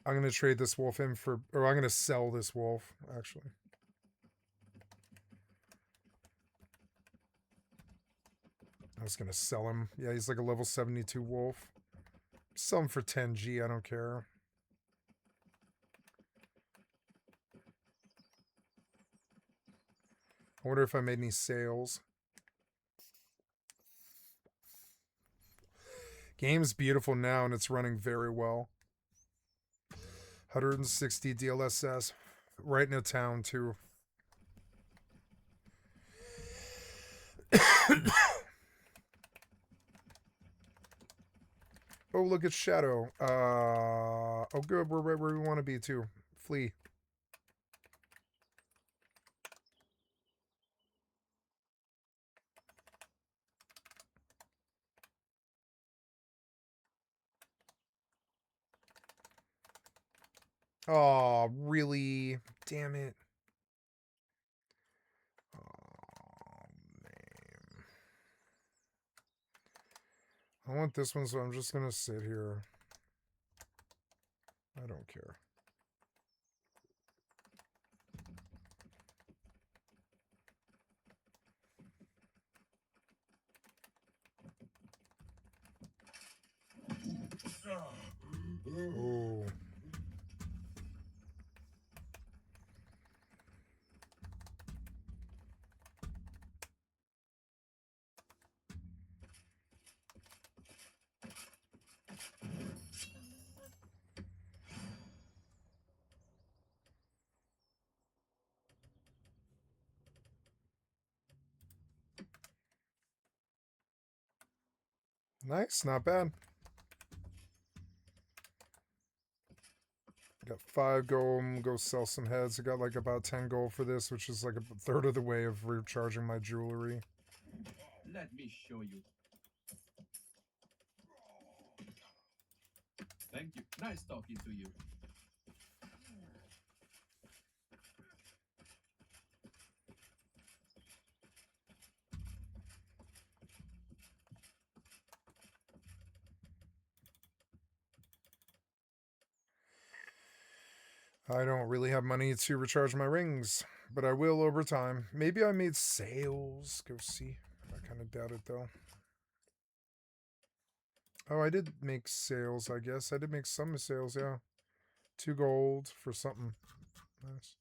I'm going to trade this wolf in for, or I'm going to sell this wolf, actually. I was going to sell him. Yeah, he's like a level 72 wolf. Sell him for 10G, I don't care. I wonder if I made any sales. Game's beautiful now, and it's running very well. 160 DLSS. Right in a town, too. Oh, look at Shadow. Oh, good. We're right where we want to be, too. Flee. Oh, really? Damn it. Oh, man. I want this one, so I'm just going to sit here. I don't care. Oh. Nice, not bad. Got 5 gold. I'm gonna go sell some heads. I got like about 10 gold for this, which is like a third of the way of recharging my jewelry. Let me show you. Thank you. Nice talking to you. I don't really have money to recharge my rings, but I will over time. Maybe I made sales. Go see. I kind of doubt it, though. Oh, I did make sales, I guess. I did make some sales, yeah. 2 gold for something. Nice.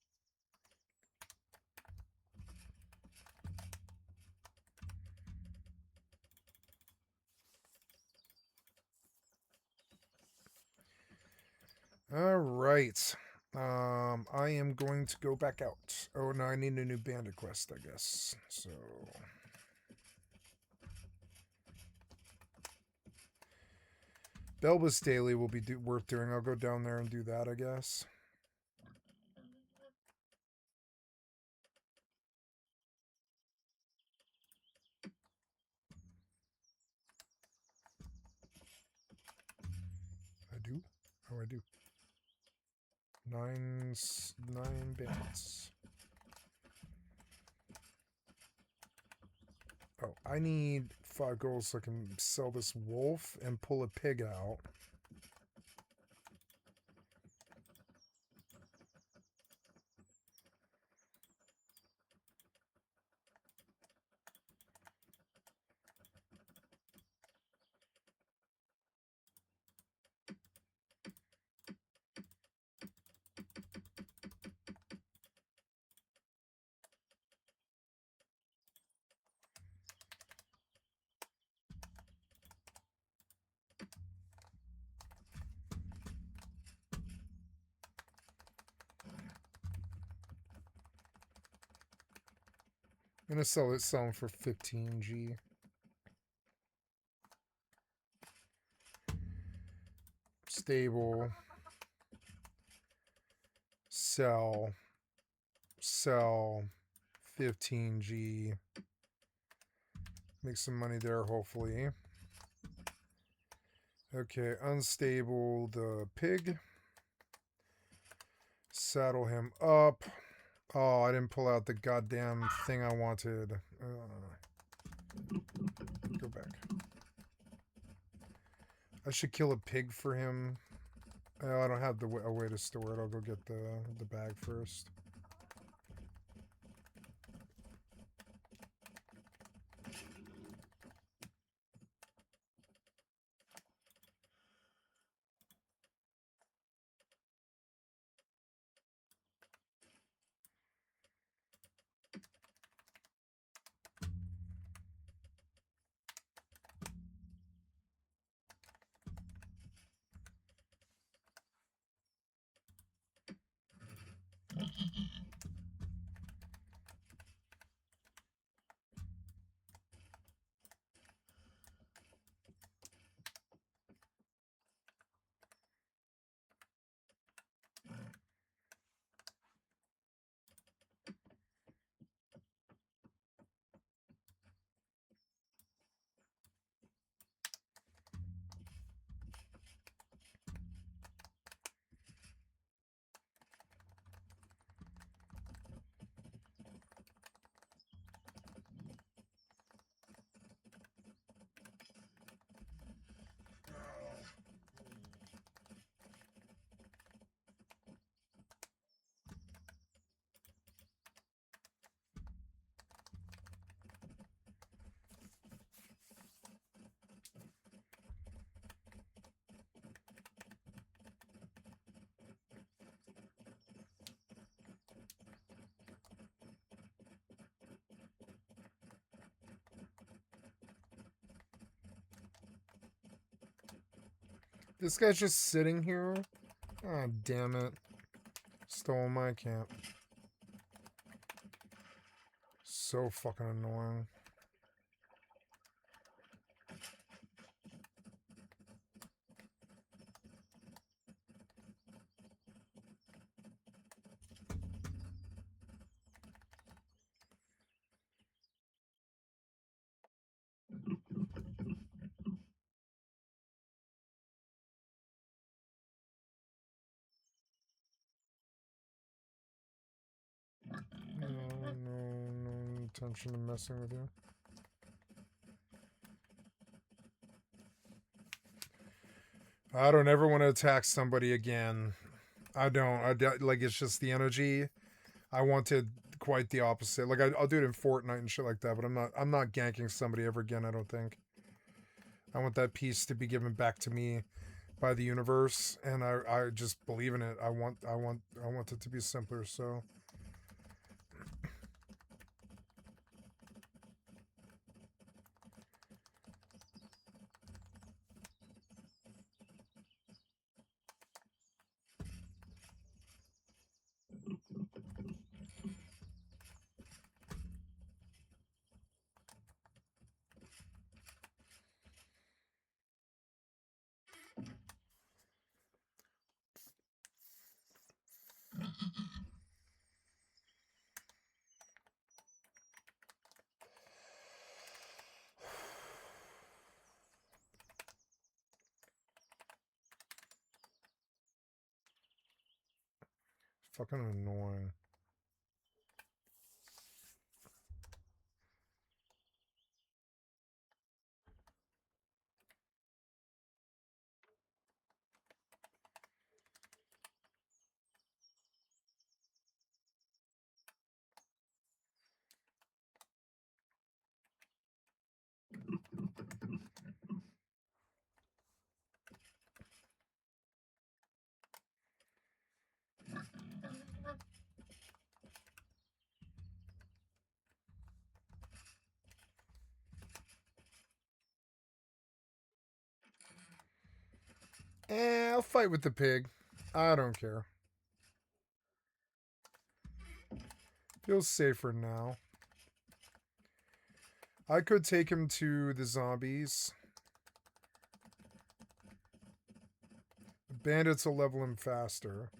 All right. I am going to go back out. Oh, no, I need a new bandit quest, I guess. So... Belbus Daily will be worth doing. I'll go down there and do that, I guess. I do? Oh, I do. 9 bandits. Oh, I need 5 gold so I can sell this wolf and pull a pig out. I'm gonna sell them for 15G. Stable. Sell. 15G. Make some money there, hopefully. Okay, unstable the pig. Saddle him up. Oh, I didn't pull out the goddamn thing I wanted. Go back. I should kill a pig for him. Oh, I don't have a way to store it. I'll go get the bag first. This guy's just sitting here. Ah, oh, damn it. Stole my camp. So fucking annoying. No intention of messing with you. I don't ever want to attack somebody again. I don't. Like, it's just the energy. I wanted quite the opposite. Like, I'll do it in Fortnite and shit like that, but I'm not ganking somebody ever again, I don't think. I want that piece to be given back to me by the universe, and I just believe in it. I want it to be simpler, so. Fucking annoying. I'll fight with the pig. I don't care. Feels safer now. I could take him to the zombies. Bandits will level him faster.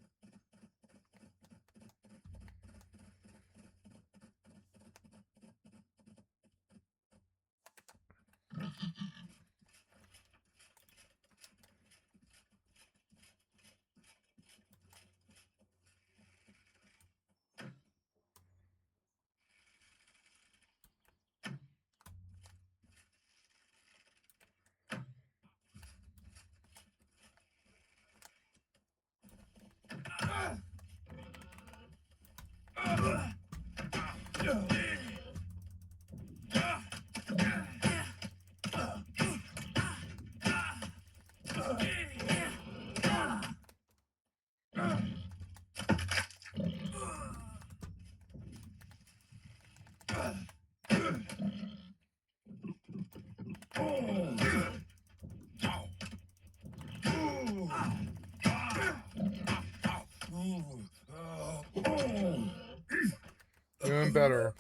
Doing better.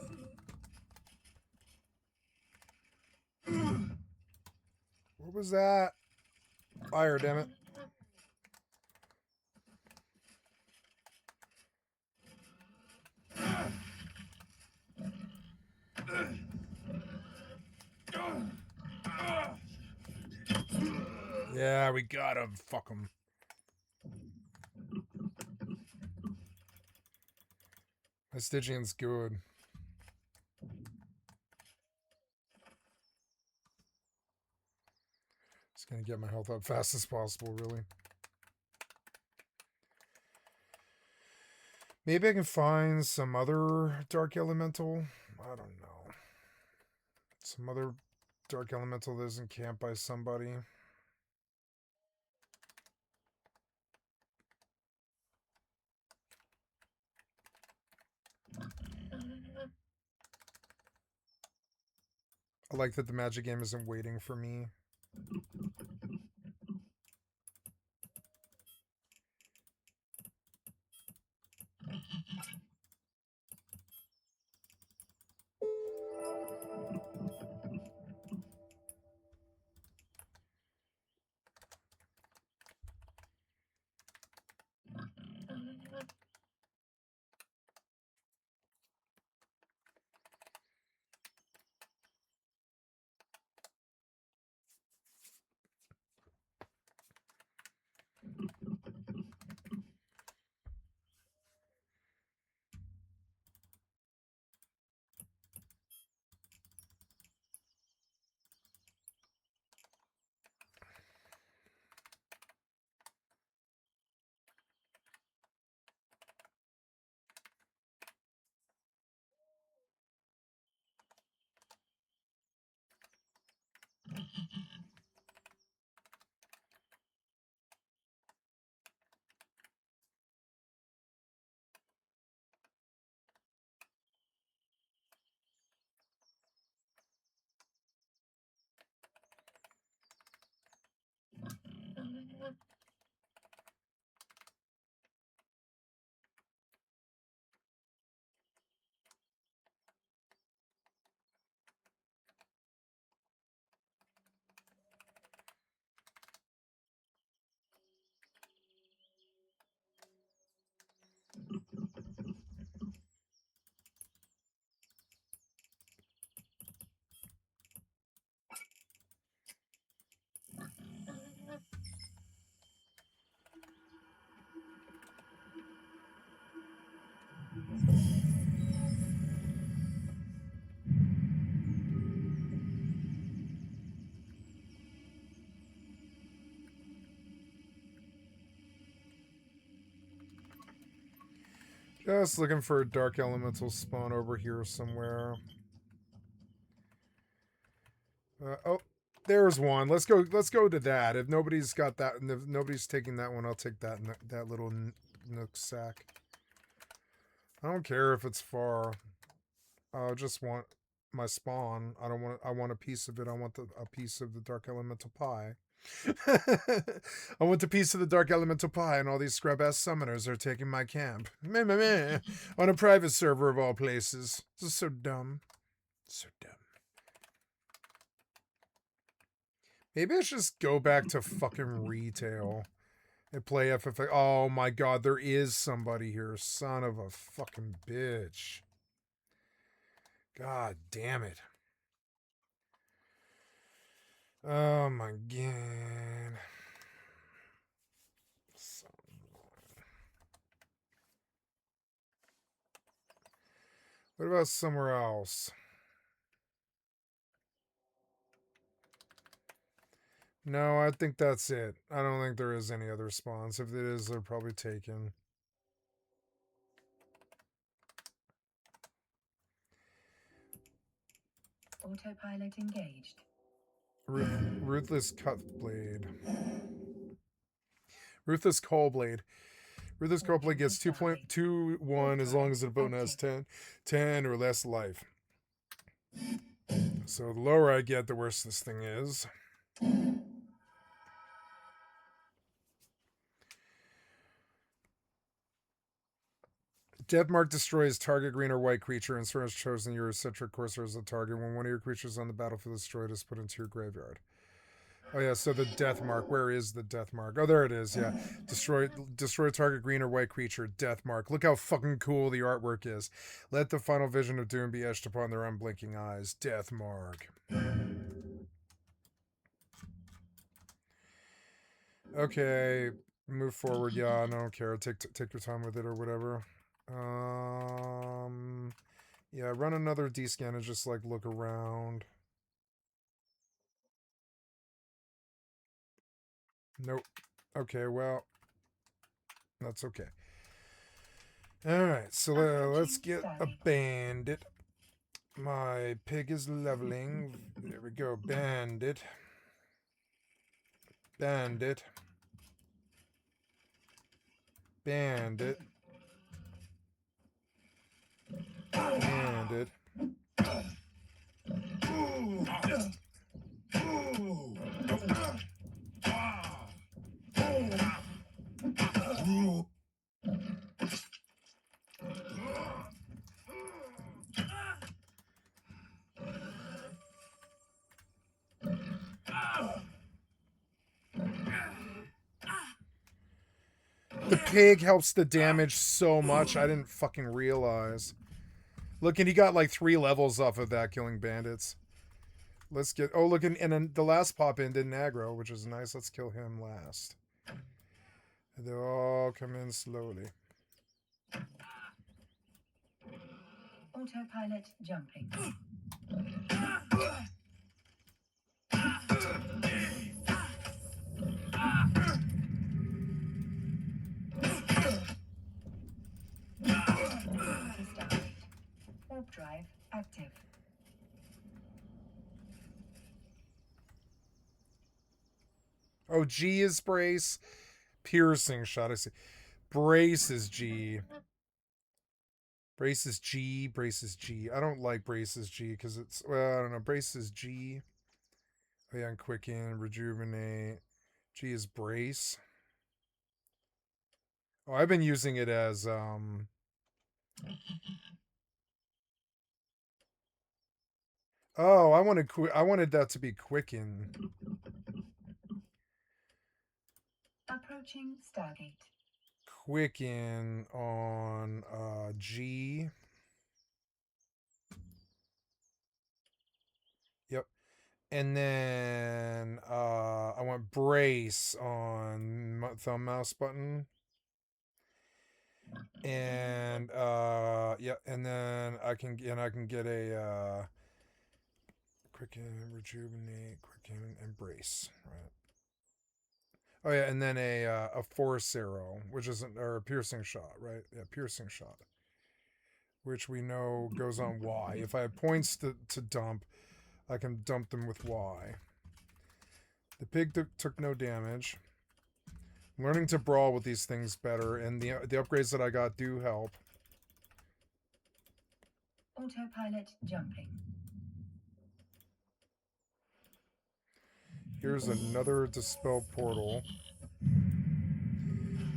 What was that? Fire, damn it. Yeah, we got him. Fuck him. My Stygian's good. Just gonna get my health up fast as possible, really. Maybe I can find some other Dark Elemental. I don't know. Some other Dark Elemental that isn't camped by somebody. I like that the magic game isn't waiting for me. Just looking for a Dark Elemental spawn over here somewhere. Oh, there's one. Let's go to that. If nobody's got that, and if nobody's taking that one, I'll take that little nook sack. I don't care if it's far. I just want my spawn. I want a piece of it. I want a piece of the Dark Elemental pie. I want a piece of the Dark Elemental pie, and all these scrub-ass summoners are taking my camp. Meh, meh, meh. On a private server of all places. This is so dumb. So dumb. Maybe I should just go back to fucking retail and play FFA. Oh my god, there is somebody here. Son of a fucking bitch. God damn it. Oh my god. What about somewhere else? No, I think that's it. I don't think there is any other spawns. If it is, they're probably taken. Autopilot engaged. Ruthless Cutblade. Ruthless Coalblade. Ruthless Coalblade gets 2.21 as long as the opponent has 10 or less life. So the lower I get, the worse this thing is. Death Mark destroys target green or white creature and has chosen your eccentric courser as a target. When one of your creatures on the battlefield is destroyed, is put into your graveyard. Oh yeah, so the Death Mark. Where is the Death Mark? Oh, there it is. Yeah, destroy target green or white creature. Death Mark. Look how fucking cool the artwork is. Let the final vision of doom be etched upon their unblinking eyes. Death Mark. Okay, move forward. Yeah, I don't care. Take your time with it or whatever. Yeah, run another D-scan and just like look around. Nope. Okay, well, that's okay. Alright, so let's get a bandit. My pig is leveling. There we go. Bandit. Bandit. Bandit. Bandit. The pig helps the damage so much. I didn't fucking realize. Look, and he got like 3 levels off of that killing bandits. Let's get... Oh, look, and then the last pop-in didn't aggro, which is nice. Let's kill him last. They'll all come in slowly. Autopilot jumping. Warp drive active. Oh, G is brace. Piercing shot. I see. Brace is G. Brace is G. Brace is G. I don't like brace is G because it's... Well, I don't know. Brace is G. Oh, yeah, and quicken, rejuvenate. G is brace. Oh, I've been using it as... Oh, I wanted that to be quicken. Approaching Stargate. Quicken on G. Yep. And then I want brace on thumb mouse button. And yeah, and then I can get a quicken, rejuvenate, quicken, embrace, right? Oh yeah, and then a force arrow, which isn't, or a piercing shot, right? Yeah, piercing shot, which we know goes on Y. If I have points to dump, I can dump them with Y. The pig took no damage. I'm learning to brawl with these things better, and the upgrades that I got do help. Autopilot jumping. Here's another Dispel Portal.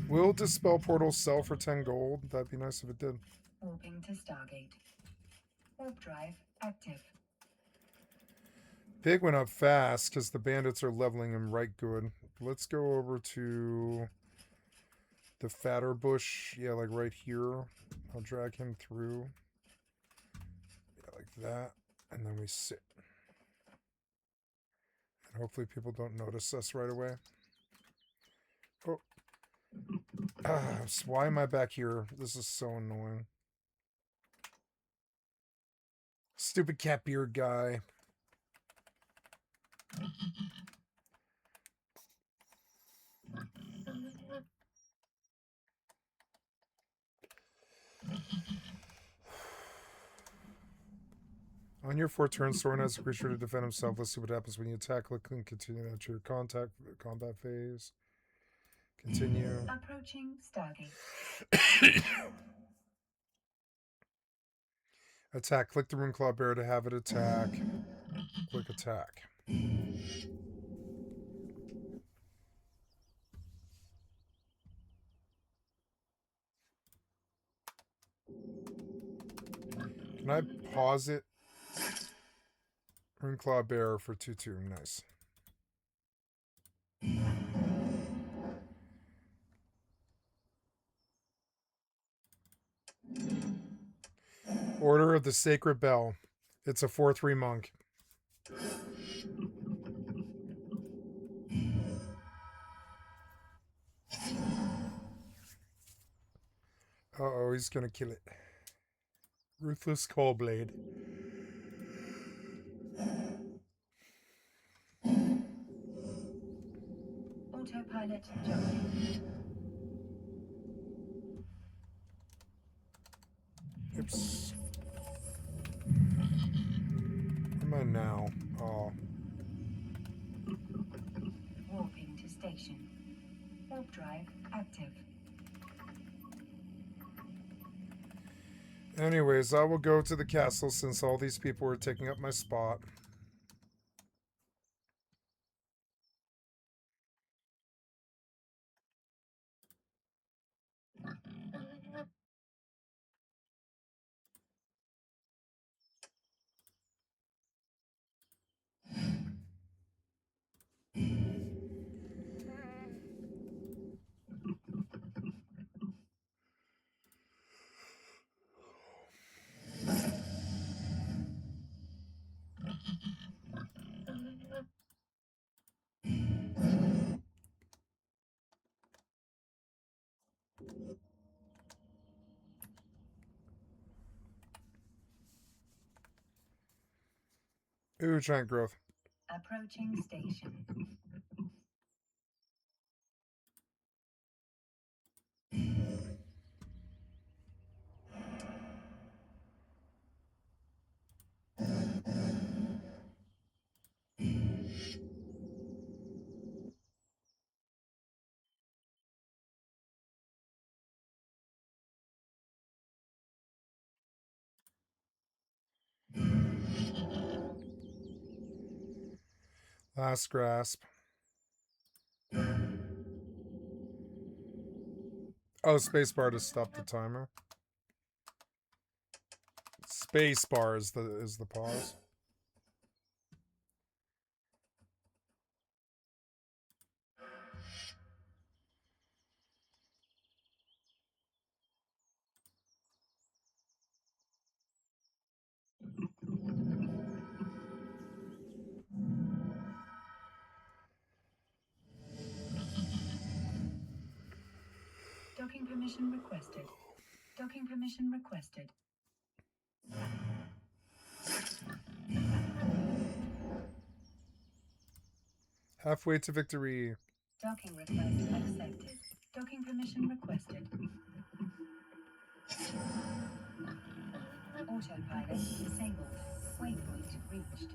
Will Dispel Portal sell for 10 gold? That'd be nice if it did. Warping to Stargate. Warp drive active. Pig went up fast because the bandits are leveling him right good. Let's go over to the fatter bush. Yeah, like right here. I'll drag him through. Yeah, like that. And then we sit. And hopefully people don't notice us right away. Oh. Why am I back here? This is so annoying. Stupid cat beard guy. On your 4 turns, Soren has a creature to defend himself. Let's see what happens when you attack. Click and continue that your combat phase. Continue. Approaching Stargate. Attack. Click the Rune Claw Bear to have it attack. Click attack. Can I pause it? Rune Claw Bear for 2/2. Nice. Order of the Sacred Bell. It's a 4/3 monk. Uh-oh, he's gonna kill it. Ruthless Coldblade. Autopilot jumping. Oops. Where am I now? Oh. Warping to station. Warp drive active. Anyways, I will go to the castle since all these people are taking up my spot. Ooh, giant growth. Approaching station. Last grasp. Oh, spacebar to stop the timer. Spacebar is the pause. Docking permission requested. Docking permission requested. Halfway to victory. Docking request accepted. Docking permission requested. Autopilot disabled. Waypoint reached.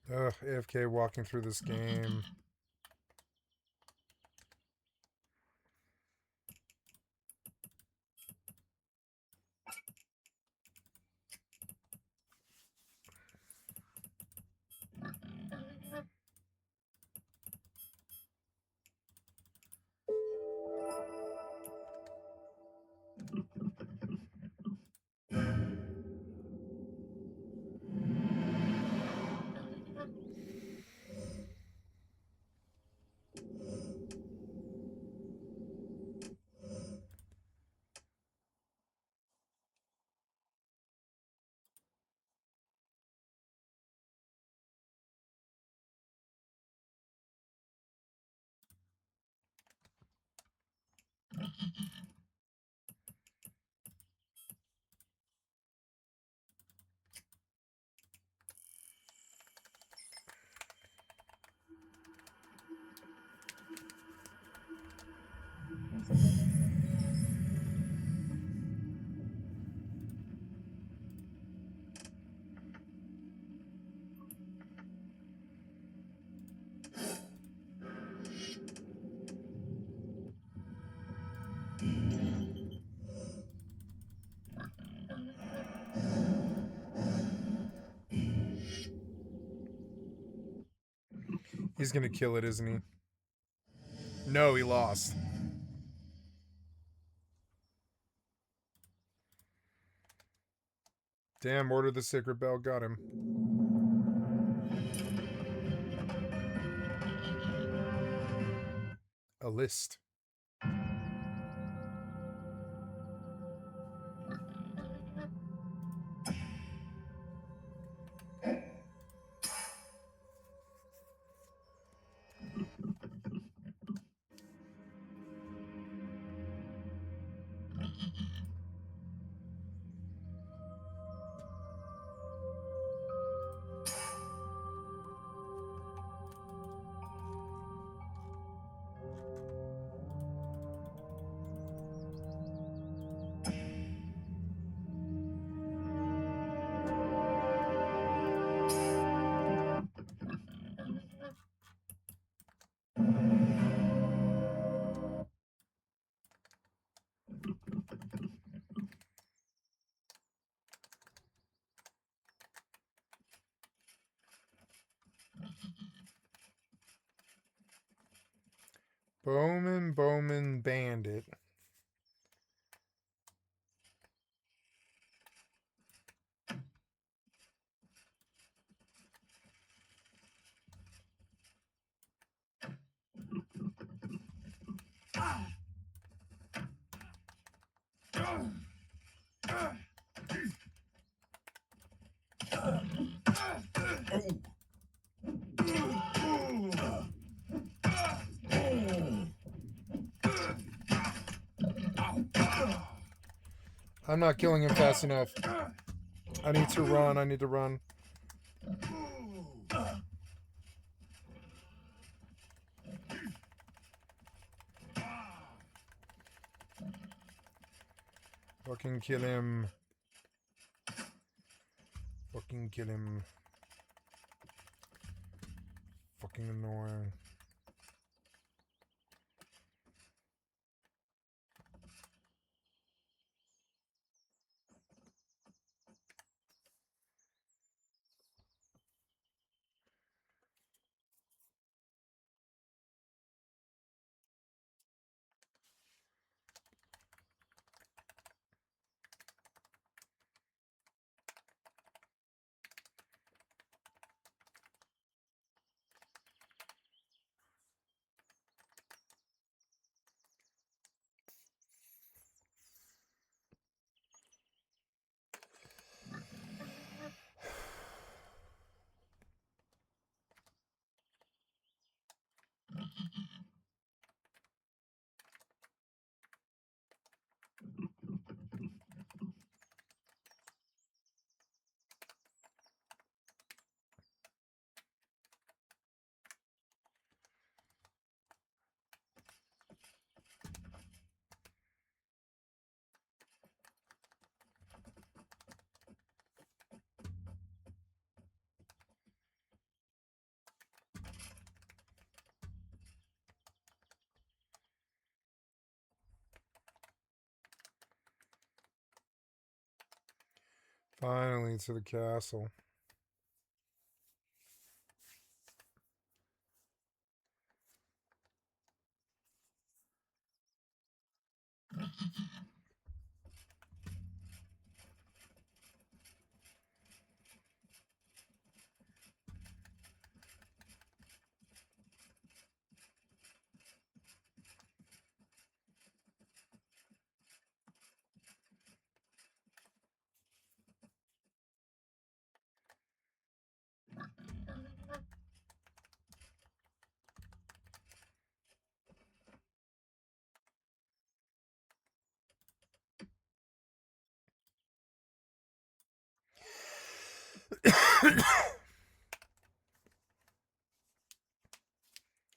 Ugh, AFK walking through this game. He's gonna kill it, isn't he? No, he lost. Damn, Order the Sacred Bell got him. A list. Bowman Bandit. I'm not killing him fast enough. I need to run. I need to run. Fucking kill him. Fucking kill him. Fucking annoying. Finally to the castle.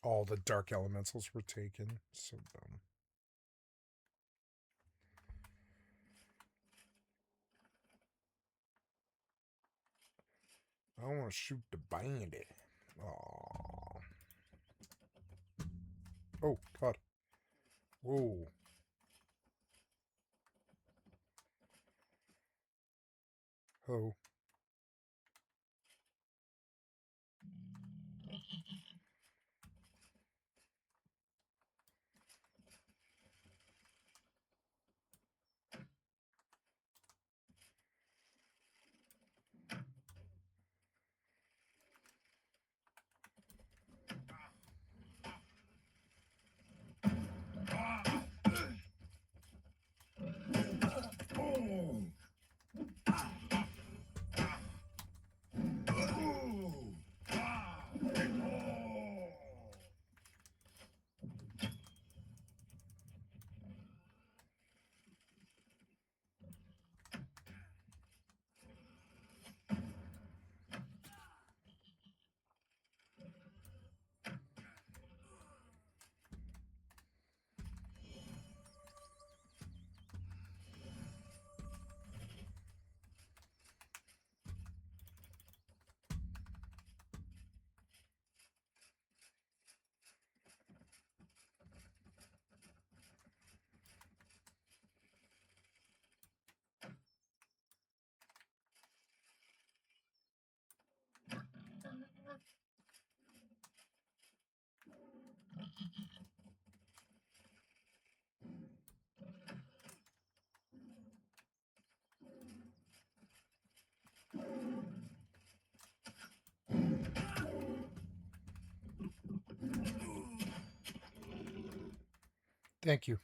All the dark elementals were taken. So dumb. I don't want to shoot the bandit. Aww. Oh, God. Whoa. Oh. Thank you.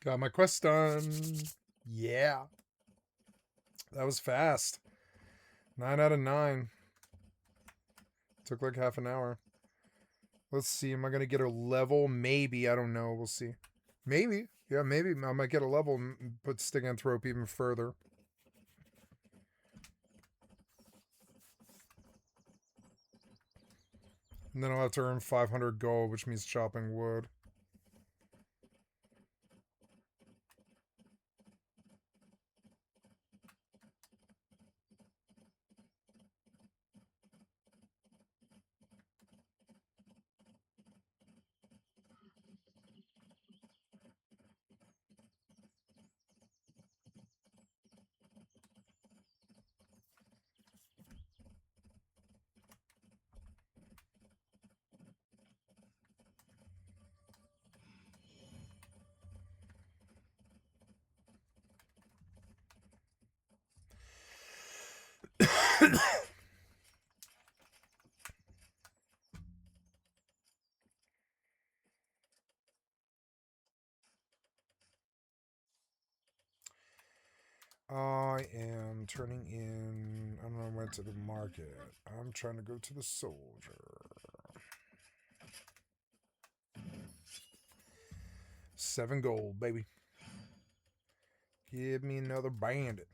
Got my quest done. Yeah. That was fast. 9 out of 9. Took like half an hour. Let's see. Am I going to get a level? Maybe. I don't know. We'll see. Maybe. Yeah, maybe. I might get a level and put Stiganthrope even further. And then I'll have to earn 500 gold, which means chopping wood. I am turning in. I don't know, I went to the market. I'm trying to go to the soldier. 7 gold, baby. Give me another bandit.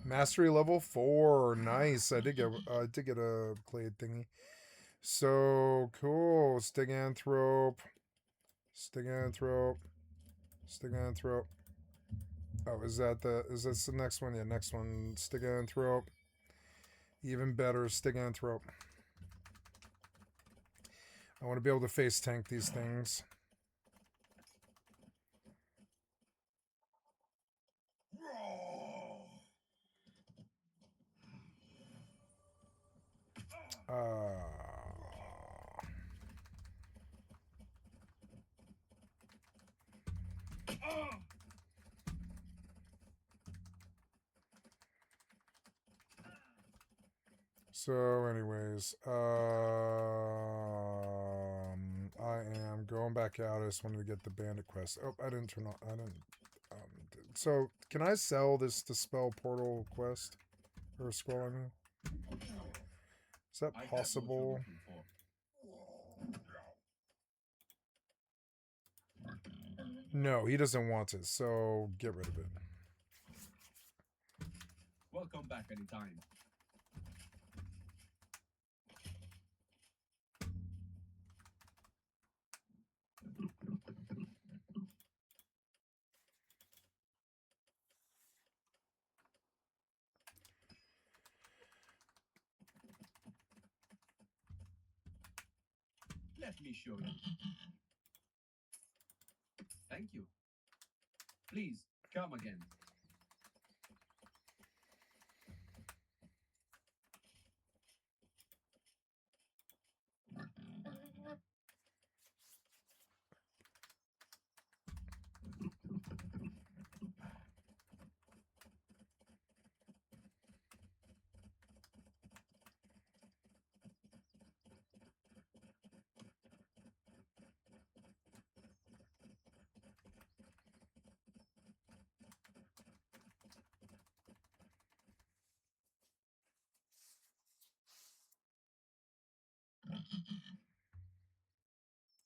Mastery level 4. Nice. I did get a clade thingy. So cool. Stiganthrope. Stiganthrope. Stiganthrope. Oh, is this the next one? Yeah, next one. Stiganthrope. Even better, Stiganthrope. I want to be able to face tank these things. So, anyways, I am going back out. I just wanted to get the bandit quest. Oh, I didn't turn on. I didn't. So, can I sell this Dispel Portal quest or scroll? I mean, is that possible? No, he doesn't want it, so get rid of it. Welcome back anytime. Let me show you. Thank you. Please, come again.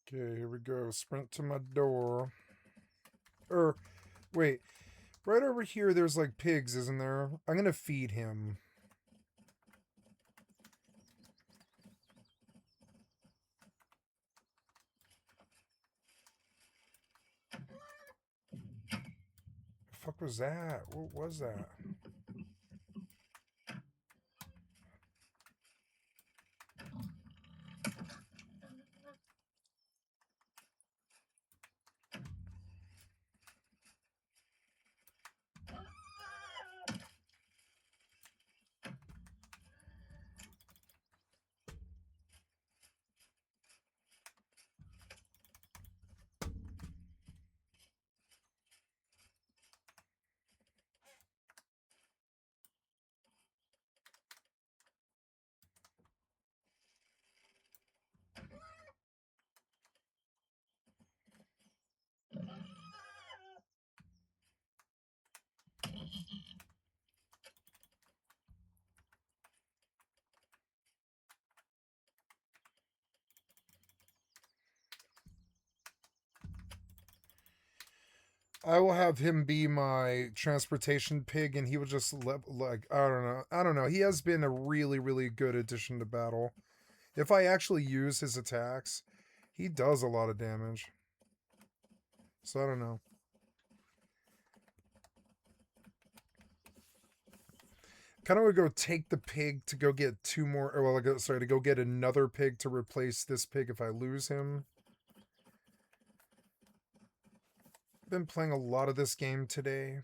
Okay, here we go. Sprint to my door. Wait. Right over here, there's like pigs, isn't there? I'm gonna feed him. The fuck was that? What was that? I will have him be my transportation pig, and he will just like I don't know. He has been a really, really good addition to battle. If I actually use his attacks, he does a lot of damage. So I don't know. Kind of would go take the pig to go get two more. Or well, sorry, to go get another pig to replace this pig if I lose him. Been playing a lot of this game today.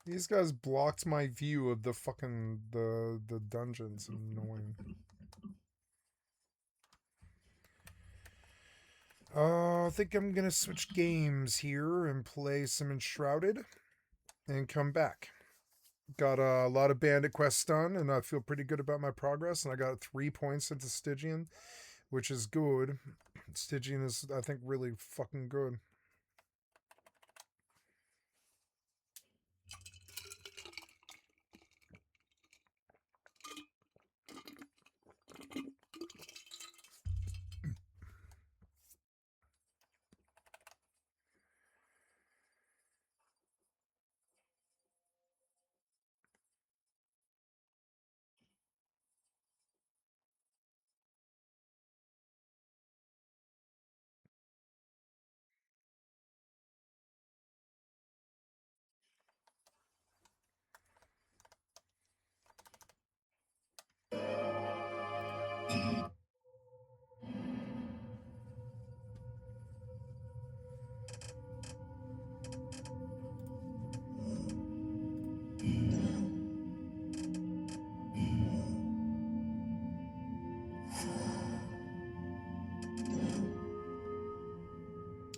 These guys blocked my view of the fucking the dungeons. Annoying. I think I'm gonna switch games here and play some Enshrouded and come back. Got a lot of bandit quests done, and I feel pretty good about my progress. And I got 3 points into Stygian, which is good. Stygian is, I think, really fucking good.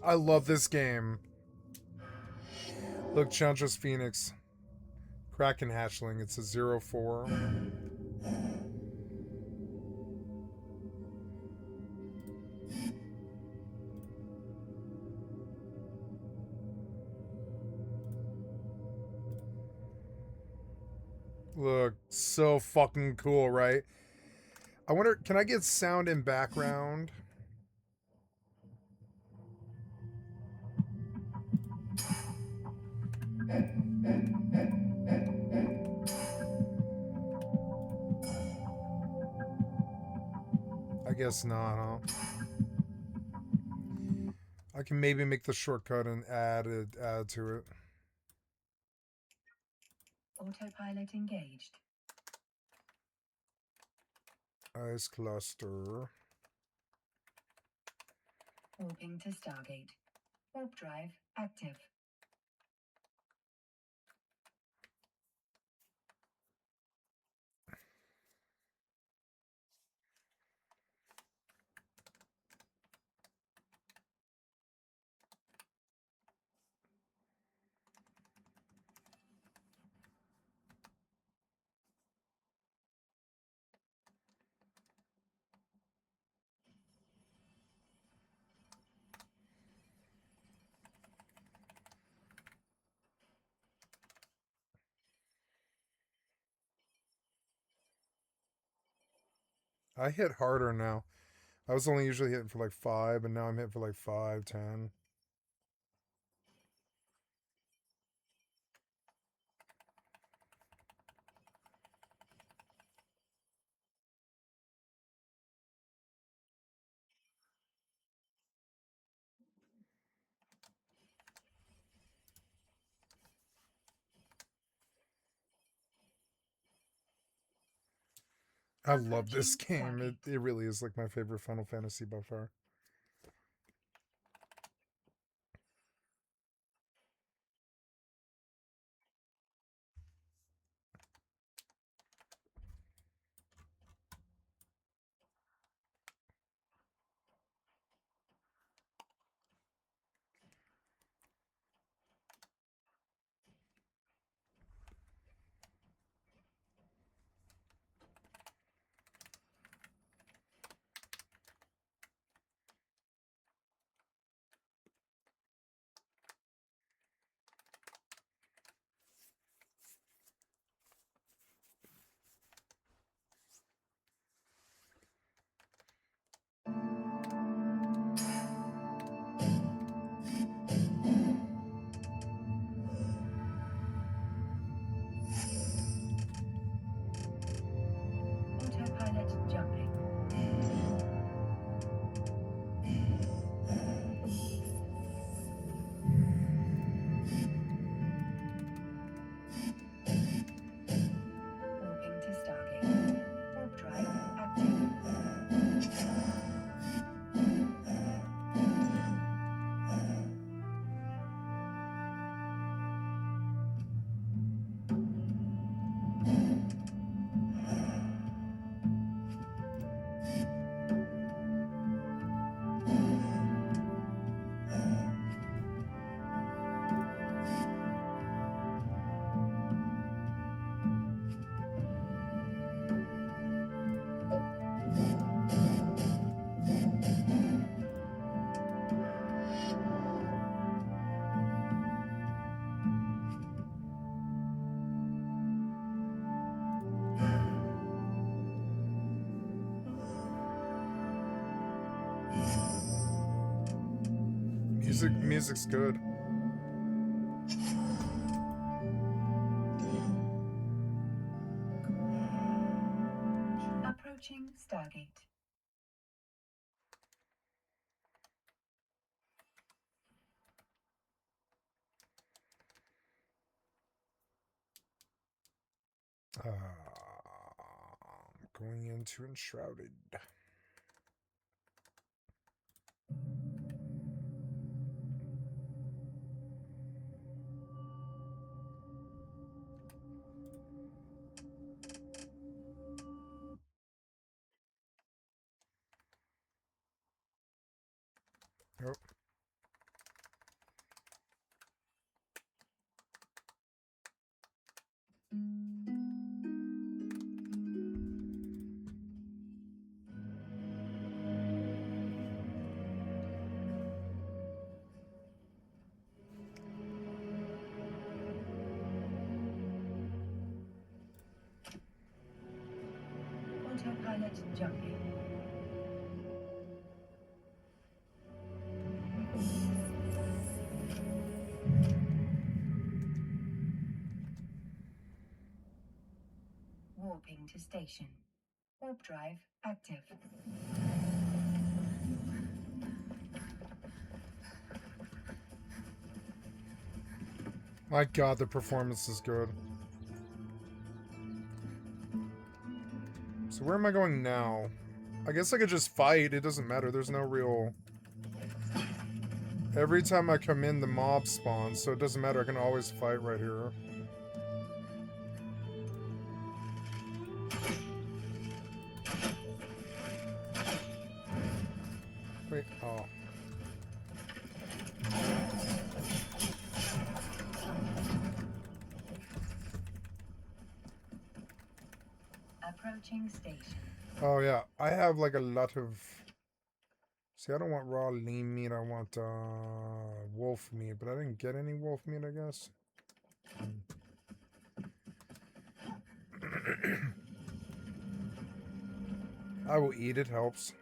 I love this game. Look, Chandra's Phoenix. Kraken Hatchling. It's a 0-4. Look, so fucking cool, right? I wonder, can I get sound in background? I guess not, huh? I can maybe make the shortcut and add to it. Autopilot engaged. Ice cluster. Warping to Stargate. Warp drive active. I hit harder now. I was only usually hitting for like 5, and now I'm hitting for like 5, 10. I love this game. It really is like my favorite Final Fantasy by far. Music's good. Approaching Stargate. Going into Enshrouded. Oh. Autopilot jumping. Warping to station. Warp drive active. My god, the performance is good. So where am I going now? I guess I could just fight. It doesn't matter. There's no real... Every time I come in, the mob spawns, so it doesn't matter. I can always fight right here. Wait, oh. Approaching station. Oh yeah, I have like a lot of... See, I don't want raw lean meat, I want wolf meat, but I didn't get any wolf meat, I guess. I will eat, it helps.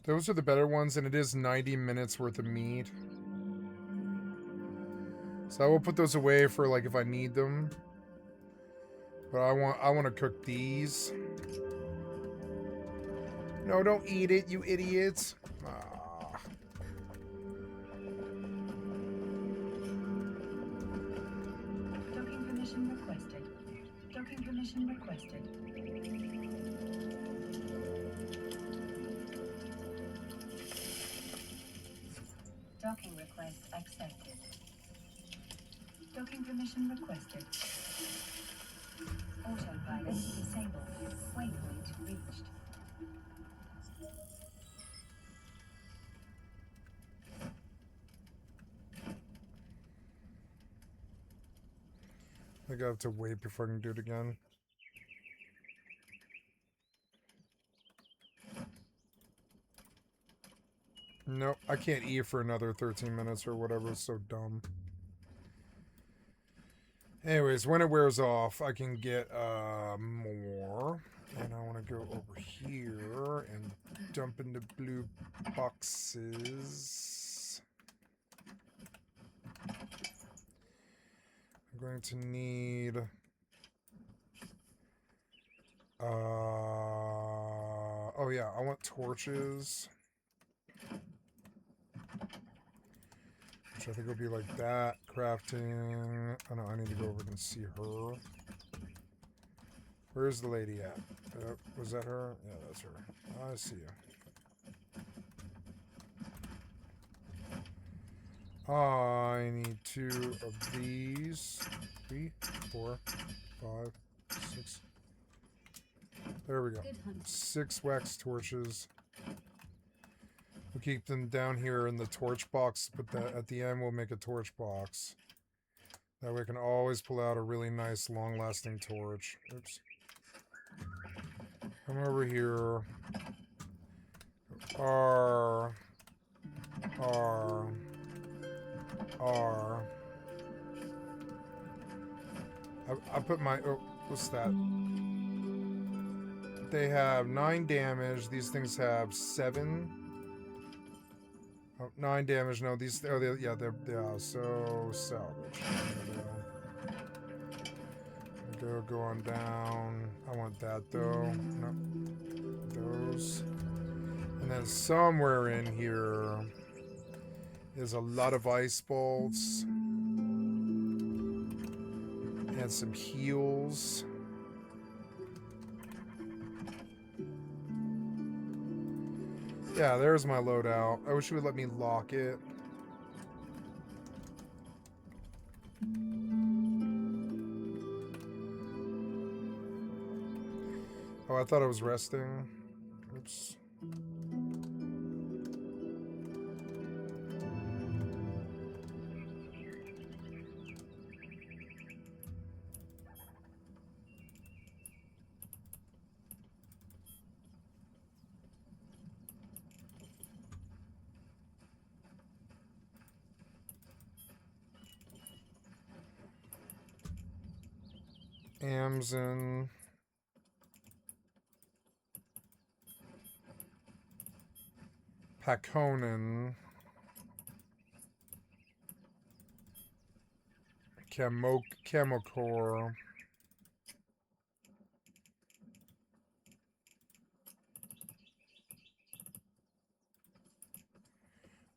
Those are the better ones, and it is 90 minutes worth of meat. So I will put those away for like if I need them. But I want to cook these. No, don't eat it, you idiots. Ah. Docking permission requested. Docking permission requested. Docking request accepted. Docking permission requested. Autopilot disabled. Waypoint reached. I think I have to wait before I can do it again. Nope, I can't eat for another 13 minutes or whatever. It's so dumb. Anyways, when it wears off, I can get more. And I want to go over here and dump into blue boxes. I'm going to need... oh yeah, I want torches. Which I think will be like that. Crafting. Oh no, I need to go over and see her. Where's the lady at? Was that her? Yeah, that's her. I see you. I need 2 of these. 3, 4, 5, 6. There we go. 6 wax torches. We'll keep them down here in the torch box, but at the end we'll make a torch box. That way I can always pull out a really nice long-lasting torch. Oops. Come over here. R. I put my... Oh, what's that? They have 9 damage. These things have 7. Oh, 9 damage. No, these... Oh, yeah, they're so salvage. Go on down. I want that, though. No. Those. And then somewhere in here is a lot of ice bolts. And some heals. Yeah, there's my loadout. I wish you would let me lock it. Oh, I thought I was resting. Oops. Amazon. Paconin. Chemocore.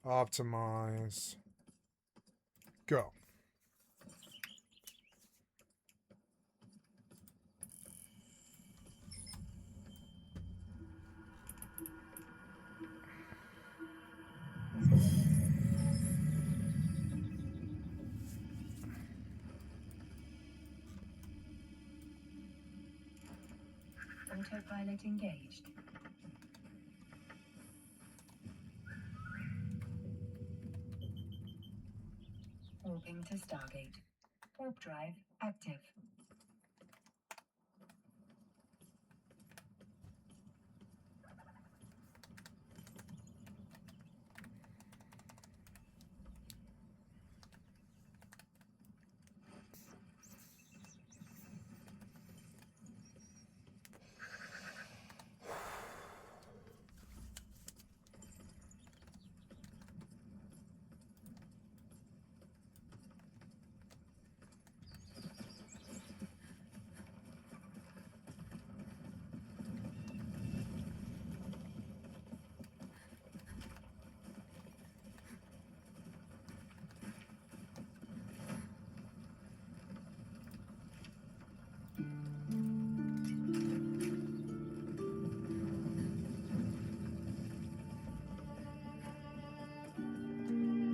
Optimize. Go. Autopilot engaged. Warping to Stargate. Warp drive active.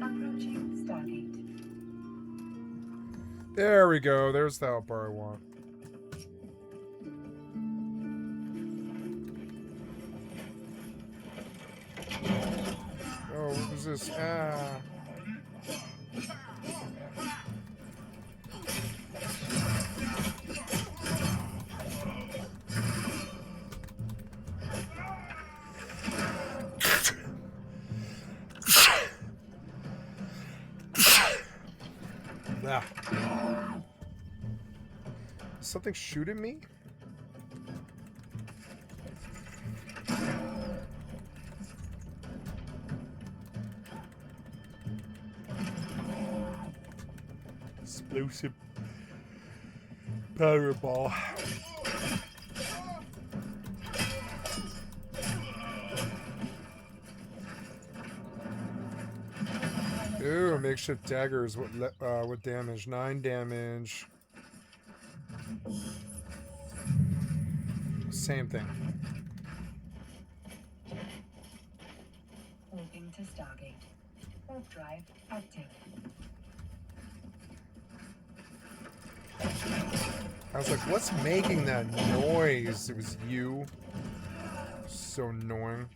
Approaching Stargate. There we go. There's the help bar I want. Oh, what was this? Ah. Ah. Is something shooting me? Explosive powerball. Ooh, makeshift daggers. What damage? 9 damage. Same thing. Warping to Stargate. Warp drive active. I was like, what's making that noise? It was you. So annoying.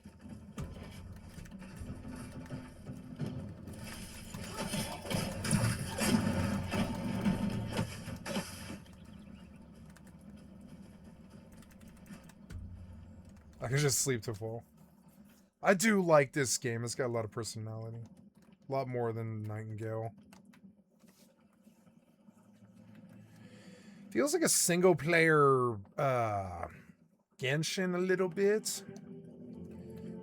can just sleep to full. I do like this game. It's got a lot of personality. A lot more than Nightingale. Feels like a single player Genshin a little bit.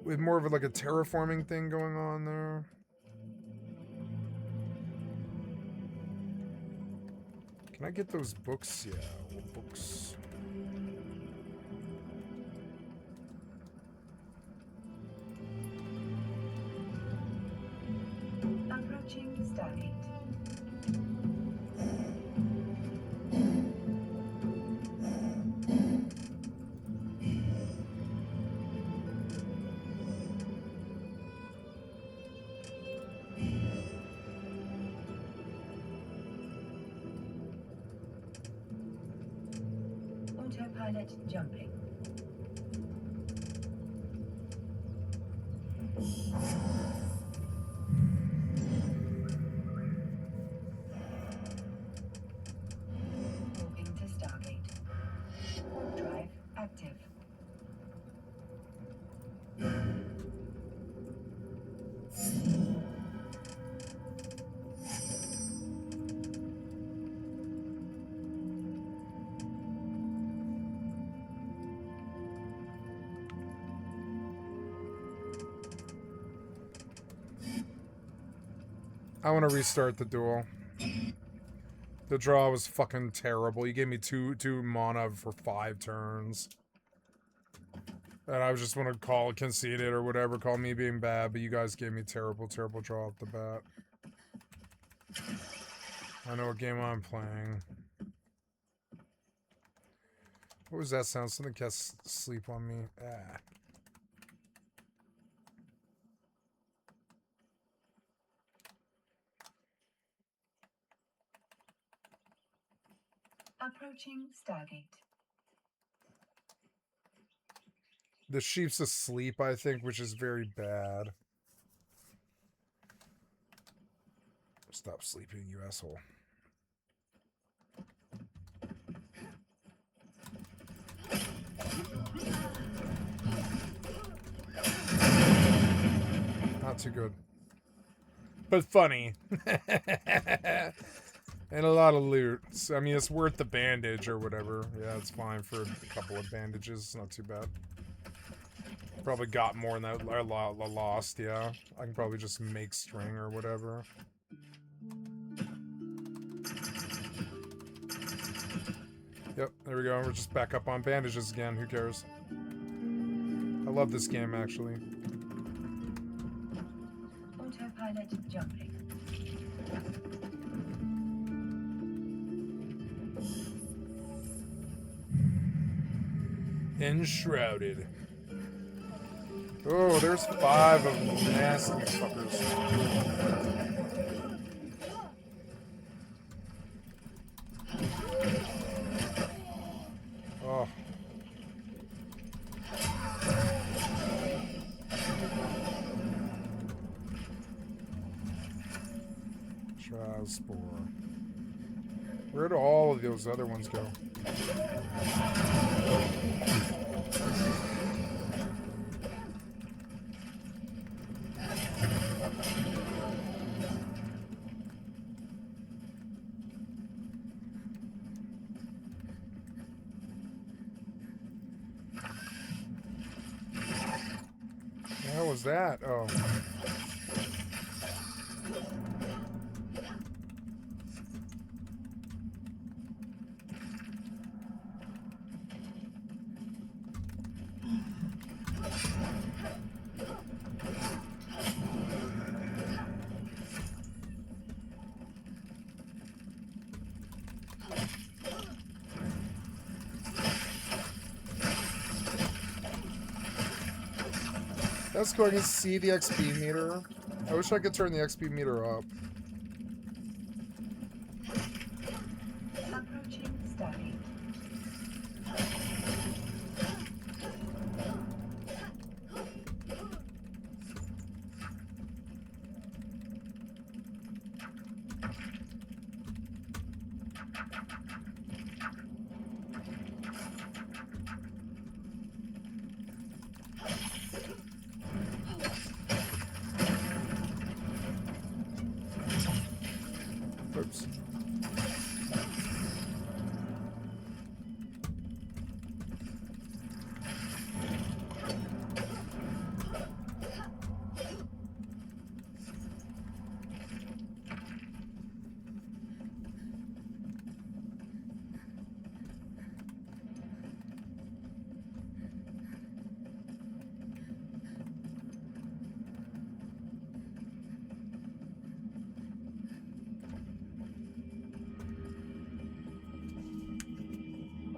With more of like a terraforming thing going on there. Can I get those books? Yeah, what books? Approaching Stargate. Autopilot jumping. Moving to Stargate. Warp drive active. I want to restart the duel. The draw was fucking terrible. You gave me two mana for 5 turns. And I just want to call conceited or whatever, call me being bad, but you guys gave me terrible draw off the bat. I know what game I'm playing. What was that sound? Something cast sleep on me. Ah. Approaching Stargate. The sheep's asleep, I think, which is very bad. Stop sleeping, you asshole. Not too good. But funny. And a lot of loot. So, I mean, it's worth the bandage or whatever. Yeah, it's fine for a couple of bandages. It's not too bad. Probably got more than that. I lost, yeah. I can probably just make string or whatever. Yep, there we go. We're just back up on bandages again. Who cares? I love this game, actually. Autopilot jumping. Enshrouded. Oh, there's 5 of them nasty fuckers. Oh. Spore. Where do all of those other ones go? The hell was that? Oh. That's cool. I can see the XP meter. I wish I could turn the XP meter up. Approaching Stargate. Oops.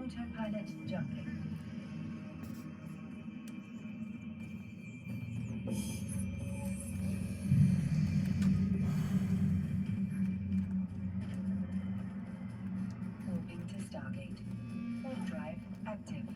Autopilot jumping. Moving to Stargate. Warp drive active.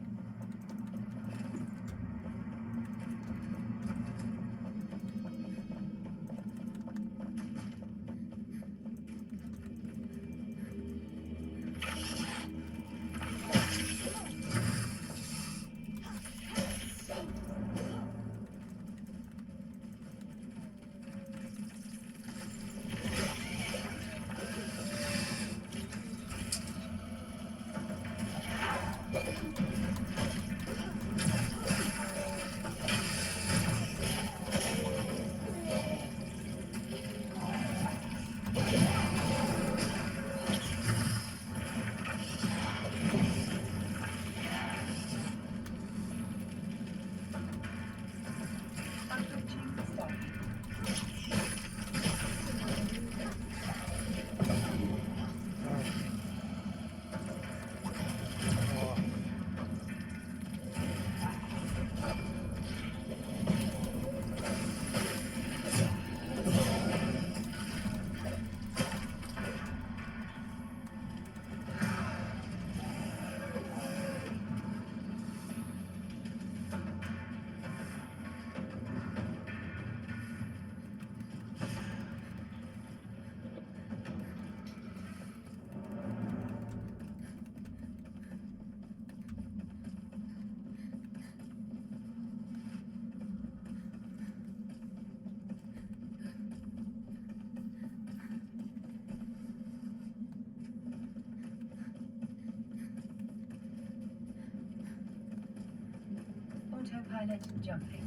Approaching Stargate. Autopilot jumping.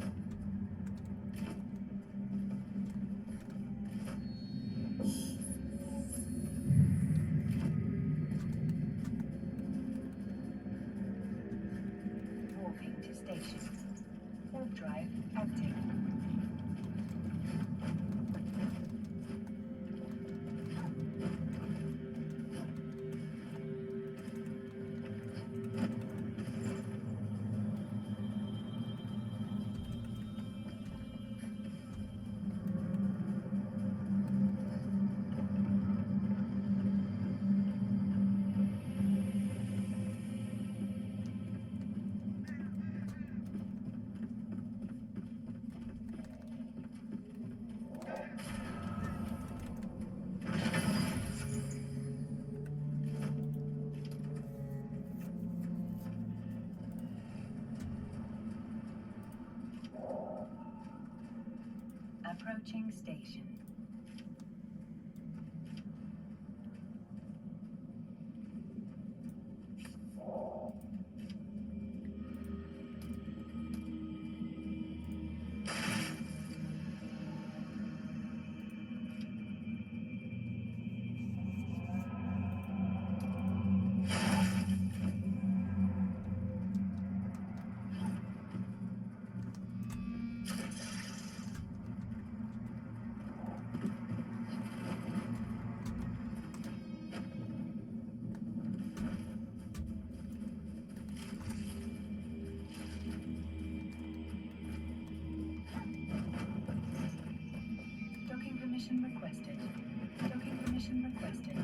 Warping to station. Warp drive active. Approaching station. Docking permission requested. Docking permission requested.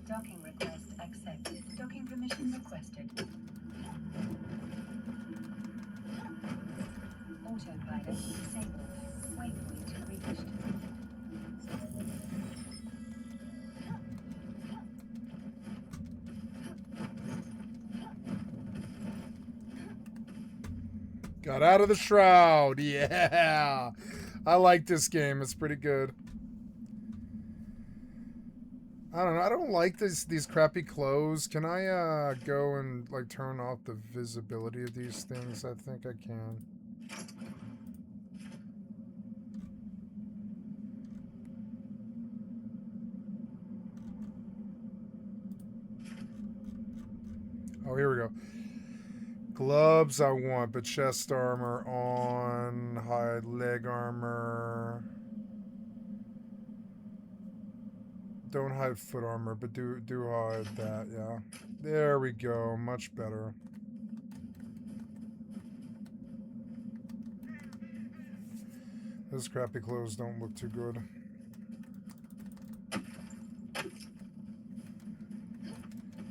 Docking request accepted. Docking permission requested. Autopilot disabled. Waypoint reached. Got out of the shroud. Yeah. I like this game. It's pretty good. I don't know. I don't like these crappy clothes. Can I go and like turn off the visibility of these things? I think I can. Oh, here we go. Gloves I want, but chest armor on, hide leg armor. Don't hide foot armor, but do hide that, yeah. There we go, much better. Those crappy clothes don't look too good.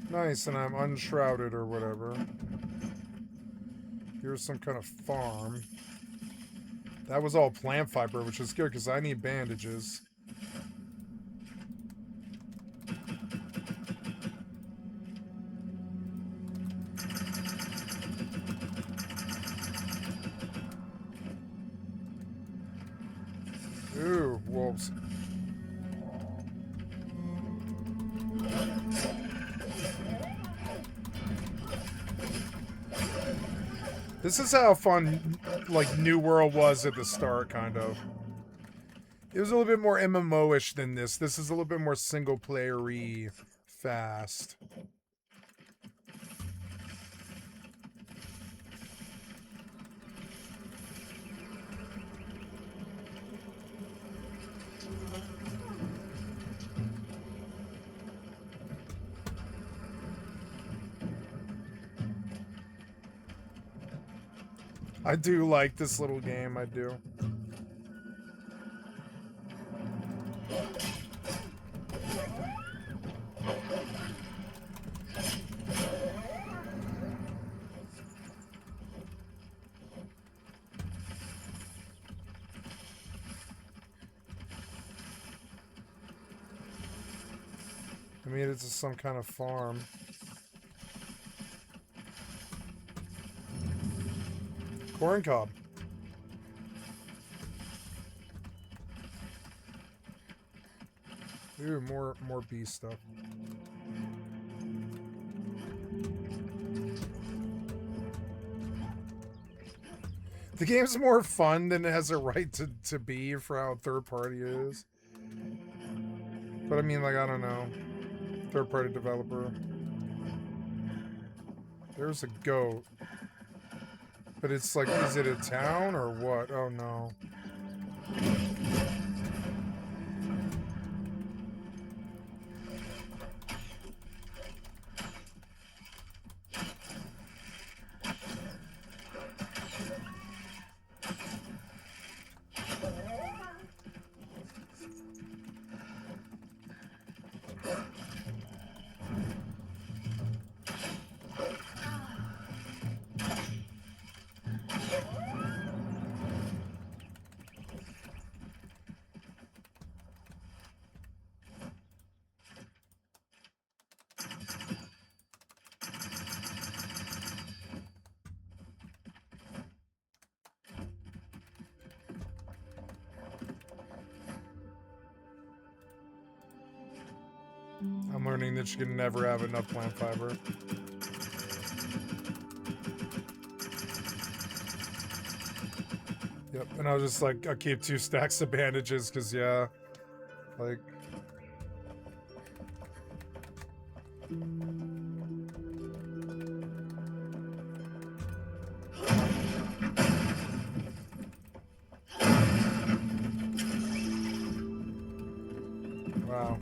Nice, and I'm unshrouded or whatever. Here's some kind of farm. That was all plant fiber, which is good because I need bandages. Ooh, wolves. This is how fun, like, New World was at the start, kind of. It was a little bit more MMO-ish than this. This is a little bit more single-player-y fast. I do like this little game, I do. I mean, it's some kind of farm. Corn cob. Ooh, more bee stuff. The game's more fun than it has a right to be for how third party it is. But I mean, like, I don't know. Third party developer. There's a goat. But it's like, is it a town or what? Oh no. I'm learning that you can never have enough plant fiber. Yep, and I was just like, I'll keep 2 stacks of bandages, because, yeah, like... Wow.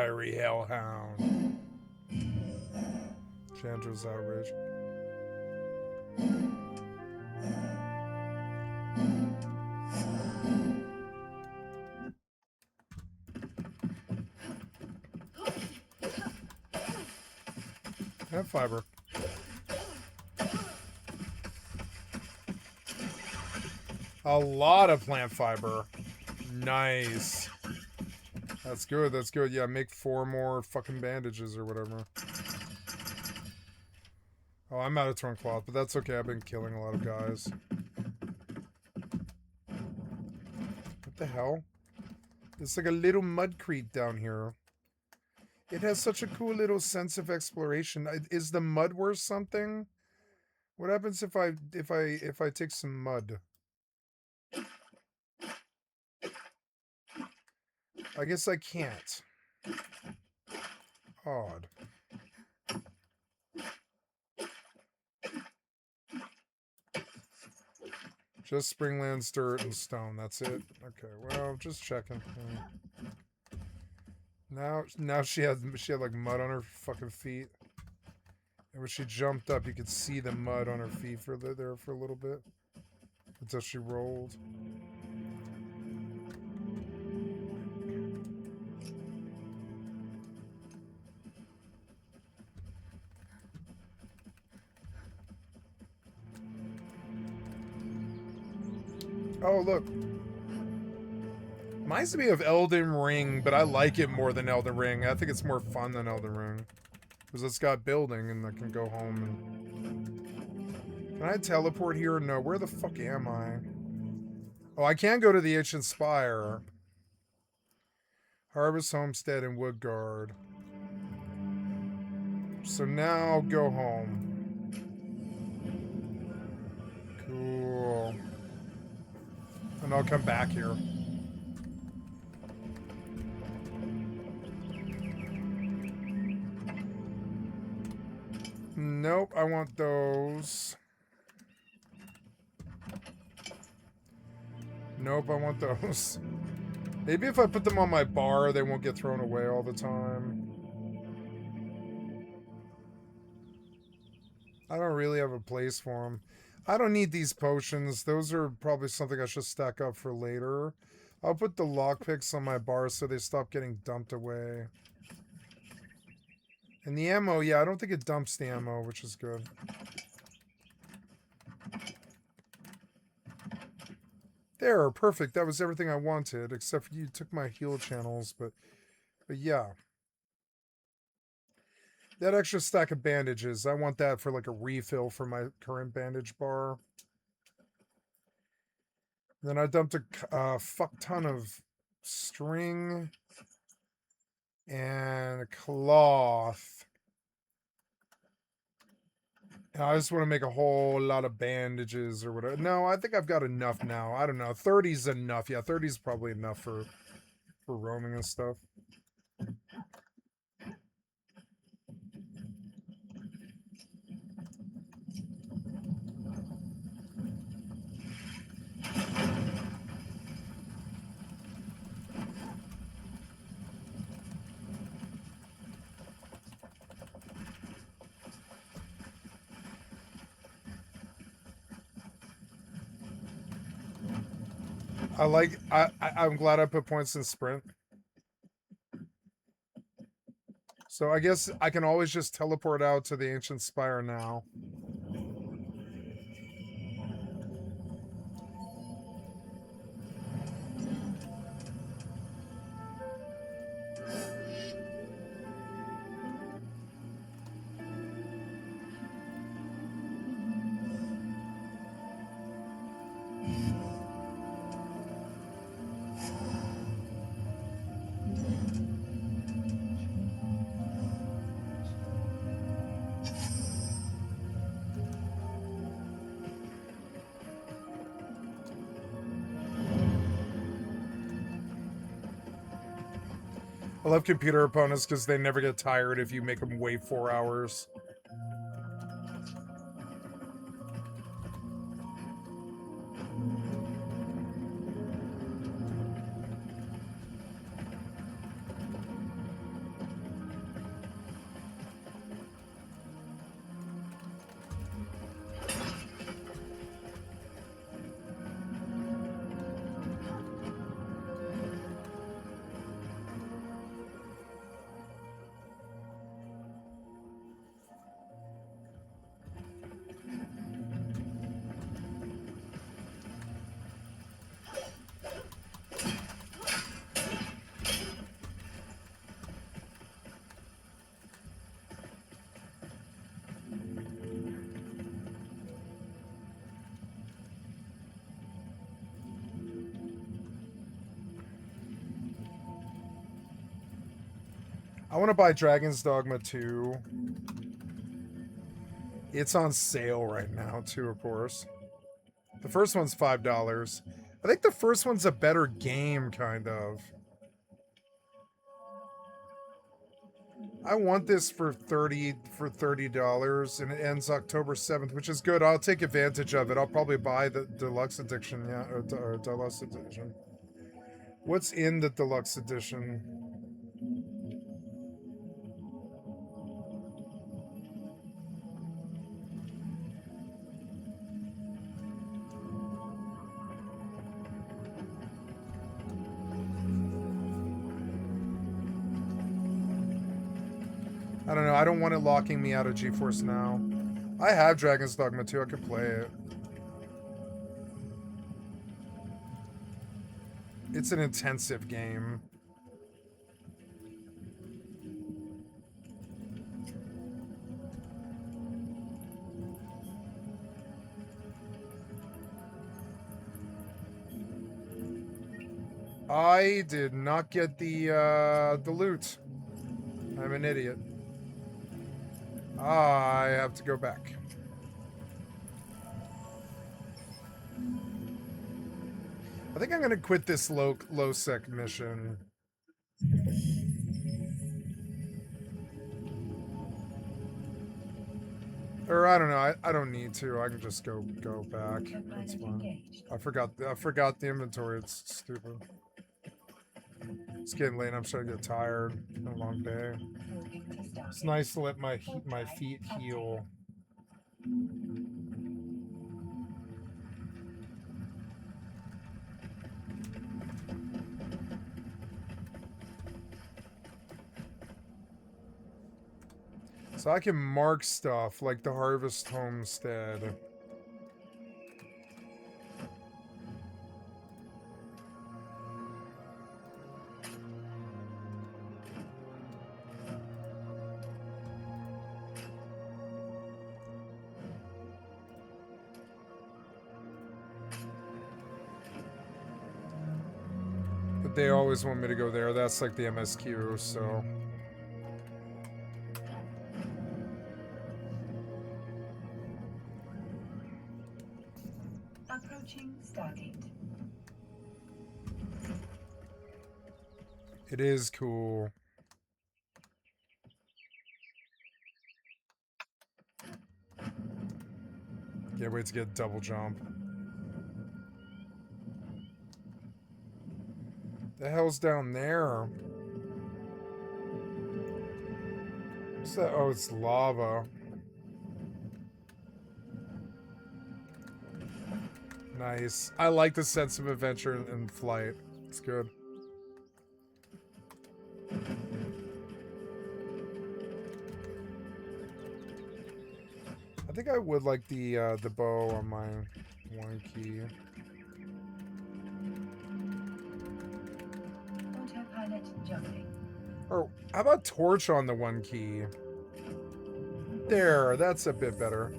fiery hellhound. Chandra's outrage. Have fiber. A lot of plant fiber. Nice. That's good, that's good. Yeah, make 4 more fucking bandages or whatever. Oh, I'm out of torn cloth, but that's okay. I've been killing a lot of guys. What the hell? It's like a little mud creek down here. It has such a cool little sense of exploration. Is the mud worth something? What happens if I take some mud? I guess I can't. Odd. Just Springlands dirt and stone. That's it. Okay. Well, just checking. Now she had like mud on her fucking feet. And when she jumped up, you could see the mud on her feet there for a little bit until she rolled. Oh, look. Reminds me of Elden Ring, but I like it more than Elden Ring. I think it's more fun than Elden Ring. Because it's got building and I can go home and... Can I teleport here? No. Where the fuck am I? Oh, I can go to the Ancient Spire. Harvest Homestead and Woodguard. So now go home. Cool. And I'll come back here. Nope, I want those. Nope, I want those. Maybe if I put them on my bar, they won't get thrown away all the time. I don't really have a place for them. I don't need these potions. Those are probably something I should stack up for later. I'll put the lockpicks on my bar so they stop getting dumped away. And the ammo, yeah, I don't think it dumps the ammo, which is good. There, perfect. That was everything I wanted, except for you took my heal channels, but yeah. That extra stack of bandages, I want that for like a refill for my current bandage bar. Then I dumped a fuck ton of string and cloth. And I just want to make a whole lot of bandages or whatever. No, I think I've got enough now. I don't know. 30's enough. Yeah, 30's probably enough for roaming and stuff. I'm glad I put points in sprint. So I guess I can always just teleport out to the Ancient Spire now. I love computer opponents because they never get tired if you make them wait 4 hours. I want to buy Dragon's Dogma 2. It's on sale right now, too, of course. The first one's $5. I think the first one's a better game, kind of. I want this for $30 and it ends October 7th, which is good. I'll take advantage of it. I'll probably buy the deluxe edition, yeah, or deluxe edition. What's in the deluxe edition? I don't know. I don't want it locking me out of GeForce Now. I have Dragon's Dogma 2. I could play it. It's an intensive game. I did not get the loot. I'm an idiot. I have to go back. I think I'm gonna quit this low sec mission. Or I don't know. I don't need to. I can just go back. That's fine. I forgot the inventory. It's stupid. It's getting late. I'm starting to get tired. It's been a long day. It's nice to let my feet heal. So I can mark stuff like the Harvest Homestead. But they always want me to go there. That's like the MSQ, so... Approaching Stargate. It is cool. Can't wait to get double jump. The hell's down there? What's that? Oh, it's lava. Nice. I like the sense of adventure and flight. It's good. I think I would like the bow on my one key. Autopilot jumping. Or how about torch on the one key? There, that's a bit better.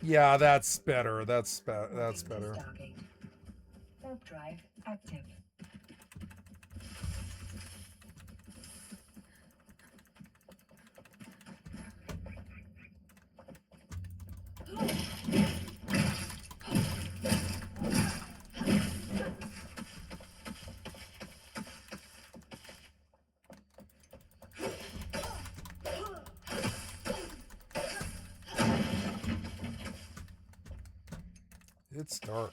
Yeah, that's better. That's better. Stargate. Warp drive active. It's dark.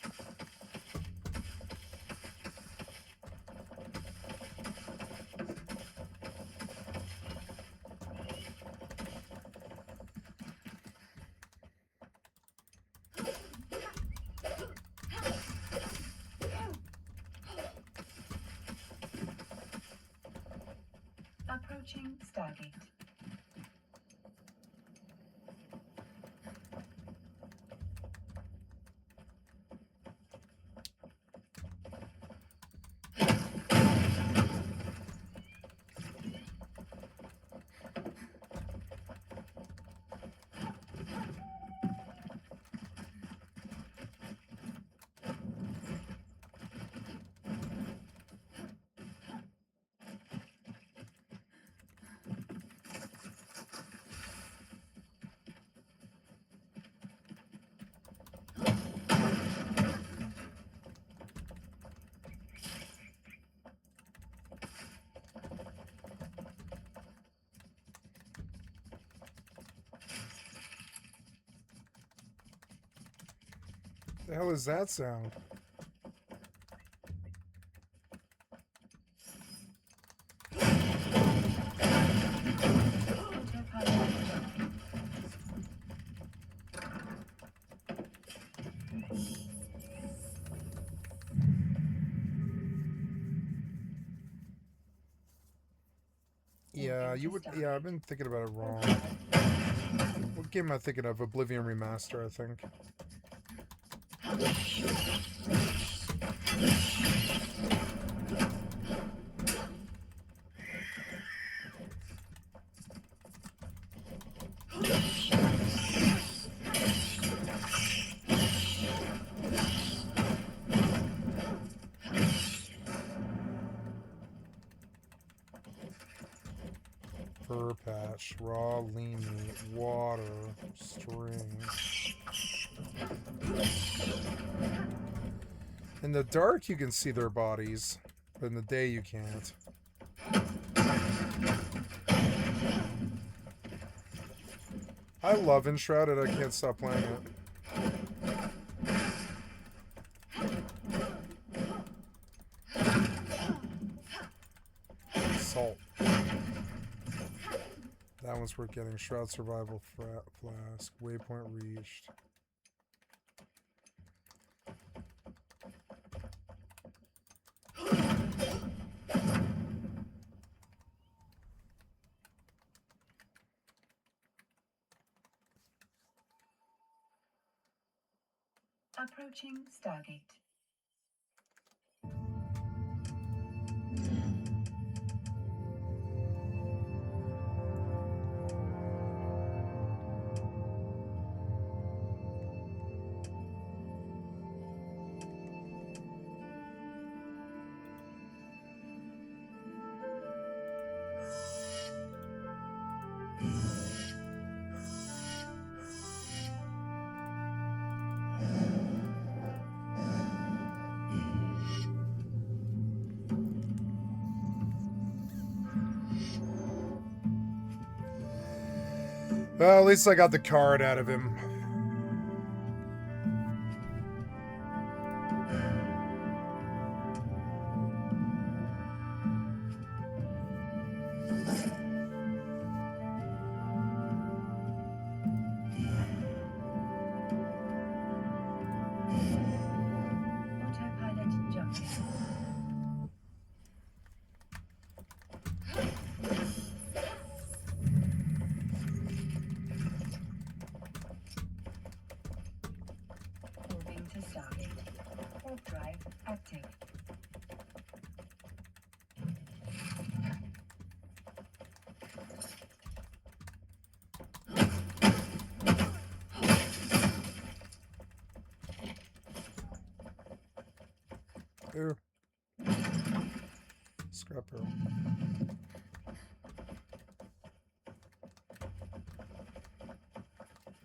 Approaching Stargate. The hell is that sound? Yeah, you would. Yeah, I've been thinking about it wrong. What game am I thinking of? Oblivion Remaster, I think. Fur patch, raw lean meat, water, string. In the dark, you can see their bodies, but in the day, you can't. I love Enshrouded. I can't stop playing it. Salt. That one's worth getting. Shroud Survival Flask. Waypoint reached. Approaching Stargate. Well, at least I got the card out of him. Autopilot jumping. Moving to Stargate. Warp drive active. Here. Scrap arrow.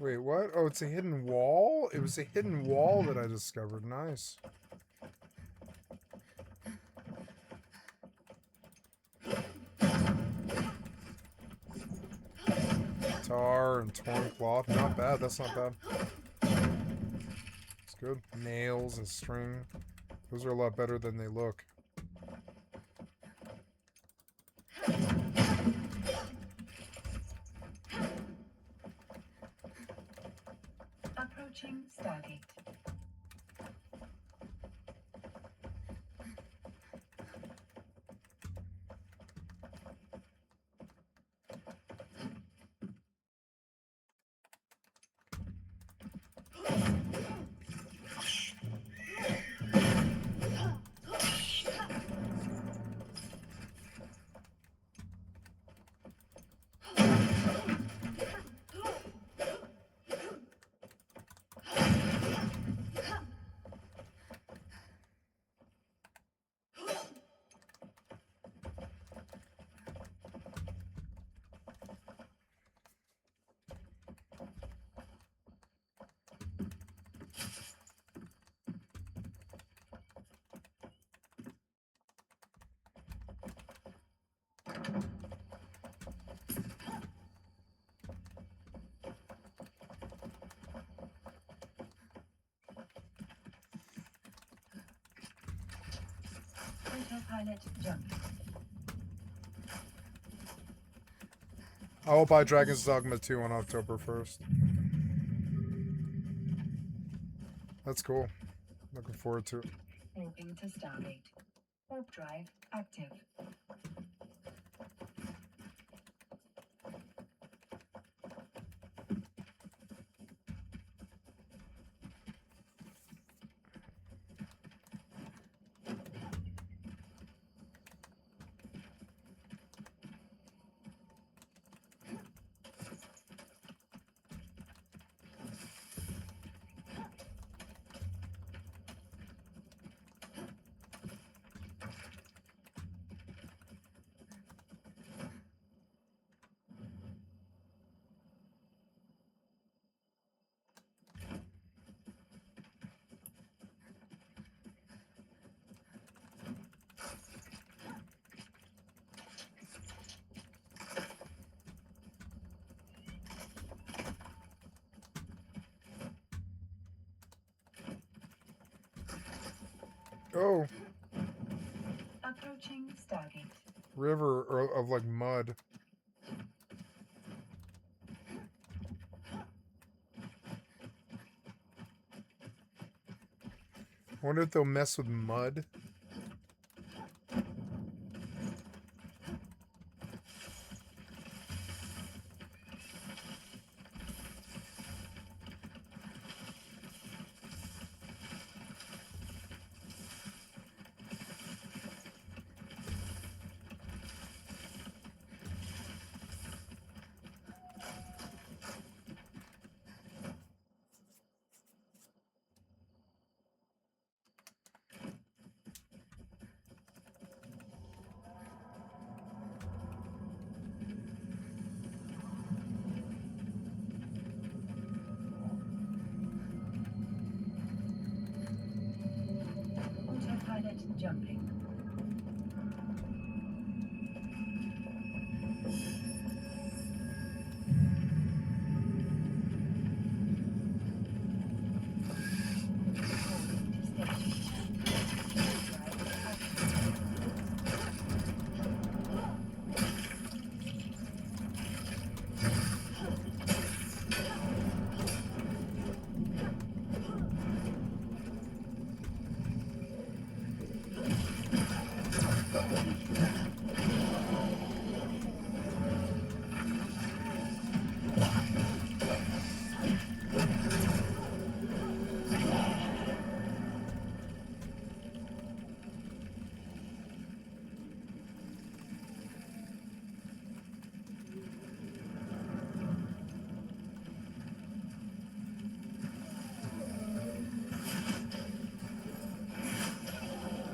Wait, what? Oh, it's a hidden wall? It was a hidden wall that I discovered. Nice. Tar and torn cloth. Not bad. That's not bad. It's good. Nails and string. Those are a lot better than they look. Approaching Stargate. Autopilot jumping. I will buy Dragon's Dogma 2 on October 1st. That's cool. Looking forward to it. Warping to Starbate. Warp drive active. Oh, Approaching Stargate. river of like mud. I wonder if they'll mess with mud. Autopilot jumping.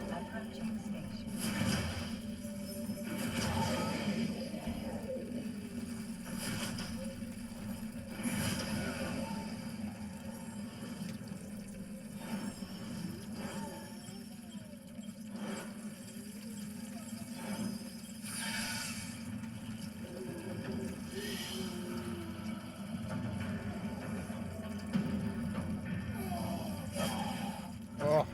Approaching station. Oh,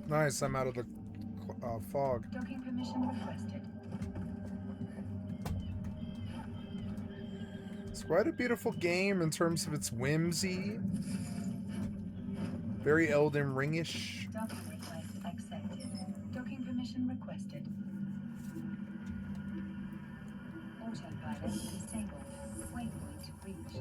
nice. I'm out of the fog. Docking permission requested. It's quite a beautiful game in terms of its whimsy. Very Elden Ringish. Docking request accepted. Docking permission requested. Autopilot disabled. Waypoint reached.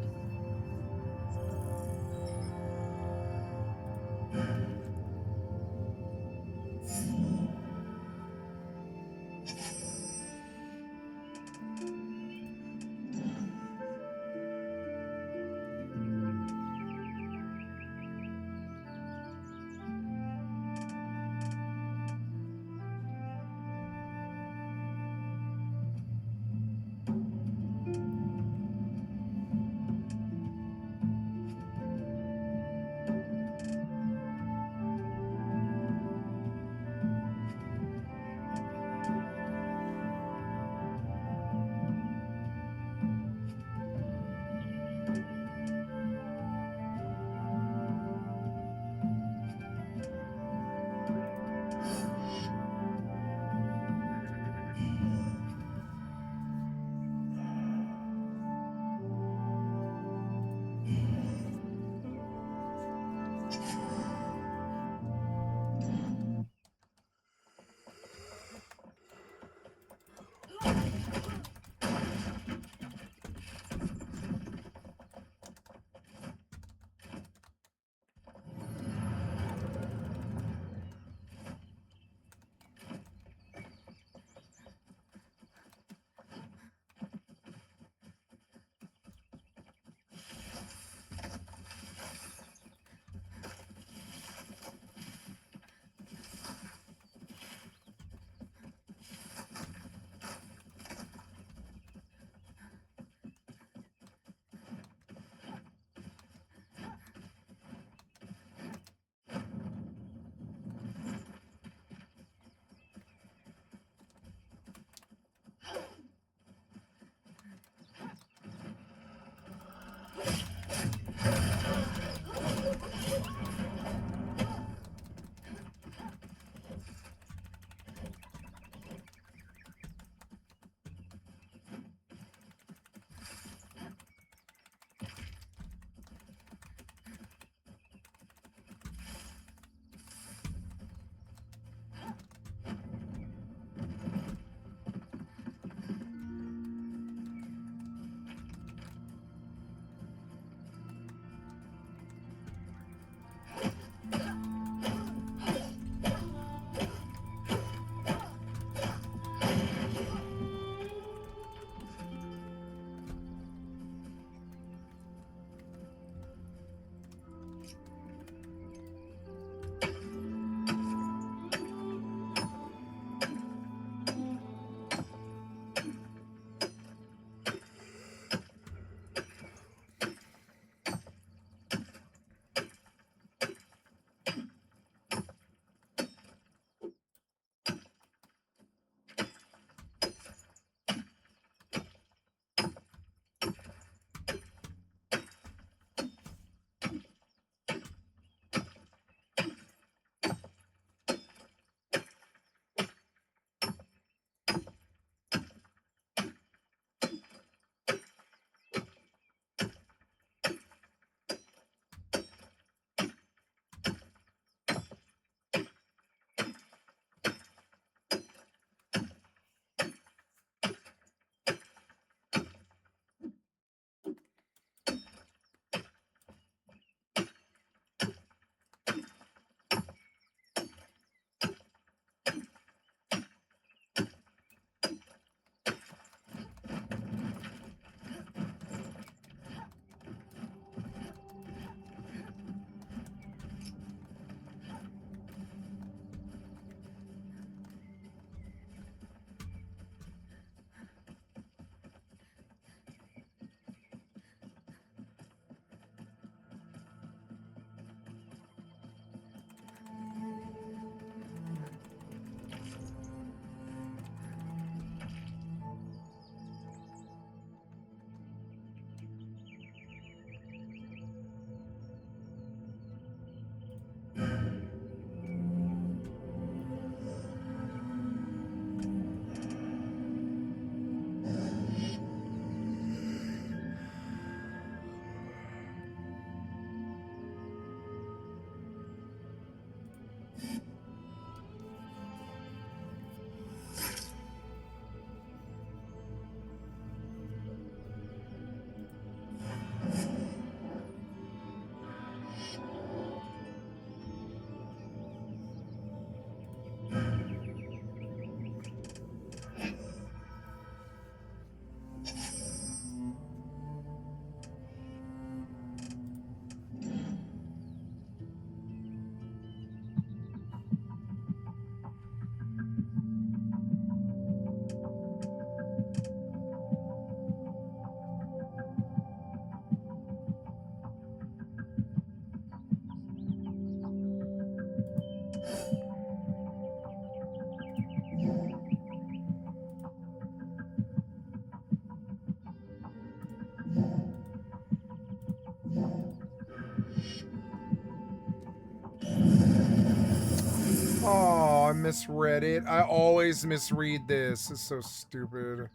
Oh, I misread it. I always misread this. It's so stupid.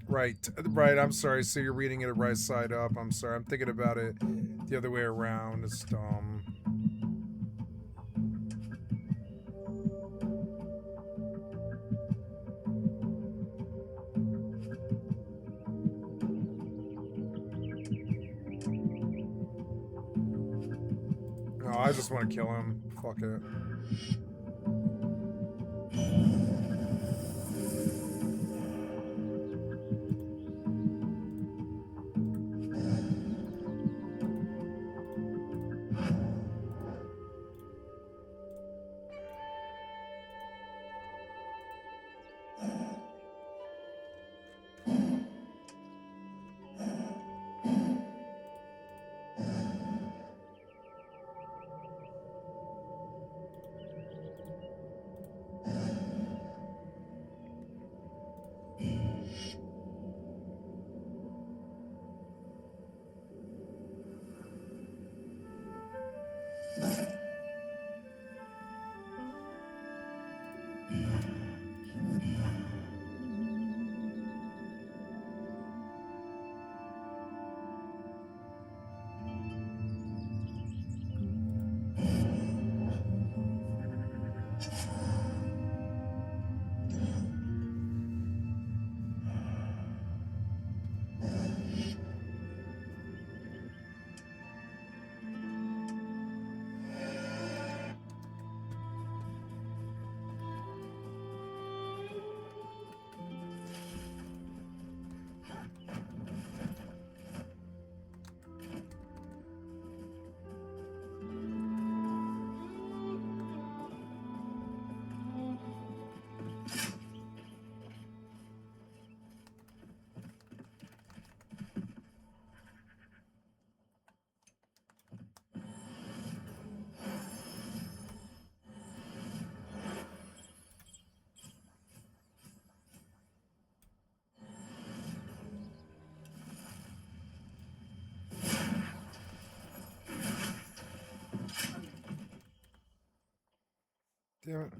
Right, right. I'm sorry. So you're reading it right side up. I'm sorry. I'm thinking about it the other way around. It's dumb. No, I just want to kill him. Fuck it. Damn it.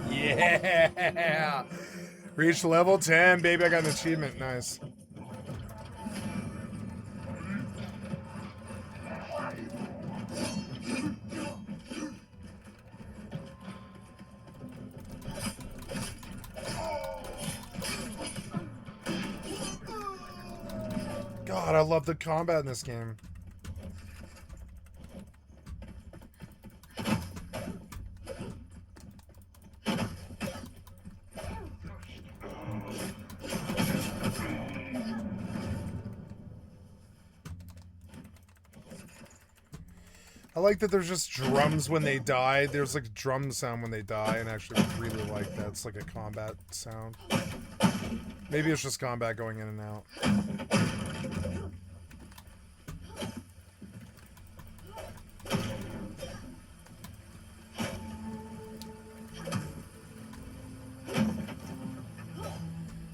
Yeah! Reached level 10, baby. I got an achievement. Nice. God, I love the combat in this game. I like that there's just drums when they die. There's like drum sound when they die, and I actually really like that. It's like a combat sound. Maybe it's just combat going in and out. I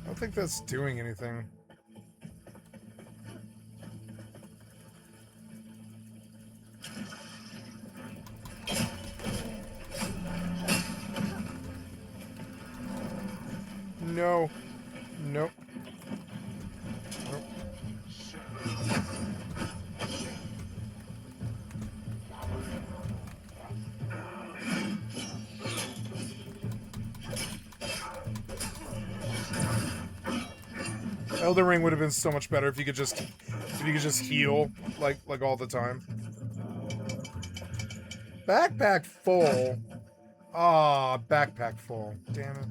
don't think that's doing anything. No. Nope. Nope. Elden Ring would have been so much better if you could just heal like all the time. Backpack full. Ah, backpack full. Damn it.